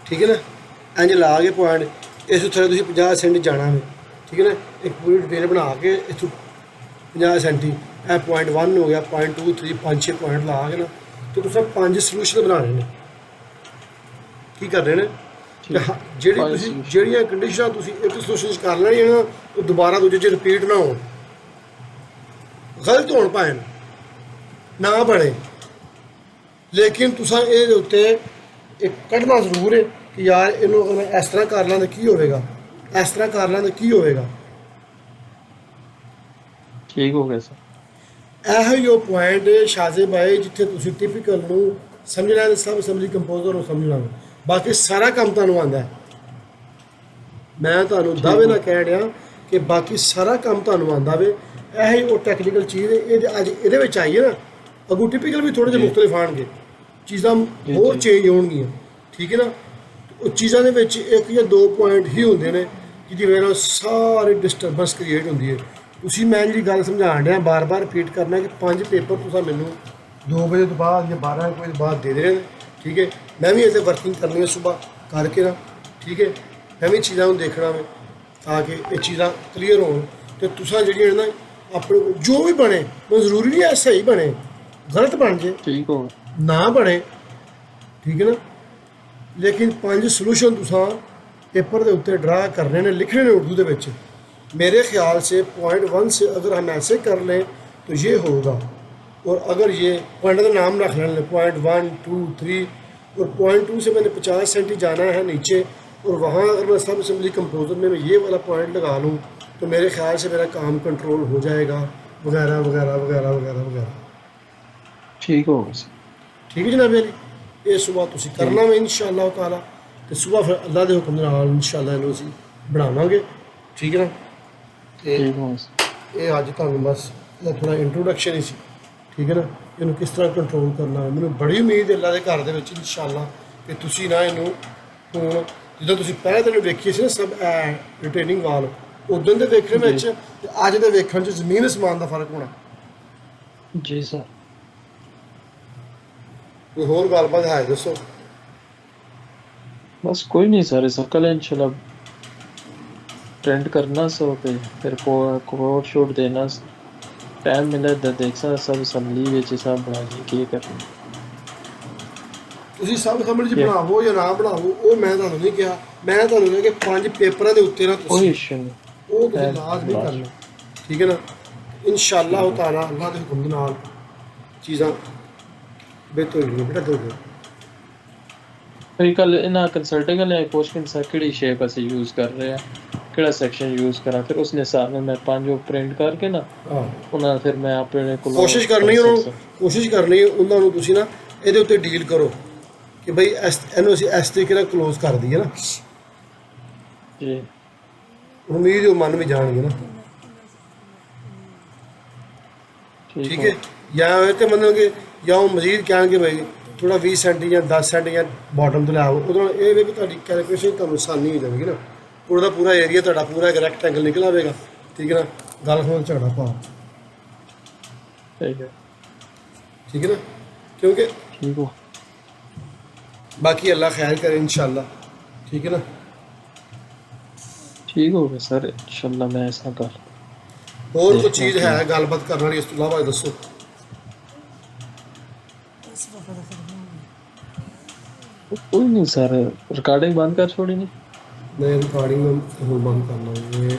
ठीक है ना। इंज ला के पॉइंट इस थले 50 सेंट जाना है, ठीक है ना। एक पूरी डिटेल बना के इतों 50 सेंटी यह पॉइंट 1 हो गया, पॉइंट 2 3 5 6 पॉइंट ला के ना तो तुम 5 सलूशन बनाने ने। की कर रहे हैं ਜਿਹੜੀਆਂ ਕੰਡੀਸ਼ਨਾਂ ਤੁਸੀਂ ਇੱਕ ਸੋਲੂਸ਼ਨ ਕਰ ਲੈਣੀਆਂ ਨਾ, ਉਹ ਦੁਬਾਰਾ ਦੂਜੇ 'ਚ ਰਿਪੀਟ ਨਾ ਹੋਣ, ਗਲਤ ਹੋਣ ਭਾਵੇਂ ਨਾ ਬਣੇ, ਲੇਕਿਨ ਤੁਸੀਂ ਇਹਦੇ ਉੱਤੇ ਇੱਕ ਕੱਢਣਾ ਜ਼ਰੂਰ ਹੈ ਕਿ ਯਾਰ ਇਹਨੂੰ ਅਗਰ ਮੈਂ ਇਸ ਤਰ੍ਹਾਂ ਕਰ ਲਾਂ ਤਾਂ ਕੀ ਹੋਵੇਗਾ, ਇਸ ਤਰ੍ਹਾਂ ਕਰ ਲਾਂ ਤਾਂ ਕੀ ਹੋਵੇਗਾ। ठीक हो गया सर। ਇਹੋ ਹੀ ਉਹ ਪੁਆਇੰਟ ਸ਼ਾਜ਼ੇ ਬਾਈ ਜਿੱਥੇ ਤੁਸੀਂ ਟਿਪੀਕਲ ਨੂੰ ਸਮਝਣਾ ਤੇ ਸਭ ਸਮਝੀ ਕੰਪੋਜ਼ਰ ਨੂੰ ਸਮਝਣਾ, ਬਾਕੀ ਸਾਰਾ ਕੰਮ ਤੁਹਾਨੂੰ ਆਉਂਦਾ ਹੈ। ਮੈਂ ਤੁਹਾਨੂੰ ਦਾਅਵੇ ਨਾਲ ਕਹਿ ਰਿਹਾ ਕਿ ਬਾਕੀ ਸਾਰਾ ਕੰਮ ਤੁਹਾਨੂੰ ਆਉਂਦਾ ਵੇ। ਇਹ ਹੀ ਉਹ ਟੈਕਨੀਕਲ ਚੀਜ਼ ਹੈ, ਇਹ ਅੱਜ ਇਹਦੇ ਵਿੱਚ ਆਈ ਹੈ ਨਾ, ਅੱਗੋਂ ਟਿਪੀਕਲ ਵੀ ਥੋੜ੍ਹੇ ਜਿਹੇ ਮੁਖਤਲਿਫ ਆਉਣਗੇ, ਚੀਜ਼ਾਂ ਹੋਰ ਚੇਂਜ ਹੋਣਗੀਆਂ, ਠੀਕ ਹੈ ਨਾ। ਉਹ ਚੀਜ਼ਾਂ ਦੇ ਵਿੱਚ ਇੱਕ ਜਾਂ ਦੋ ਪੁਆਇੰਟ ਹੀ ਹੁੰਦੇ ਨੇ ਜਿਹਦੀ ਵਜ੍ਹਾ ਨਾਲ ਸਾਰੀ ਡਿਸਟਰਬੈਂਸ ਕ੍ਰੀਏਟ ਹੁੰਦੀ ਹੈ। ਤੁਸੀਂ ਮੈਂ ਜਿਹੜੀ ਗੱਲ ਸਮਝਾਉਣ ਡਿਆ ਬਾਰ-ਬਾਰ ਰਿਪੀਟ ਕਰਨਾ ਕਿ 5 ਪੇਪਰ ਤੁਸੀਂ ਮੈਨੂੰ 2 ਵਜੇ ਤੋਂ ਬਾਅਦ ਜਾਂ 12 ਵਜੇ ਤੋਂ ਬਾਅਦ ਦੇ ਦੇਣੇ, ਠੀਕ ਹੈ। ਮੈਂ ਵੀ ਇਹਦੇ ਵਰਕਿੰਗ ਕਰਨੀ ਹੈ ਸੁਬਾਹ ਕਰਕੇ ਨਾ, ਠੀਕ ਹੈ। ਮੈਂ ਵੀ ਚੀਜ਼ਾਂ ਨੂੰ ਦੇਖਣਾ ਵੇ ਤਾਂ ਕਿ ਇਹ ਚੀਜ਼ਾਂ ਕਲੀਅਰ ਹੋਣ ਤੇ ਤੁਸੀਂ ਜਿਹੜੀਆਂ ਨਾ ਆਪਣੇ ਜੋ ਵੀ ਬਣੇ, ਉਹ ਜ਼ਰੂਰੀ ਨਹੀਂ ਹੈ ਸਹੀ ਬਣੇ, ਗਲਤ ਬਣ ਜੇ, ठीक हो ਨਾ ਬਣੇ, ਠੀਕ ਹੈ ਨਾ। ਲੇਕਿन 5 ਸੋਲੂਸ਼ਨ ਤੁਸੀਂ पेपर के उत्ते ड्रा करने ने, लिखने ने उर्दू के विच। मेरे ख्याल से पॉइंट 1 से अगर हम ऐसे कर लें तो ये होगा, और अगर ये पॉइंट का नाम रख लें पॉइंट 1 2 3, और पॉइंट 2 से मैंने 50 सेंटी जाना है नीचे, और वहाँ अगर मैं सब असम्बली कंपोजर में मैं ये वाला पॉइंट लगा लूँ तो मेरे ख्याल से मेरा काम कंट्रोल हो जाएगा, वगैरह वगैरह वगैरह वगैरह वगैरह। ठीक हो गया। ठीक है जनाब अली, ये सुबह तुम करना मैं इंशाअल्लाह ताला, तो सुबह फिर अल्लाह के हुक्म नाल इंशाअल्लाह इन्हूं असीं बनावांगे, ठीक है ना। तो ये अज तुहानूं बस थोड़ा इंट्रोडक्शन ही सी, ठीक है ना। इन्हूं किस तरह कंट्रोल करना है, मैनूं बड़ी उम्मीद है अल्लाह के घर दे विच इंशाअल्लाह कि तुसीं ना इन्हूं हुण जिद्दां तुसीं पहले दिन वेखी सी ना सब रिटेनिंग वाल, उदन दे वेखण विच ते अज दे वेखण च ज़मीन आसमान दा फर्क होना। जी सर। कोई होर गलबात है दसो। बस कोई नहीं सर, इस कल इंशाल्लाह ट्रेंड करना सो पे फिर कोड शूट देना, टाइम मिले तो देख सा सब असम्बली विच सब बना के की करना। ਤੁਸੀਂ ਸਭ ਸਮਝ ਚ ਬਣਾਵੋ ਜਾਂ ਨਾ ਬਣਾਵੋ ਉਹ ਮੈਂ ਤੁਹਾਨੂੰ ਨਹੀਂ ਕਿਹਾ, ਮੈਂ ਤੁਹਾਨੂੰ ਕਿਹਾ ਕਿ 5 ਪੇਪਰਾਂ ਦੇ ਉੱਤੇ ਨਾ कोई ਤੁਸੀਂ इशू नहीं। ਉਹ ਤੁਸੀਂ ਲਾਜ਼ਮੀ ਕਰਨਾ, ਠੀਕ ਹੈ ਨਾ। ਇਨਸ਼ਾਅੱਲਾਹ ਤਾਲਾ ਅੱਲਾਹ ਦੇ ਹੁਕਮ ਦੇ ਨਾਲ ਚੀਜ਼ਾਂ ਬਿਹਤਰ ਹੋਣਗੀਆਂ ਬੇਟਾ। ਦੋ फिर कल इन्हें कंसल्टिंग ने क्वेश्चन सा किहड़ी शेप असीं यूज़ कर रहे हैं, किहड़ा सेक्शन यूज़ करा, फिर उसने हिसाब में मैं 5 प्रिंट करके ना ਹਾਂ उन्हें फिर मैं अपने को ਕੋਸ਼ਿਸ਼ ਕਰਨੀ ਉਹਨਾਂ ਨੂੰ ਤੁਸੀਂ ਨਾ ਇਹਦੇ ਉੱਤੇ ਡੀਲ ਕਰੋ ਕਿ ਬਈ ਇਹਨੂੰ ਅਸੀਂ ਇਸ ਤਰੀਕੇ ਨਾਲ ਕਲੋਜ਼ ਕਰ ਦਈਏ ਨਾ, जी ਉਮੀਦ ਉਹ ਮੰਨ ਵੀ ਜਾਣਗੇ ਨਾ, ਠੀਕ ਹੈ। ਜਾਂ ਇਹ ਤੇ ਮੰਨੋਗੇ ਜਾਂ ਉਹ ਮਜ਼ੀਦ ਕਹਿਣਗੇ ਬਈ ਥੋੜਾ 20 ਸੈਂਟੀ ਜਾਂ 10 ਸੈਂਟੀ ਜਾਂ ਬਾਟਮ ਤੋਂ ਲਿਆਓ, ਉਹਦੇ ਨਾਲ ਇਹ ਵੀ ਤੁਹਾਡੀ ਕੈਲਕੂਲੇਸ਼ਨ ਤੁਹਾਨੂੰ ਆਸਾਨੀ ਹੋ ਜਾਵੇਗੀ ਨਾ। ਪੂਰਾ ਦਾ ਪੂਰਾ ਏਰੀਆ ਤੁਹਾਡਾ ਪੂਰਾ ਇੱਕ ਰੈਕਟੈਂਗਲ ਨਿਕਲ ਆਵੇਗਾ, ਠੀਕ ਹੈ ਨਾ। ਗੱਲ ਖੋਲ ਝਗੜਾ ਪਾ, ਠੀਕ ਹੈ ਠੀਕ ਹੈ ਨਾ, ਕਿਉਂਕਿ ਠੀਕ ਹੋ ਬਾਕੀ ਅੱਲਾ ਖੈਰ ਕਰੇ इंशाल्लाह, ठीक है ना। ठीक हो गया सर इंशाल्लाह मैं ऐसा कर ਹੋਰ ਕੋਈ देखना ਚੀਜ਼ कि- ਹੈ ਗੱਲਬਾਤ ਕਰਨ ਵਾਲੀ ਇਸ ਤੋਂ ਇਲਾਵਾ ਦੱਸੋ। कोई नहीं सर रिकॉर्डिंग बंद कर छोड़ी नहीं मैं रिकॉर्डिंग में हूँ बंद करना ये